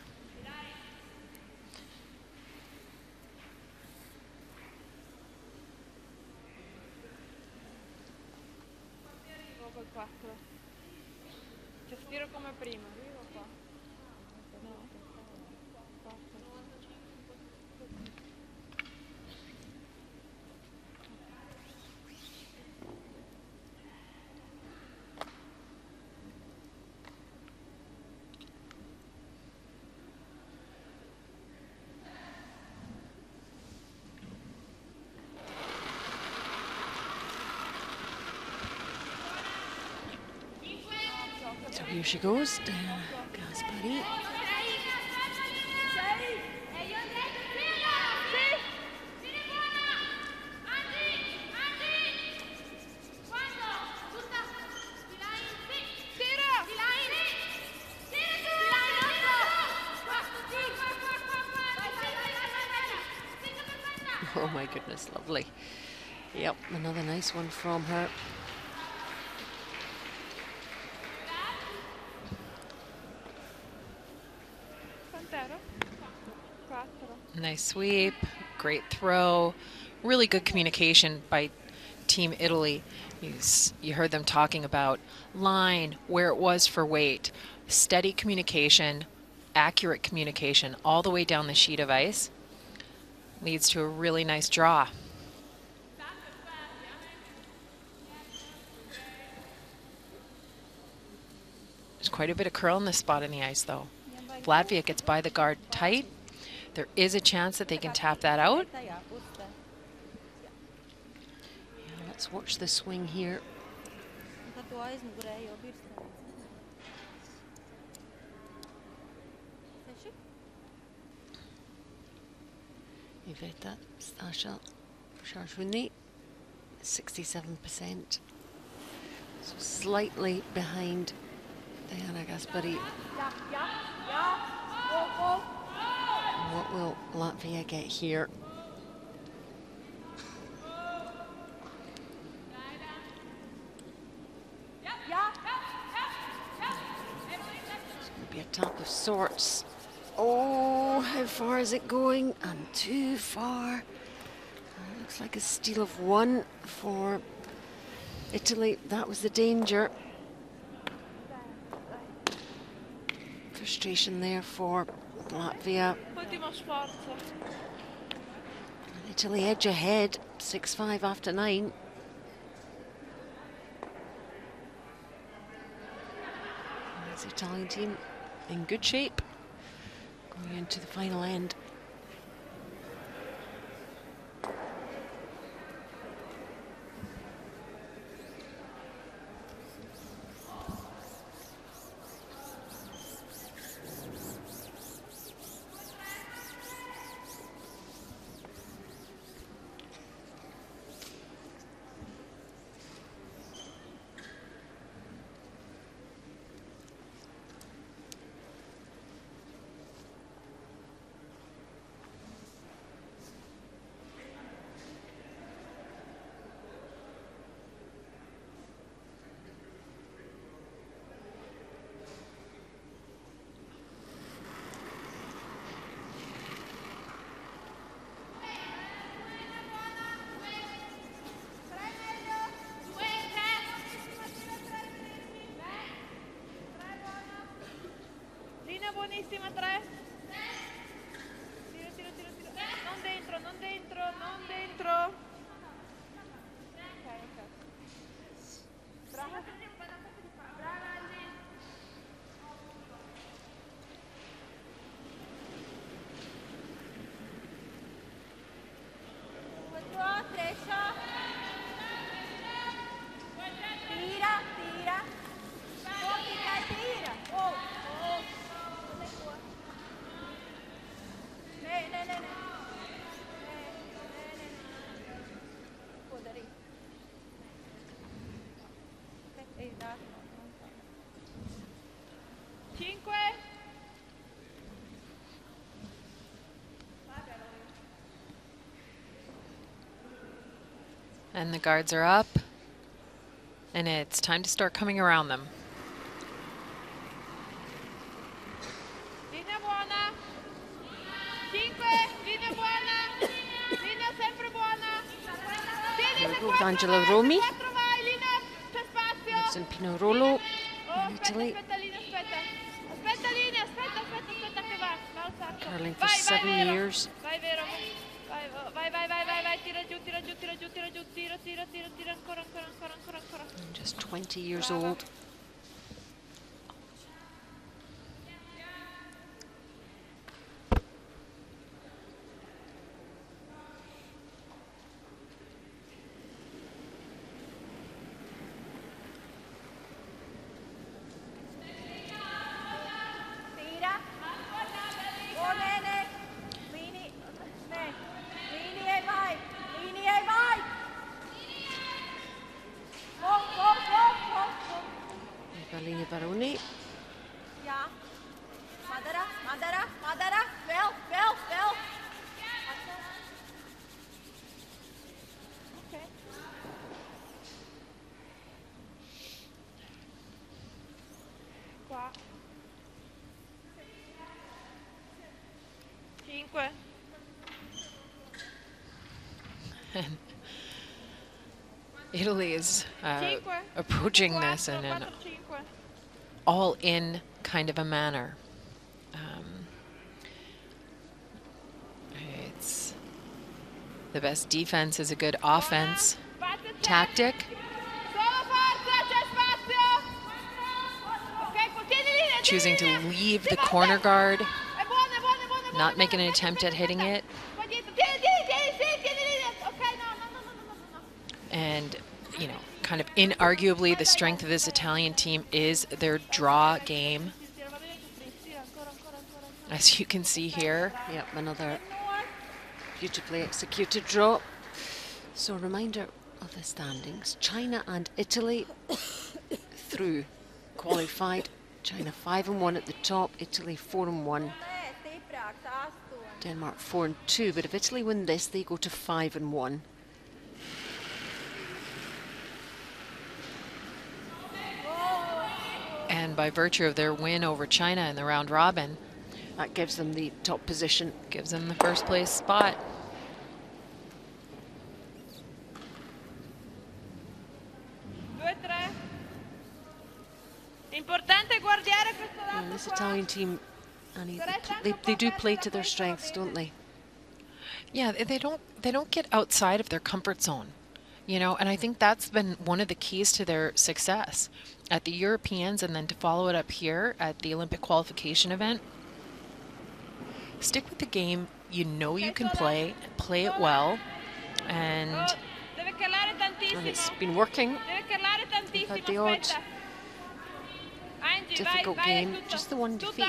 So here she goes, Diana Gaspari. Oh my goodness, lovely. Yep, another nice one from her. Nice sweep, great throw, really good communication by Team Italy. You heard them talking about line, where it was for weight, steady communication, accurate communication all the way down the sheet of ice. Leads to a really nice draw. There's quite a bit of curl in this spot in the ice though. Latvia gets by the guard tight, There is a chance that they can tap that out. Yeah, let's watch the swing here. Iveta Stasha Sharshuni, 67%. So slightly behind Diana Gaspari. What will Latvia get here? It's going to be a tap of sorts. Oh, how far is it going? And too far. Looks like a steal of one for Italy. That was the danger. Frustration there for Latvia. And Italy edge ahead, 6-5 after 9. This Italian team in good shape going into the final end. Buonissima, 3. Tiro, tiro, tiro, tiro. Non dentro, non dentro, non dentro. Ok, ok. Brava. Brava, Anni. 2, 3, tira, tira. Tira. Oh, oh. And the guards are up, and it's time to start coming around them. Linea buona. 5, linea buona. Linea sempre buona. Angela Romi. 4 vai, linea, c'è spazio. Pino Rollo Oh, in aspetta, Italy. aspetta, linea, aspetta. Aspetta, linea, aspetta, aspetta, aspetta che va. Va al sacco. Curling for Vai, 7 Vero. years. Vai, Vero. Vai, vai, vai, vai, vai, tira giù, tira giù, tira giù, tira giù, tira, tira, tira, tira, ancora, ancora, ancora, ancora, ancora. Just 20 years old. Tira. Oh, Nene. Lini e vai. Lini e vai. Go, go, go, go, go. Balini Baroni. Ja. Madara, Madara, Madara. Wel, wel, wel. Oké. Qua. 5. Italy is approaching this in an 4, 5. all-in kind of a manner. It's the best defense is a good offense tactic. Choosing to leave the corner guard not making an attempt at hitting it. And, you know, kind of inarguably the strength of this Italian team is their draw game. As you can see here. Yep, another beautifully executed draw. So a reminder of the standings. China and Italy through, qualified. China 5-1 at the top, Italy 4-1. Denmark 4-2, but if Italy win this, they go to 5-1. And by virtue of their win over China in the round robin, that gives them the top position. Gives them the first place spot. And this Italian team, Annie, they do play to their strengths, don't they? Yeah, they don't get outside of their comfort zone, you know, and I think that's been one of the keys to their success at the Europeans, and then to follow it up here at the Olympic qualification event. Stick with the game you know you can play it well, and it's been working. We've had the odd difficult game, just the one defeat.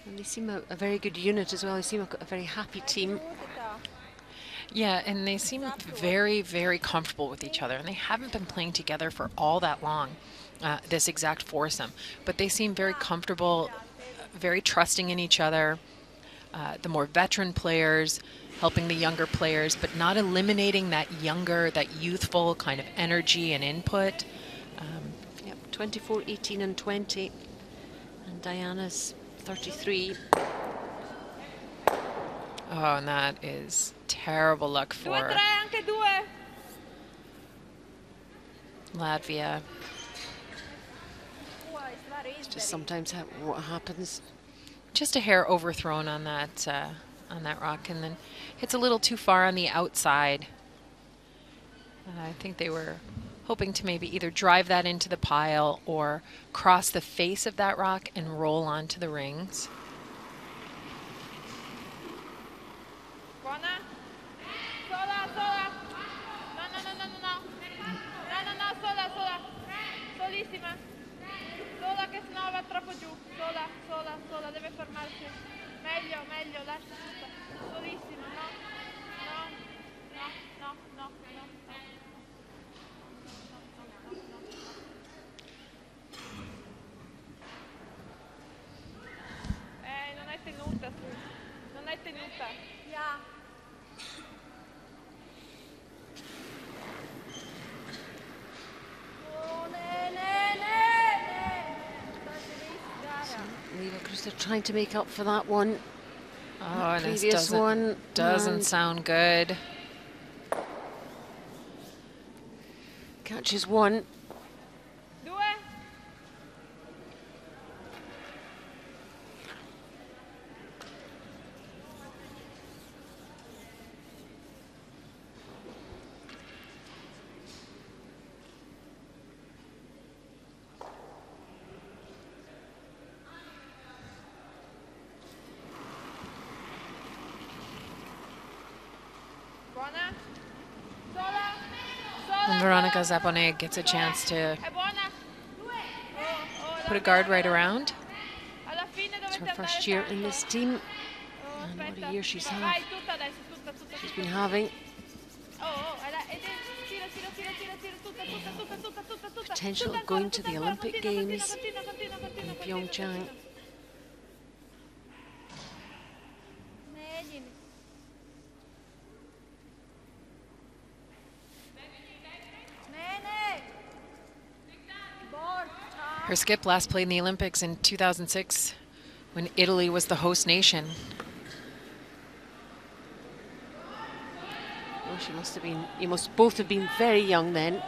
And they seem a very good unit as well. They seem a very happy team. Yeah, and they seem very, very comfortable with each other. And they haven't been playing together for all that long, this exact foursome. But they seem very comfortable, very trusting in each other. The more veteran players helping the younger players, but not eliminating that younger, that youthful kind of energy and input. Yep, 24, 18 and 20. And Diana's 33. Oh, and that is terrible luck for Latvia. It's just sometimes what happens. Just a hair overthrown on that rock, and then hits a little too far on the outside. I think they were hoping to maybe either drive that into the pile or cross the face of that rock and roll onto the rings. They're trying to make up for that one. Oh, and previous one doesn't sound good. Catches one. And Veronica Zapone gets a chance to put a guard right around. It's her first year in this team. And what a year she's been having. Potential of going to the Olympic Games in Pyeongchang. Her skip last played in the Olympics in 2006 when Italy was the host nation. Oh, she must have been, you must both have been very young then.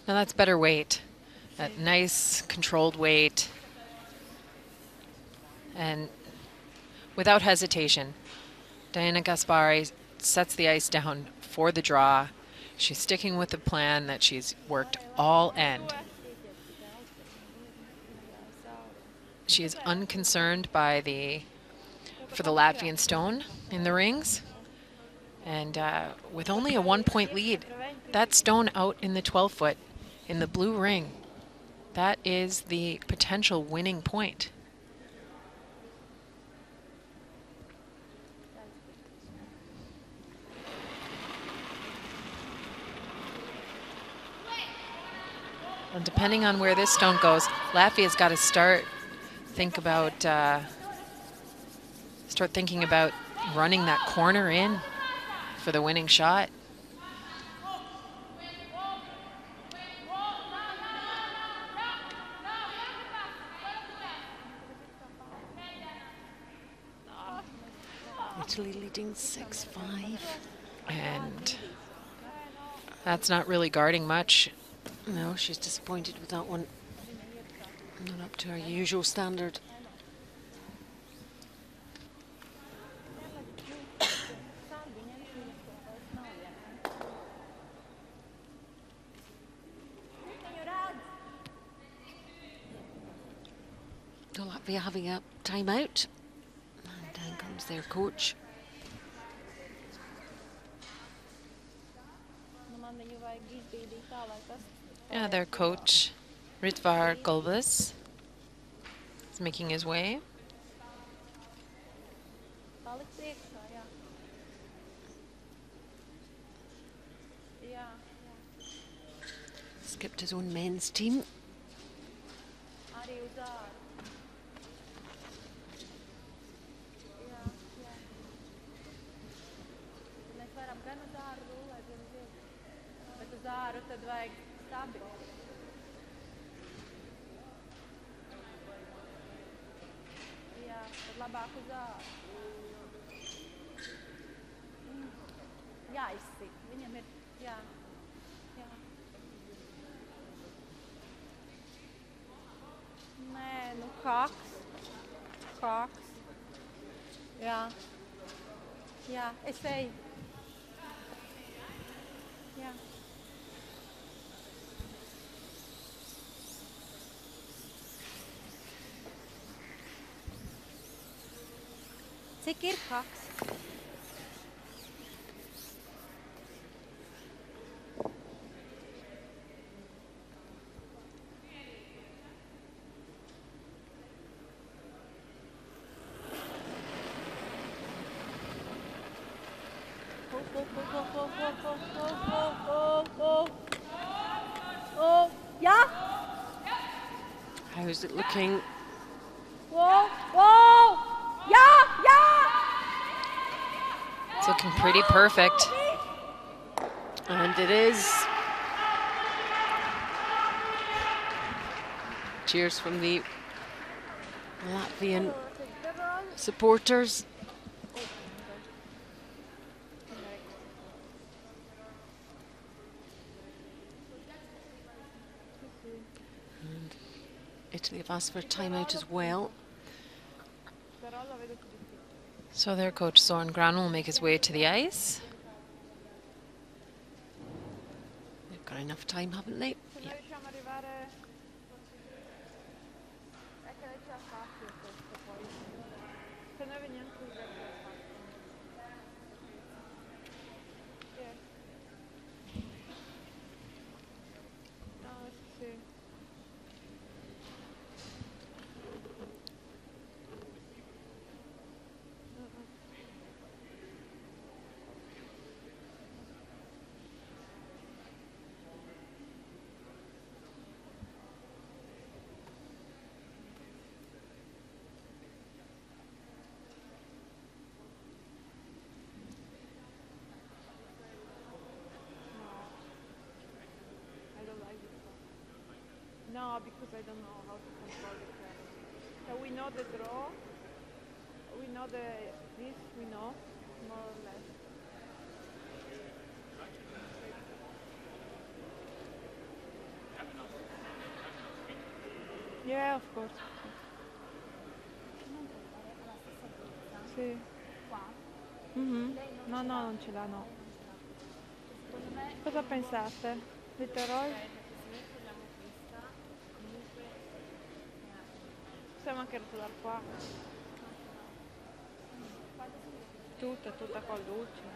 Now that's better weight. That nice controlled weight. And without hesitation, Diana Gaspari sets the ice down for the draw. She's sticking with the plan that she's worked all end. She is unconcerned by for the Latvian stone in the rings. And with only a 1-point lead, that stone out in the 12-foot in the blue ring, that is the potential winning point. And depending on where this stone goes, Latvia's got to start thinking about running that corner in for the winning shot. Italy leading 6-5. And that's not really guarding much. No, she's disappointed with that one. Not up to her usual standard. So Latvia having a timeout. And down comes their coach. Yeah, their coach, Ritvar Golbas, is making his way. Skipped his own men's team. Cox. Yeah. Yeah, it's a. Yeah. Cik ir Cox? Yeah. How's it looking? Whoa, whoa. Yeah, yeah. It's looking pretty perfect. And it is. Cheers from the Latvian supporters. And Italy have asked for a timeout as well. So their coach Soren Gran will make his way to the ice. They've got enough time, haven't they? Yeah. No, because I don't know how to control the camera. So we know the draw. We know this. We know more or less. Yeah, of course. Sì. No, no, non ce l'ha, no. Cosa pensate? Litteroi? Possiamo anche rotolare qua. Tutta col luce.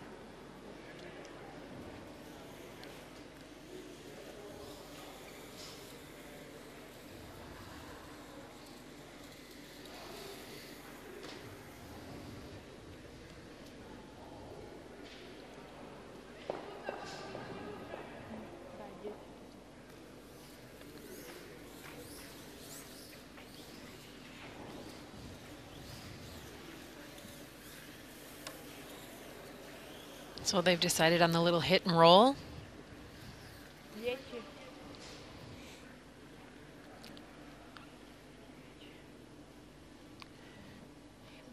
So they've decided on the little hit and roll. 10.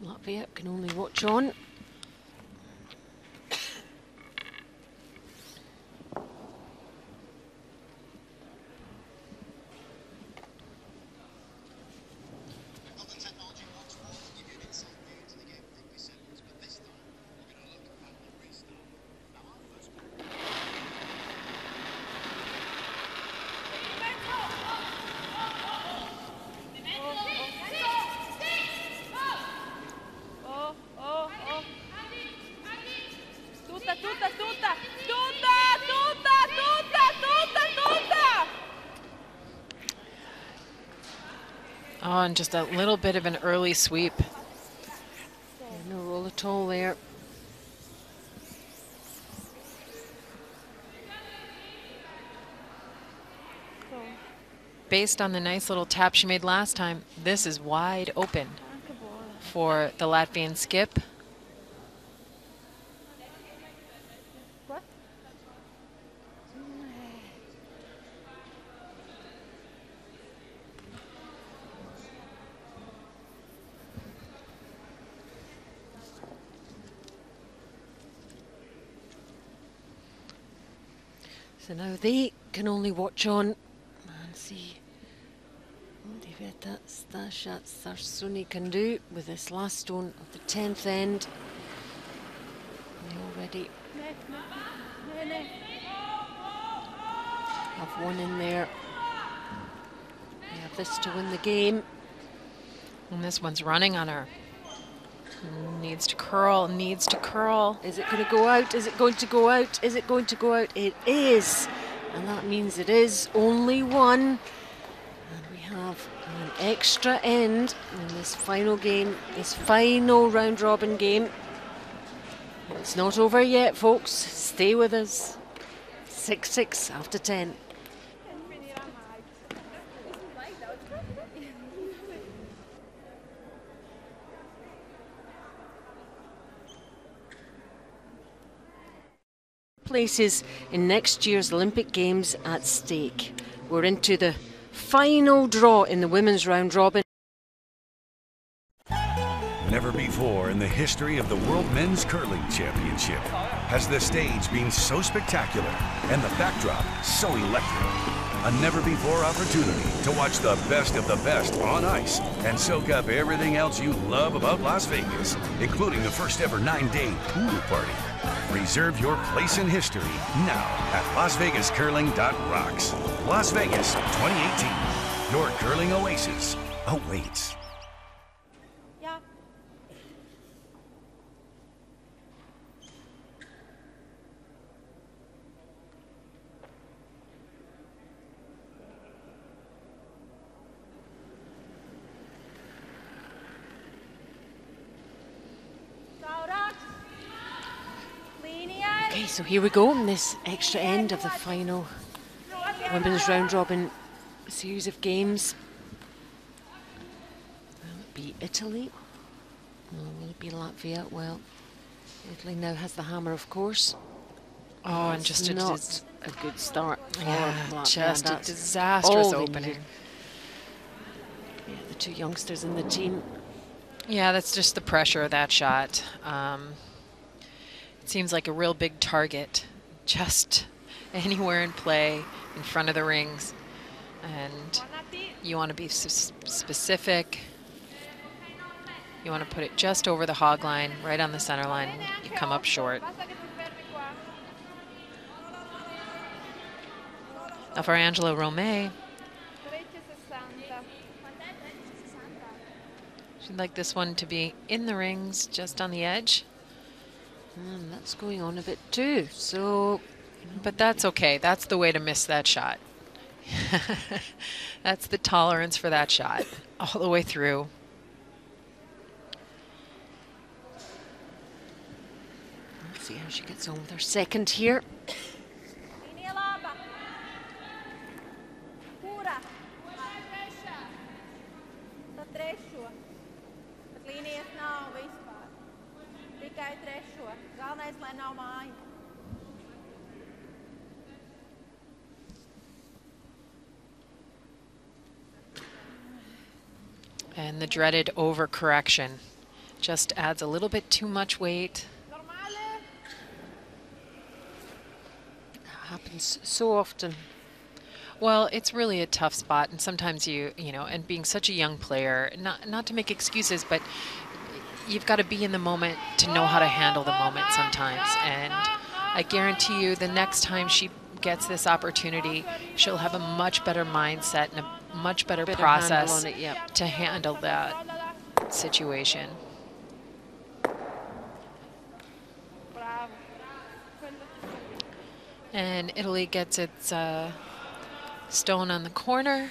Latvia can only watch on. Oh, and just a little bit of an early sweep. No roll at all there. Based on the nice little tap she made last time, this is wide open for the Latvian skip. So now they can only watch on and see what Stasha Sarsuni can do with this last stone of the 10th end. They already have one in there. They have this to win the game. And this one's running on her. Needs to curl, needs to curl. Is it going to go out? Is it going to go out? Is it going to go out? It is. And that means it is only one. And we have an extra end in this final game, this final round robin game. It's not over yet, folks. Stay with us. 6-6 after 10. Places in next year's Olympic Games at stake. We're into the final draw in the women's round robin. Never before in the history of the World Men's Curling Championship has the stage been so spectacular and the backdrop so electric. A never-before opportunity to watch the best of the best on ice and soak up everything else you love about Las Vegas, including the first ever 9-day pool party. Reserve your place in history now at LasVegasCurling.rocks. Las Vegas 2018. Your curling oasis awaits. Okay, so here we go in this extra end of the final women's round robin series of games. Will it be Italy? Or will it be Latvia? Well, Italy now has the hammer, of course. Oh, and just not a good start. Yeah, just a disastrous opening. Yeah, the two youngsters in the team. Yeah, that's just the pressure of that shot. It seems like a real big target, just anywhere in play in front of the rings. And You want to be specific. You want to put it just over the hog line, right on the center line. You come up short. Now for Angela Romay, she'd like this one to be in the rings, just on the edge. And that's going on a bit too, so... But that's okay. That's the way to miss that shot. That's the tolerance for that shot, all the way through. Let's see how she gets on with her second here. And the dreaded overcorrection just adds a little bit too much weight. That happens so often. Well, it's really a tough spot, and sometimes you know, and being such a young player, not to make excuses, but you've got to be in the moment to know how to handle the moment sometimes. And I guarantee you the next time she gets this opportunity, she'll have a much better mindset and a much better process on it, yeah. to handle that situation. And Italy gets its stone on the corner.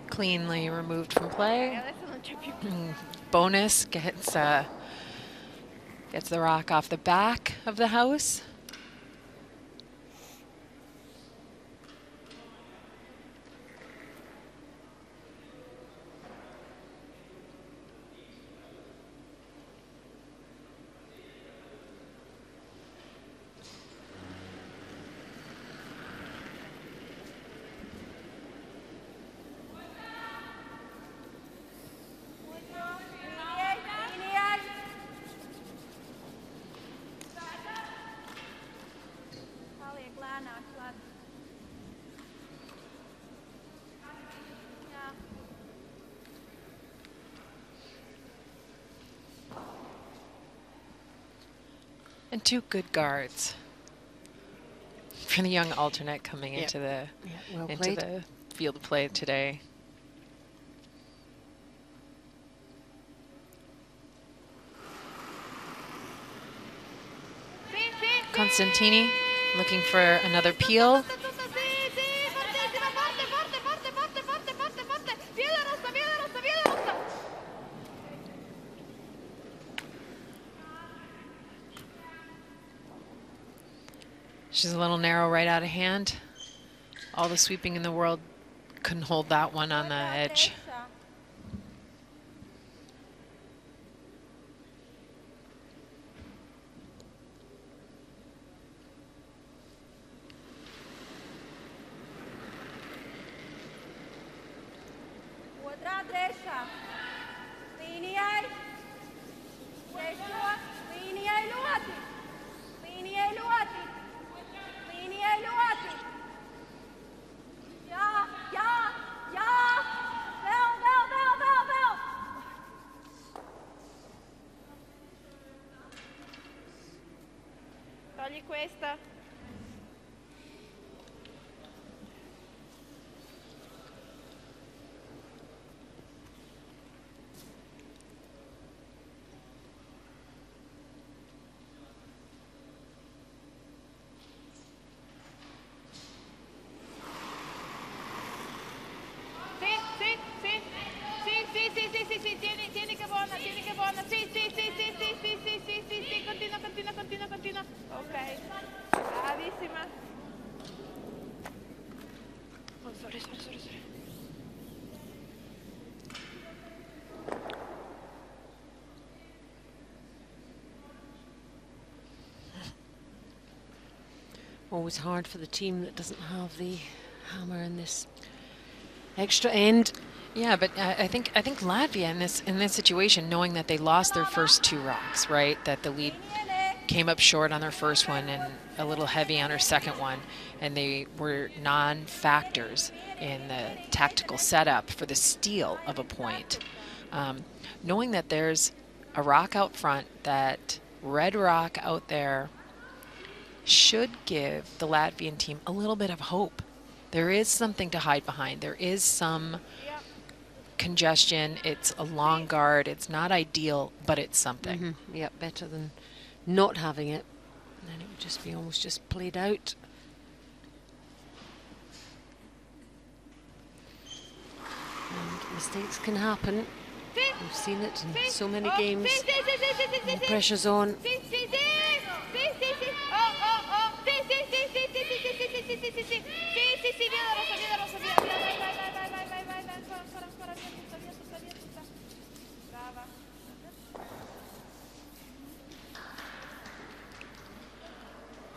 Cleanly removed from play. Bonus gets the rock off the back of the house. And two good guards for the young alternate coming into the field of play today. Constantini looking for another peel. She's a little narrow right out of hand. All the sweeping in the world couldn't hold that one on the edge. Togli questa. Always hard for the team that doesn't have the hammer in this extra end. Yeah, but I think Latvia in this situation, knowing that they lost their first 2 rocks, right? That the lead came up short on their first one and a little heavy on her second one, and they were non-factors in the tactical setup for the steal of a point. Knowing that there's a rock out front, that red rock out there, should give the Latvian team a little bit of hope. There is something to hide behind. There is some congestion. It's a long guard. It's not ideal, but it's something. Yeah, better than not having it. And then it would just be almost just played out. And mistakes can happen. We've seen it in so many games. When the pressure's on.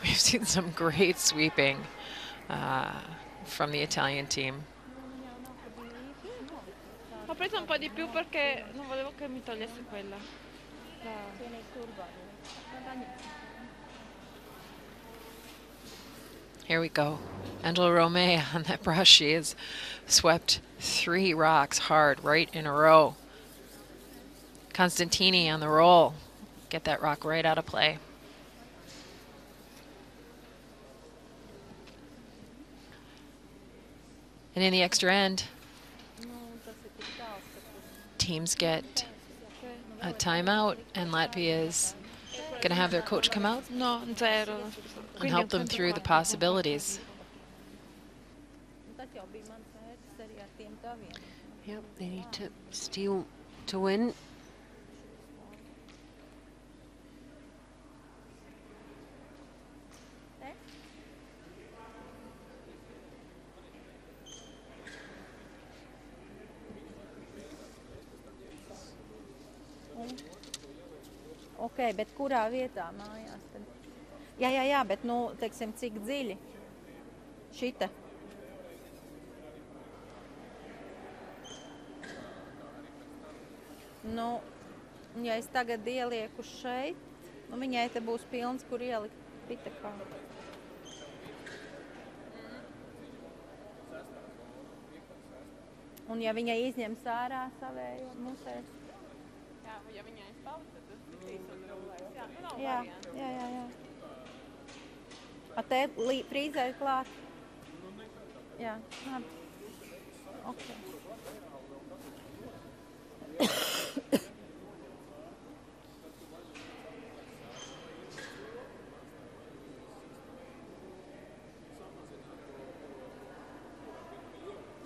We've seen some great sweeping from the Italian team. Ho preso un po' di più perché non volevo che mi togliesse quella. Here we go. Angela Romeo on that brush. She has swept 3 rocks hard right in a row. Constantini on the roll. Get that rock right out of play. And in the extra end, teams get a timeout, and Latvia is going to have their coach come out No, 0. and help them through the possibilities. Yep, they need to steal to win. Ok, bet kurā vietā mājās tad? Jā, bet, nu, teiksim, cik dziļi? Šita. Nu, ja es tagad ielieku šeit, nu, viņai te būs pilns, kur ielikt pitakā. Un ja viņai izņems ārā savējo musēs. Ja viņai spauda, tad tas izrulēs. Jā. A te frīzē klāt? Jā, labi. Ok.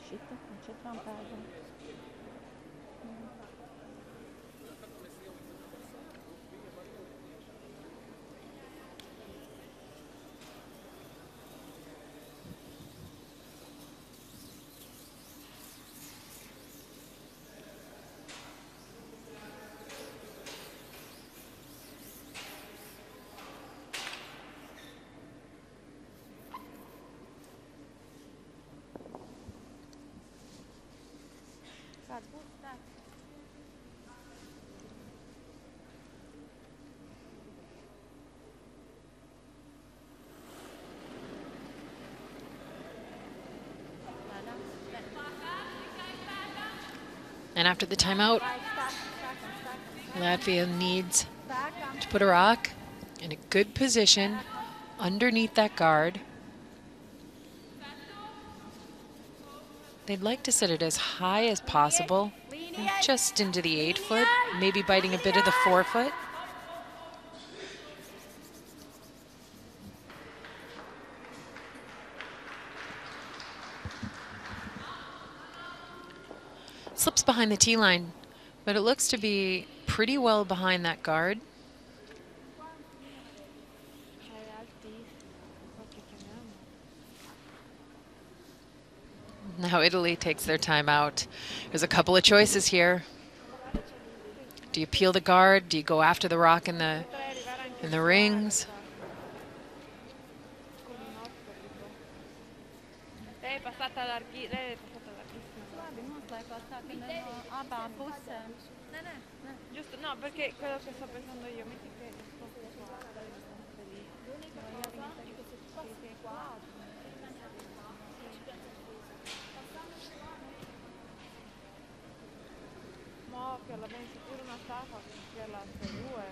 Šita un 4 pēdām. Kāds būs tāds? And after the timeout, Latvia needs to put a rock in a good position underneath that guard. They'd like to set it as high as possible, just into the 8 foot, maybe biting a bit of the 4 foot. Slips behind the tee line, but it looks to be pretty well behind that guard. Now Italy takes their time out. There's a couple of choices here. Do you peel the guard? Do you go after the rock in the rings? passata larghissima. Labi, noslēgās tā, ka no abām pusēm. Nē. Giusto, no, perché quello che sto pensando io, metti che mo che la metti pure una staffa che la due.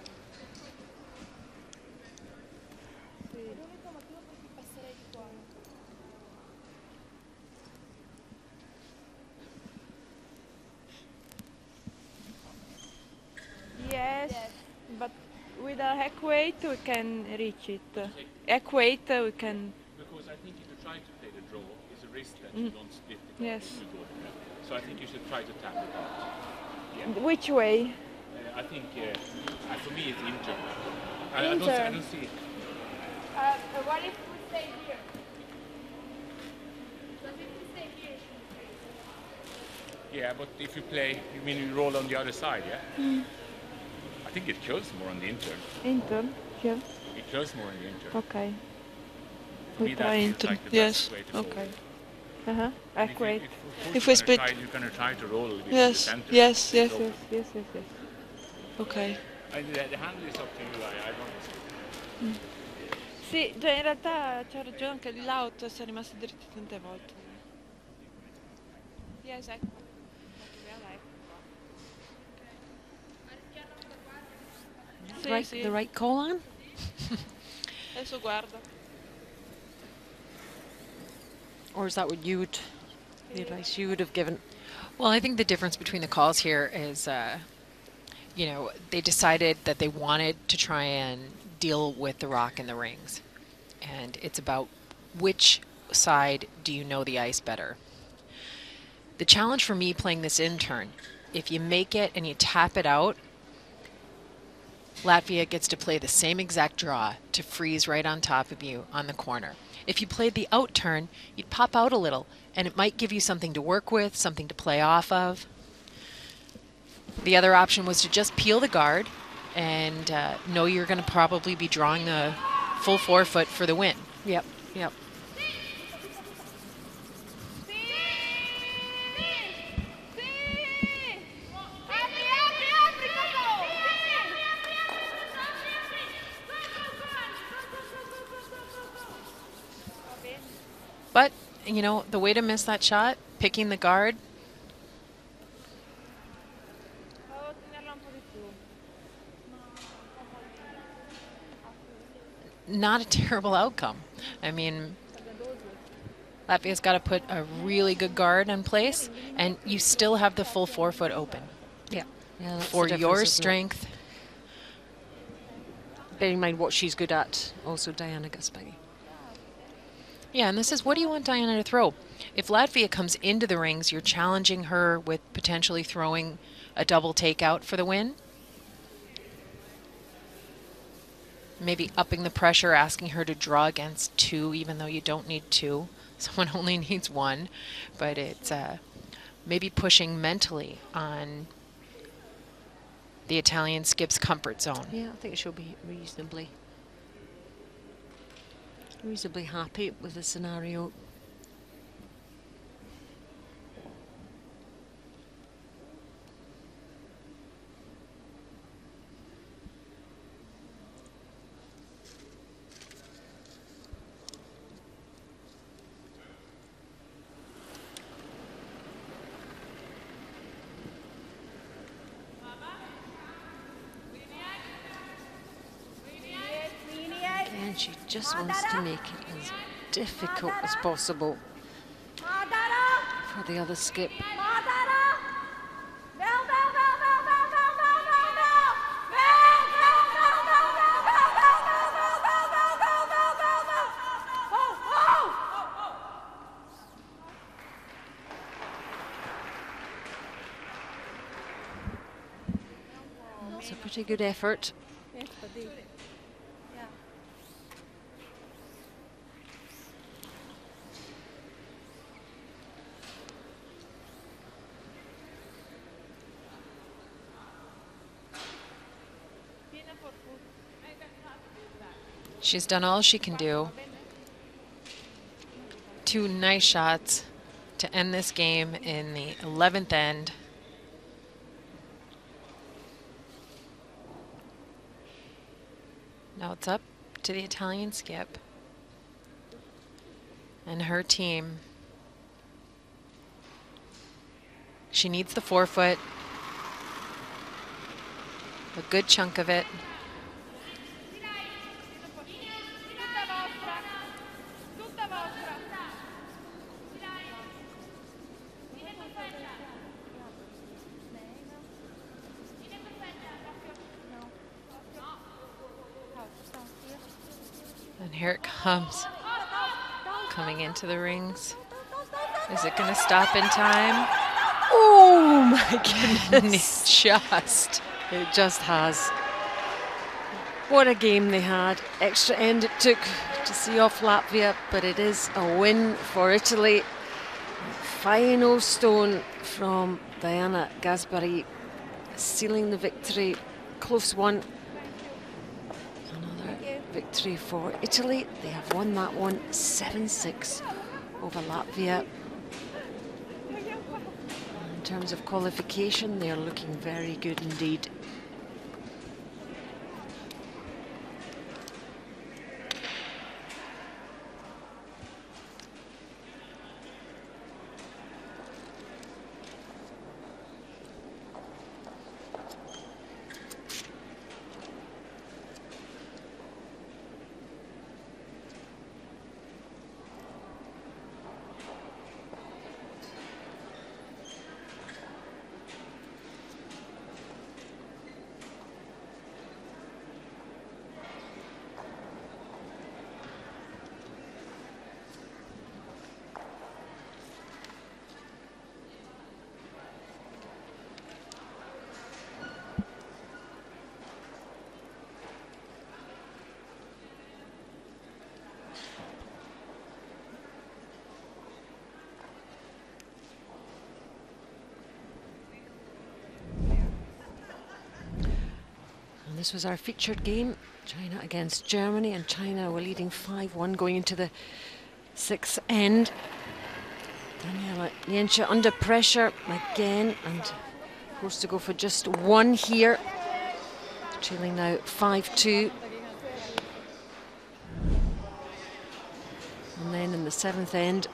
Sì. L'unico motivo per cui passerei di qua. Yes, but with a hack weight we can reach it. Hack weight we can. Because I think if you try to play the draw, it's a risk that you don't split the Yes. card if you draw the card. So I think you should try to tap it out. Yeah. Which way? I think for me it's inter. I don't see it. What if we stay here? But if we stay here, Yeah, but if you play, you mean you roll on the other side, yeah? I think it kills more on the inter. Inter, yeah. It kills more on the inter. Okay. For me, that feels like the best way to Okay. And Hack weight. If we split, you're gonna try to roll with the center. Yes. Okay. The handle is up to you. I don't. Sì, già in realtà c'ha ragione anche di l'auto, sono rimasti dritti tante volte. Yes, ecco. The right call on? Adesso guardo. Or is that what you would, the advice you would have given? Well, I think the difference between the calls here is, they decided that they wanted to try and deal with the rock and the rings. And it's about which side do you know the ice better. The challenge for me playing this in turn, if you make it and you tap it out, Latvia gets to play the same exact draw to freeze right on top of you on the corner. If you played the out turn, you'd pop out a little, and it might give you something to work with, something to play off of. The other option was to just peel the guard and know you're going to probably be drawing the full 4-foot for the win. Yep. But, the way to miss that shot, picking the guard, not a terrible outcome. I mean, Latvia's got to put a really good guard in place, and you still have the full 4-foot open. Yeah, that's For the difference, your isn't it? strength. Bearing in mind what she's good at, also Diana Gaspari. Yeah, and this is, what do you want Diana to throw? If Latvia comes into the rings, you're challenging her with potentially throwing a double takeout for the win. Maybe upping the pressure, asking her to draw against 2, even though you don't need 2. Someone only needs 1. But it's maybe pushing mentally on the Italian skip's comfort zone. Yeah, I think she'll be reasonably happy with the scenario. Again, she just wants to make it as difficult as possible for the other skip. It's a pretty good effort. She's done all she can do 2 nice shots to end this game in the 11th end. Now it's up to the Italian skip and her team. She needs the forefoot, a good chunk of it. And here it comes, coming into the rings. Is it going to stop in time? Oh my goodness. It just has. What a game they had. Extra end it took to see off Latvia, but it is a win for Italy. Final stone from Diana Gaspari, sealing the victory. Close one. Another victory for Italy. They have won that one 7-6 over Latvia. In terms of qualification, they are looking very good indeed. This was our featured game, China against Germany, and China were leading 5-1 going into the 6th end. Daniela Niensche under pressure again and forced to go for just one here, trailing now 5-2. And then in the 7th end,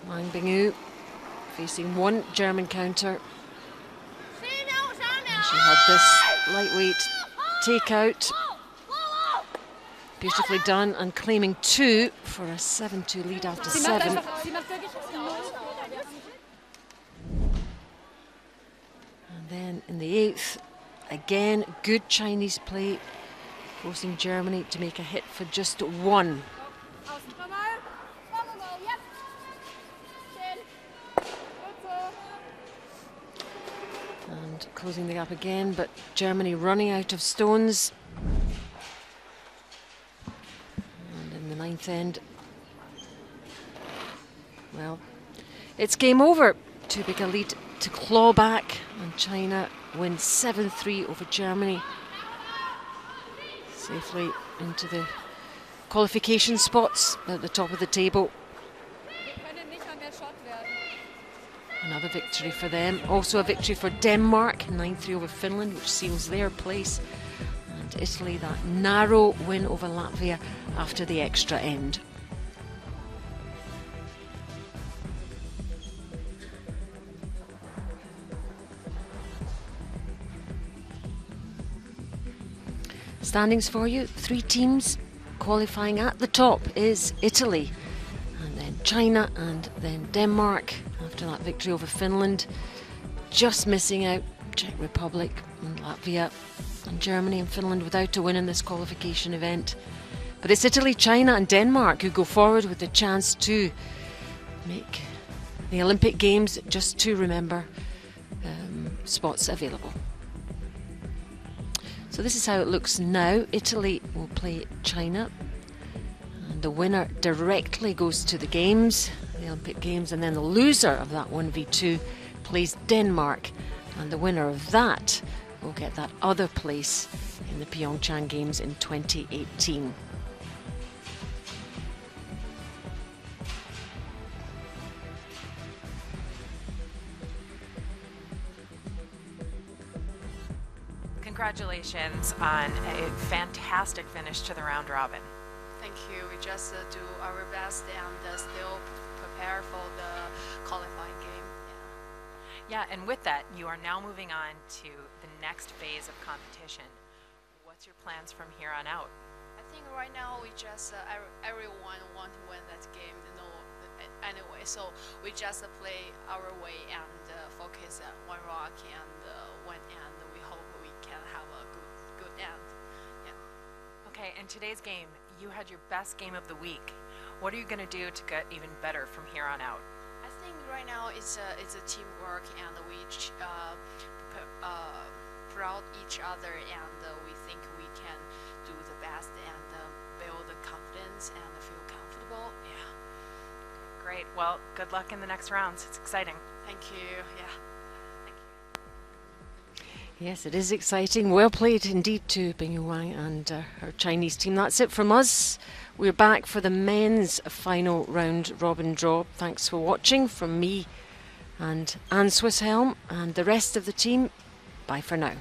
Wang Bingyu facing one German counter. She had this lightweight takeout, beautifully done, and claiming 2 for a 7-2 lead after 7. And then in the 8th, again, good Chinese play, forcing Germany to make a hit for just one. And closing the gap again, but Germany running out of stones. And in the 9th end, well, it's game over. Too big a lead to claw back, and China wins 7-3 over Germany. Safely into the qualification spots at the top of the table. Another victory for them. Also a victory for Denmark, 9-3 over Finland, which seals their place. And Italy, that narrow win over Latvia after the extra end. Standings for you, 3 teams qualifying. At the top is Italy, and then China, and then Denmark after that victory over Finland. Just missing out Czech Republic and Latvia, and Germany and Finland without a win in this qualification event. But it's Italy, China and Denmark who go forward with the chance to make the Olympic Games. Just to remember, spots available. So this is how it looks now. Italy will play China, and the winner directly goes to the Games, the Olympic Games, and then the loser of that 1v2 plays Denmark, and the winner of that will get that other place in the Pyeongchang Games in 2018. congratulations on a fantastic finish to the round robin. Thank you. We just do our best and still prepare for the qualifying game. Yeah, and with that, you are now moving on to the next phase of competition. What's your plans from here on out? I think right now we just everyone want to win that game, anyway. So we just play our way and focus at one rock and win, and we hope we can have a good end. Yeah. Okay, in today's game, you had your best game of the week. What are you going to do to get even better from here on out? I think right now it's a teamwork, and we proud each other, and we think we can do the best and build the confidence and feel comfortable. Yeah. Great. Well, good luck in the next rounds. It's exciting. Thank you. Yeah. Yes, it is exciting. Well played indeed to Bing Wang and her Chinese team. That's it from us. We're back for the men's final round robin draw. Thanks for watching from me and Anne Swisshelm and the rest of the team. Bye for now.